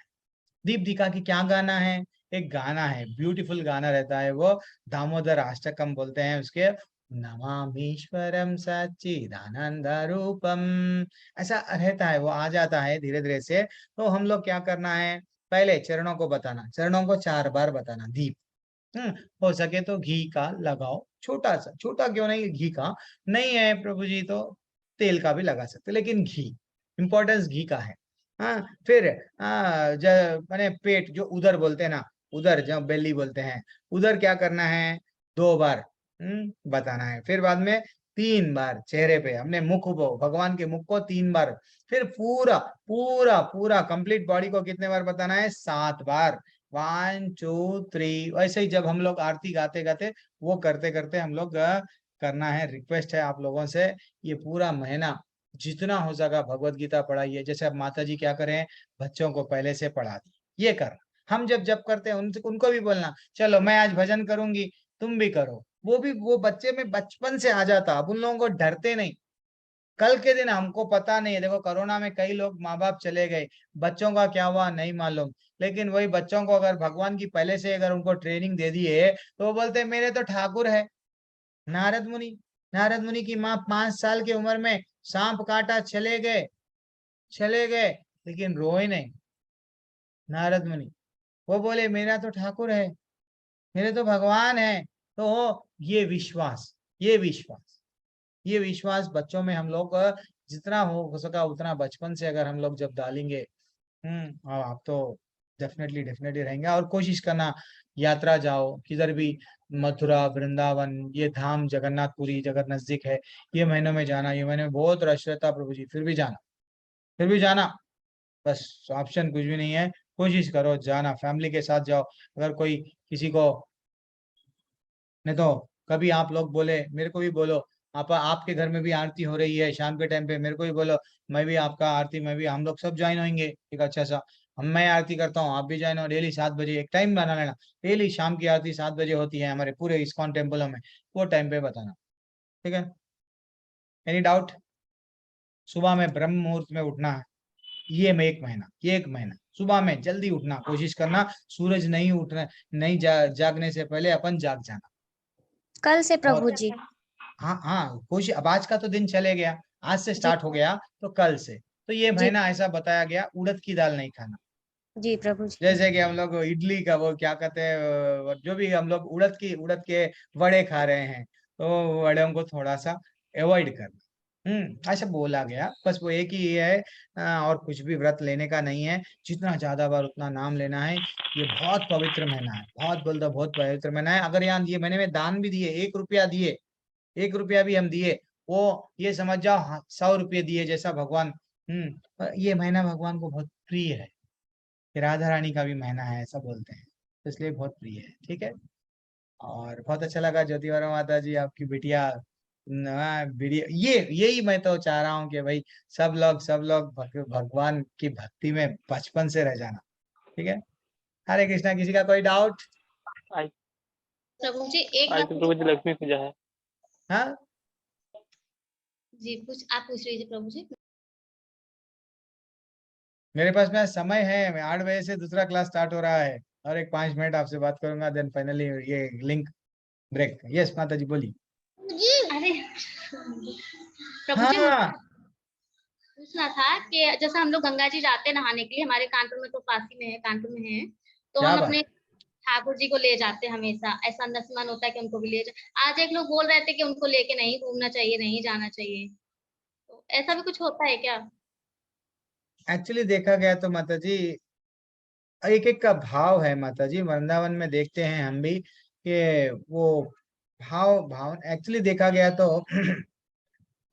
दीप दिखा के क्या गाना है, एक गाना है, ब्यूटीफुल गाना रहता है वो, दामोदर अष्टकम बोलते हैं उसके, नमामीश्वरम सच्चिदानंद रूपम, ऐसा रहता है। वो आ जाता है धीरे धीरे से। तो हम लोग क्या करना है, पहले चरणों को बताना, चरणों को 4 बार बताना दीप। हो सके तो घी का लगाओ, छोटा सा, छोटा क्यों नहीं, घी का नहीं है प्रभु जी तो तेल का भी लगा सकते, लेकिन घी, इंपॉर्टेंस घी का है। हाँ फिर मैंने पेट, जो उधर बोलते हैं ना, उधर जो बेली बोलते हैं, उधर क्या करना है, 2 बार बताना है। फिर बाद में 3 बार चेहरे पे, हमने मुख को, भगवान के मुख को 3 बार। फिर पूरा पूरा पूरा कंप्लीट बॉडी को कितने बार बताना है, 7 बार। 1 2 3। वैसे ही जब हम लोग आरती गाते गाते वो करते करते हम लोग करना है। रिक्वेस्ट है आप लोगों से, ये पूरा महीना जितना हो सका भगवत गीता पढ़ाइए। जैसे अब माता जी क्या करें, बच्चों को पहले से पढ़ा दी, ये कर, हम जब जब करते हैं उनको भी बोलना, चलो मैं आज भजन करूंगी तुम भी करो। वो बच्चे में बचपन से आ जाता। अब उन लोगों को डरते नहीं। कल के दिन हमको पता नहीं है, देखो कोरोना में कई लोग माँ बाप चले गए, बच्चों का क्या हुआ नहीं मालूम, लेकिन वही बच्चों को अगर भगवान की पहले से अगर उनको ट्रेनिंग दे दी है तो वो बोलते हैं मेरे तो ठाकुर है। नारद मुनि, नारद मुनि की माँ 5 साल की उम्र में सांप काटा, चले गए, लेकिन रोए नहीं नारद मुनि। वो बोले मेरा तो ठाकुर है, मेरे तो भगवान है। तो ये विश्वास बच्चों में हम लोग जितना हो सका उतना बचपन से अगर हम लोग जब डालेंगे, हाँ आप तो डेफिनेटली डेफिनेटली रहेंगे। और कोशिश करना, यात्रा जाओ किधर भी, मथुरा वृंदावन, ये धाम जगन्नाथपुरी जगह नजदीक है, ये महीनों में जाना। ये महीने में बहुत रश रहता प्रभु जी, फिर भी जाना, बस ऑप्शन कुछ भी नहीं है, कोशिश करो जाना, फैमिली के साथ जाओ। अगर कोई किसी को, नहीं तो कभी आप लोग बोले मेरे को भी बोलो, आपके घर में भी आरती हो रही है शाम के टाइम पे, मेरे को भी बोलो, मैं भी आपका आरती, मैं भी, हम लोग सब ज्वाइन होंगे एक अच्छा सा। मैं आरती करता हूँ, आप भी ज्वाइन हो डेली 7 बजे, एक टाइम बना लेना, डेली शाम की आरती 7 बजे होती है हमारे पूरे इस्कॉन टेम्पलों में, वो टाइम पे बताना, ठीक है। Any doubt? सुबह में ब्रह्म मुहूर्त में उठना है, ये में एक महीना सुबह में जल्दी उठना, कोशिश करना सूरज नहीं उठना, नहीं जागने से पहले अपन जाग जाना। कल से प्रभु जी। हाँ कोशिश, अब आज का तो दिन चले गया, आज से जी स्टार्ट हो गया, तो कल से तो ये जी महीना ऐसा बताया गया, उड़द की दाल नहीं खाना। जी प्रभु जी। जैसे कि हम लोग इडली का वो क्या कहते हैं, जो भी हम लोग उड़द के वड़े खा रहे हैं, तो वड़ों को थोड़ा सा अवॉइड करना। ऐसा बोला गया, बस वो एक ही है, और कुछ भी व्रत लेने का नहीं है, जितना ज्यादा बार उतना नाम लेना है। ये बहुत पवित्र महीना है, बहुत बोलता बहुत पवित्र महीना है। अगर यहाँ ये महीने में दान भी दिए, 1 रुपया दिए, 1 रुपया भी हम दिए, वो ये समझ जाओ 100 रुपये दिए जैसा भगवान। ये महीना भगवान को बहुत प्रिय है, कि राधा रानी का भी महीना है ऐसा बोलते हैं, तो इसलिए बहुत प्रिय है, ठीक है। और बहुत अच्छा लगा ज्योति वर्मा माता जी, आपकी बिटिया ये यही मैं तो चाह रहा हूँ कि भाई सब लोग भगवान की भक्ति में बचपन से रह जाना, ठीक है। हरे कृष्णा। किसी का कोई डाउट? आज प्रभु जी एक आज बात तो प्रभु जी लक्ष्मी पूजा है। हाँ जी आप पूछ लीजिए प्रभु जी। मेरे पास में समय है, मैं 8 बजे से दूसरा क्लास स्टार्ट हो रहा है, और एक 5 मिनट आपसे बात करूंगा, देन फाइनली ये लिंक ब्रेक। यस माता जी बोलिए। अरे प्रभु जी हाँ पूछना था कि जैसे हम लोग गंगा जी जाते हैं नहाने के लिए, हमारे कानपुर में तो पास ही में है, कानपुर में है, तो क्या हम बात। अपने ठाकुर जी को ले जाते हैं हमेशा, ऐसा अंदर होता है कि उनको भी ले जाए। आज एक लोग बोल रहे थे कि उनको लेके नहीं घूमना चाहिए, नहीं जाना चाहिए, तो ऐसा भी कुछ होता है क्या? एक्चुअली देखा गया तो माता जी, एक एक का भाव है माता जी, वृंदावन में देखते हैं हम भी कि वो भाव एक्चुअली देखा गया तो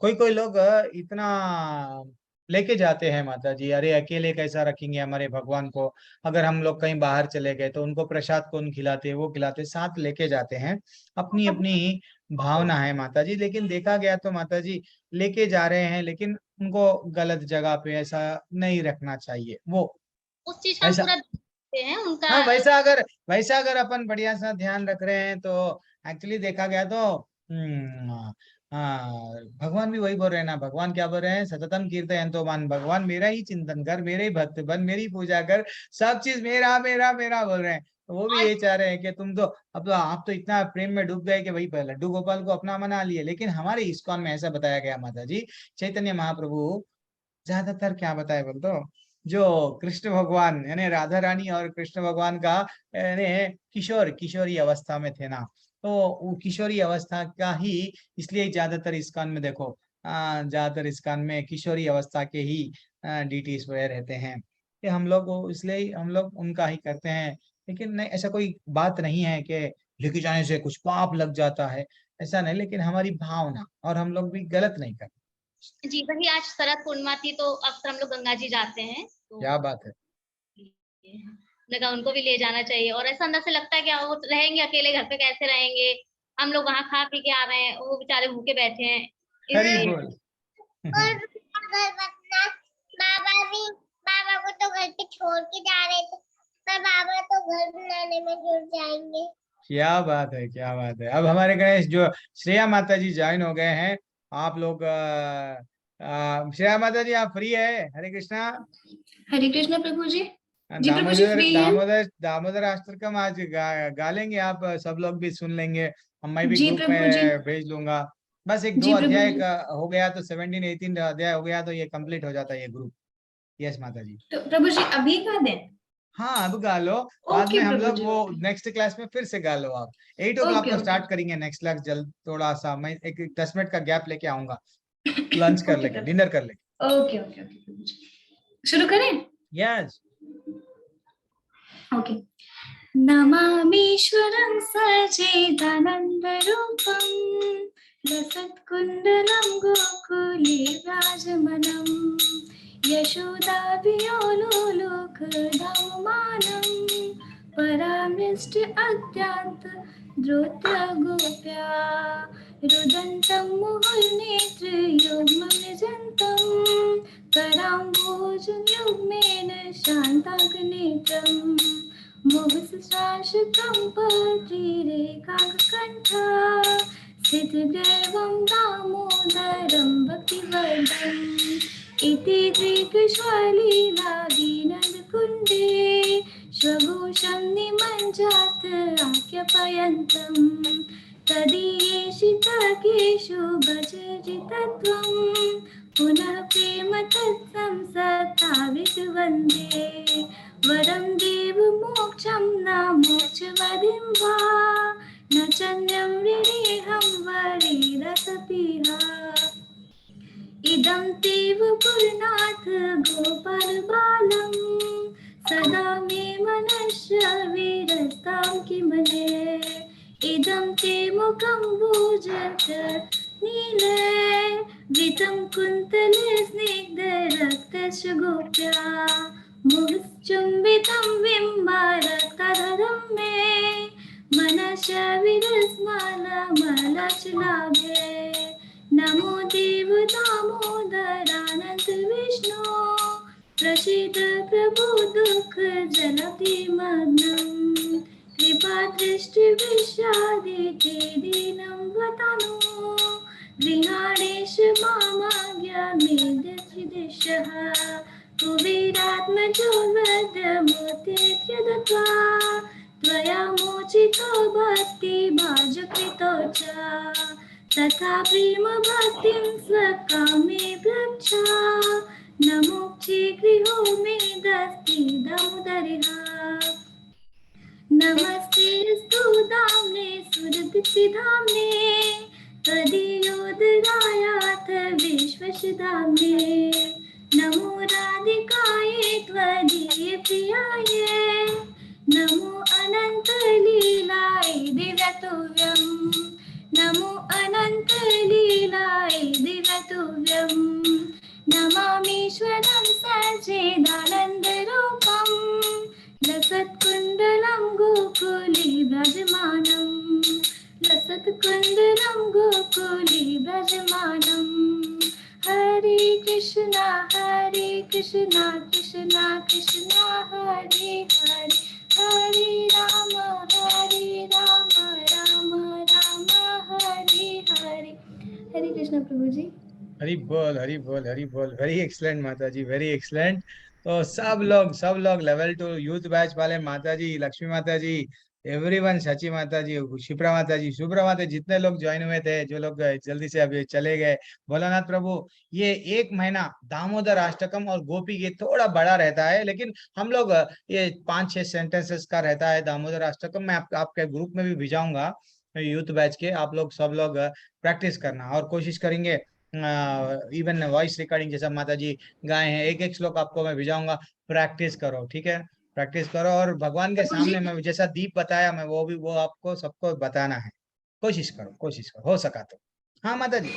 कोई कोई लोग इतना लेके जाते हैं माता जी, अरे अकेले कैसा रखेंगे हमारे भगवान को, अगर हम लोग कहीं बाहर चले गए तो उनको प्रसाद कौन खिलाते, वो खिलाते, साथ लेके जाते हैं, अपनी अपनी भावना है माता जी। लेकिन देखा गया तो माता जी लेके जा रहे हैं, लेकिन उनको गलत जगह पे ऐसा नहीं रखना चाहिए, वो उस चीज का हम ऐसा। पूरा देखते हैं उनका। हाँ वैसा अगर अपन बढ़िया सा ध्यान रख रहे हैं तो एक्चुअली देखा गया तो हाँ, भगवान भी वही बोल रहे हैं ना, भगवान क्या बोल रहे हैं, सततम कीर्तन तो मान, भगवान मेरा ही चिंतन कर, मेरे ही भक्त बन, मेरी पूजा कर, सब चीज मेरा मेरा मेरा बोल रहे हैं। तो वो भी यही चाह रहे हैं कि तुम तो अब तो आप तो इतना प्रेम में डूब गए कि भाई लड्डू गोपाल को अपना बना लिए। लेकिन हमारे इस्कॉन में ऐसा बताया गया माता जी, चैतन्य महाप्रभु ज्यादातर क्या बताए बोल तो, जो कृष्ण भगवान यानी राधा रानी और कृष्ण भगवान का यानी किशोरी अवस्था में थे ना, तो वो किशोरी अवस्था का ही, इसलिए ज्यादातर इस्कॉन में देखो, ज्यादातर इस्कॉन में किशोरी अवस्था के ही डीटीज वह रहते हैं, कि हम लोग इसलिए हम लोग उनका ही करते हैं। लेकिन नहीं, ऐसा कोई बात नहीं है कि लेके जाने से कुछ पाप लग जाता है, ऐसा नहीं, लेकिन हमारी भावना, और हम लोग भी गलत नहीं करते। जी वही आज शरद पूर्णिमा थी, तो अक्सर हम लोग गंगा जी जाते हैं, तो क्या बात है। लगा उनको भी ले जाना चाहिए। और ऐसा अंदर से लगता है कि वो रहेंगे अकेले घर पे, कैसे रहेंगे, हम लोग वहां खा पी के आ रहे हैं, वो बेचारे भूखे बैठे हैं, हरी इसलिए। बोल। बाबा को तो घर पे छोड़ के जा रहे थे, पर बाबा तो घर बनाने में जुट जाएंगे। क्या बात है, क्या बात है। अब हमारे गणेश जो श्रेया माता जी ज्वाइन हो गए हैं, आप लोग श्रेया माता जी आप फ्री है? हरे कृष्णा। हरे कृष्णा प्रभु जी। जी प्रभु जी फ्री है। दामोदर अष्टकम आज गा लेंगे आप, सब लोग भी सुन लेंगे, मैं भी जी ग्रुप प्रभु जी। में भेज लूंगा। बस एक जी दो प्रभु अध्याय जी। का हो गया तो 17-18 अध्याय हो गया तो ये कंप्लीट हो जाता है ये ग्रुप। यस माता जी। तो प्रभु जी अभी गा दें? हाँ अब गा लो, बाद ओके में हम प्रभु लोग जी, वो ओके। नेक्स्ट क्लास में फिर से गा लो आप। 8 o'clock ओके को ओके स्टार्ट करेंगे नेक्स्ट क्लास, जल्द थोड़ा सा मैं एक 10 मिनट का गैप लेके आऊंगा, लंच कर ओके लेंगे, प्रभु। डिनर कर लेंगे। ओके ओके ओके प्रभु जी, शुरू करें? यस। ओके। नमामीश्वरं सच्चिदानन्दरूपं लसत्कुण्डलं गोकुले विराजमानं यशोदाभियोलोकधावमानं परामृष्ट अत्यन्त द्रुतगोप्या रुदन्तं मुहुर्नेत्रयुग्मविजन्तं कराम्बोज भोजनयुग्मेन शान्ताग्नेत्रम् मोहसशासकम्पत्रिरेकाङ्ककण्ठा स्थितदैवं दामोदरं भक्तिवर्धनम् इति श्रीकृष्णलीलादीनन्दकुण्डे स्वघोषं निमञ्जात आख्यापयन्तम् तदीयेषितकेषु भजजितत्वं पुनः प्रेम तत्संसत्ताविद्वन्दे वरं देवमोक्षं न मोक्षवदिं वा न चन्द्रं विरेहं वरेरसपिहा इदं तेव गुरुनाथ गोपालबालं सदा मे मनस्य विरस्तां किमने इदं ते मुखं भोजत नीले वृतं कुन्तले स्निग्धरक्तस्य गोप्या मुहुश्चुम्बितं बिम्बारक्तधरं मे मनस्य विरस्मलमलचलाभे नमो देव दामोदरानन्द विष्णु प्रसीद प्रभु दुःख जलधिमग्नम् कृपा दृष्टि विषादिते दीनं वदानु गृहाणेश मामाज्ञामेदधिदिशः कुबेरात्मजो वद्यमोतेत्यदत्वा त्वया मोचितो भक्तिभाजकृतो च तथा प्रेम भक्तिं स्वकामे प्रक्षा न मोक्षे गृहो मे दस्ति दामोदरः नमस्ते स्तु दाम्ने सुरभिधाम्ने तदीयोदरायाथ विश्वसदाम्ने नमो राधिकाये त्वदीय प्रियाये नमो अनन्तलीलाय दिव्यतुभ्यं नमो अनन्तलीलाय दिव्यतुभ्यं नमामीश्वरं सच्चिदानन्दरूपं लसत्कुण्डलं गोकुले व्रजमानं लसत्कुण्डलं गोकुले व्रजमानं हरे कृष्णा कृष्णा कृष्णा हरे हरे हरे राम राम राम हरे हरे। हरे कृष्णा प्रभु जी। हरि बोल हरि बोल हरि बोल। वेरी एक्सलेंट माता जी, वेरी एक्सलेंट। तो सब लोग लेवल 2 यूथ बैच वाले माता जी, लक्ष्मी माता जी, एवरीवन, सची माता जी, शिप्रा माता जी, शुभ्रा माता, जितने लोग ज्वाइन हुए थे, जो लोग जल्दी से अभी चले गए, भोलानाथ प्रभु, ये 1 महीना दामोदर अष्टकम और गोपी गीत थोड़ा बड़ा रहता है, लेकिन हम लोग ये 5-6 सेंटेंसेस का रहता है दामोदर अष्टकम। मैं आपके ग्रुप में भी भिजाऊंगा यूथ बैच के, आप लोग सब लोग प्रैक्टिस करना और कोशिश करेंगे। इवन वॉइस रिकॉर्डिंग जैसा माता जी गाए हैं, एक श्लोक आपको मैं भिजाऊंगा, प्रैक्टिस करो, ठीक है, प्रैक्टिस करो। और भगवान के सामने मैं जैसा दीप बताया, मैं वो आपको सबको बताना है। कोशिश करो, हो सका तो। हाँ माता जी।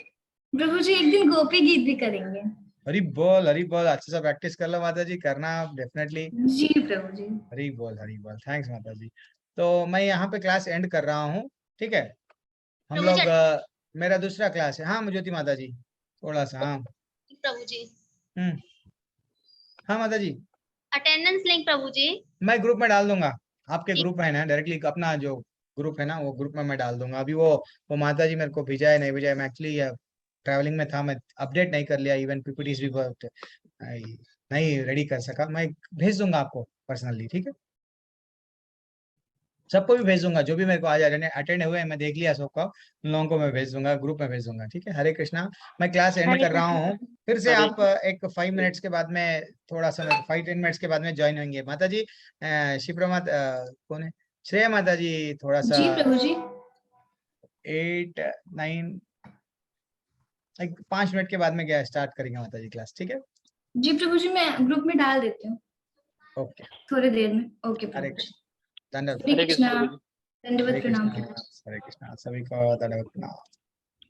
प्रभु जी एक दिन गोपी गीत भी करेंगे। हरि बोल अच्छे से प्रैक्टिस कर लो माता जी, करना डेफिनेटली। जी प्रभु जी। हरि बोल थैंक्स माता जी। तो मैं यहाँ पे क्लास एंड कर रहा हूँ, ठीक है। हम लोग मेरा दूसरा क्लास है। हाँ ज्योति माता जी, थोड़ा सा। हाँ प्रभु जी। हाँ माता जी। अटेंडेंस लिंक प्रभु जी मैं ग्रुप में डाल दूंगा, आपके ग्रुप में है ना, डायरेक्टली अपना जो ग्रुप है ना, वो ग्रुप में मैं डाल दूंगा। अभी वो माता जी मेरे को भेजा है, नहीं भेजा है, मैं एक्चुअली ट्रैवलिंग में था, मैं अपडेट नहीं कर लिया, इवन पीपीटीज भी बहुत नहीं रेडी कर सका। मैं भेज दूंगा आपको पर्सनली, ठीक है, सबको भी भेज दूंगा, जो भी मेरे को आज अटेंड हुए हैं, मैं देख लिया सबको, उन लोगों को मैं भेज दूंगा, ग्रुप में भेज दूंगा, ठीक है। हरे कृष्णा। मैं क्लास एंड कर रहा हूँ, फिर से आप एक 5 मिनट्स के बाद में, थोड़ा सा 5-10 मिनट्स के बाद में ज्वाइन होंगे माता जी। शिप्रा माता कौन है, श्रेया माता जी, थोड़ा सा जी प्रभु जी। 8-9 5 मिनट के बाद में क्या स्टार्ट करेंगे माता जी क्लास, ठीक है। जी प्रभु जी, मैं ग्रुप में डाल देती हूँ ओके, थोड़ी देर में। ओके हरे प्रभु जी। कृष्ण, धन्यवाद। हरे कृष्णा, दंडवत हरे प्रणाम। कृष्ण, हरे कृष्ण, सभी को धन्यवाद प्रणाम।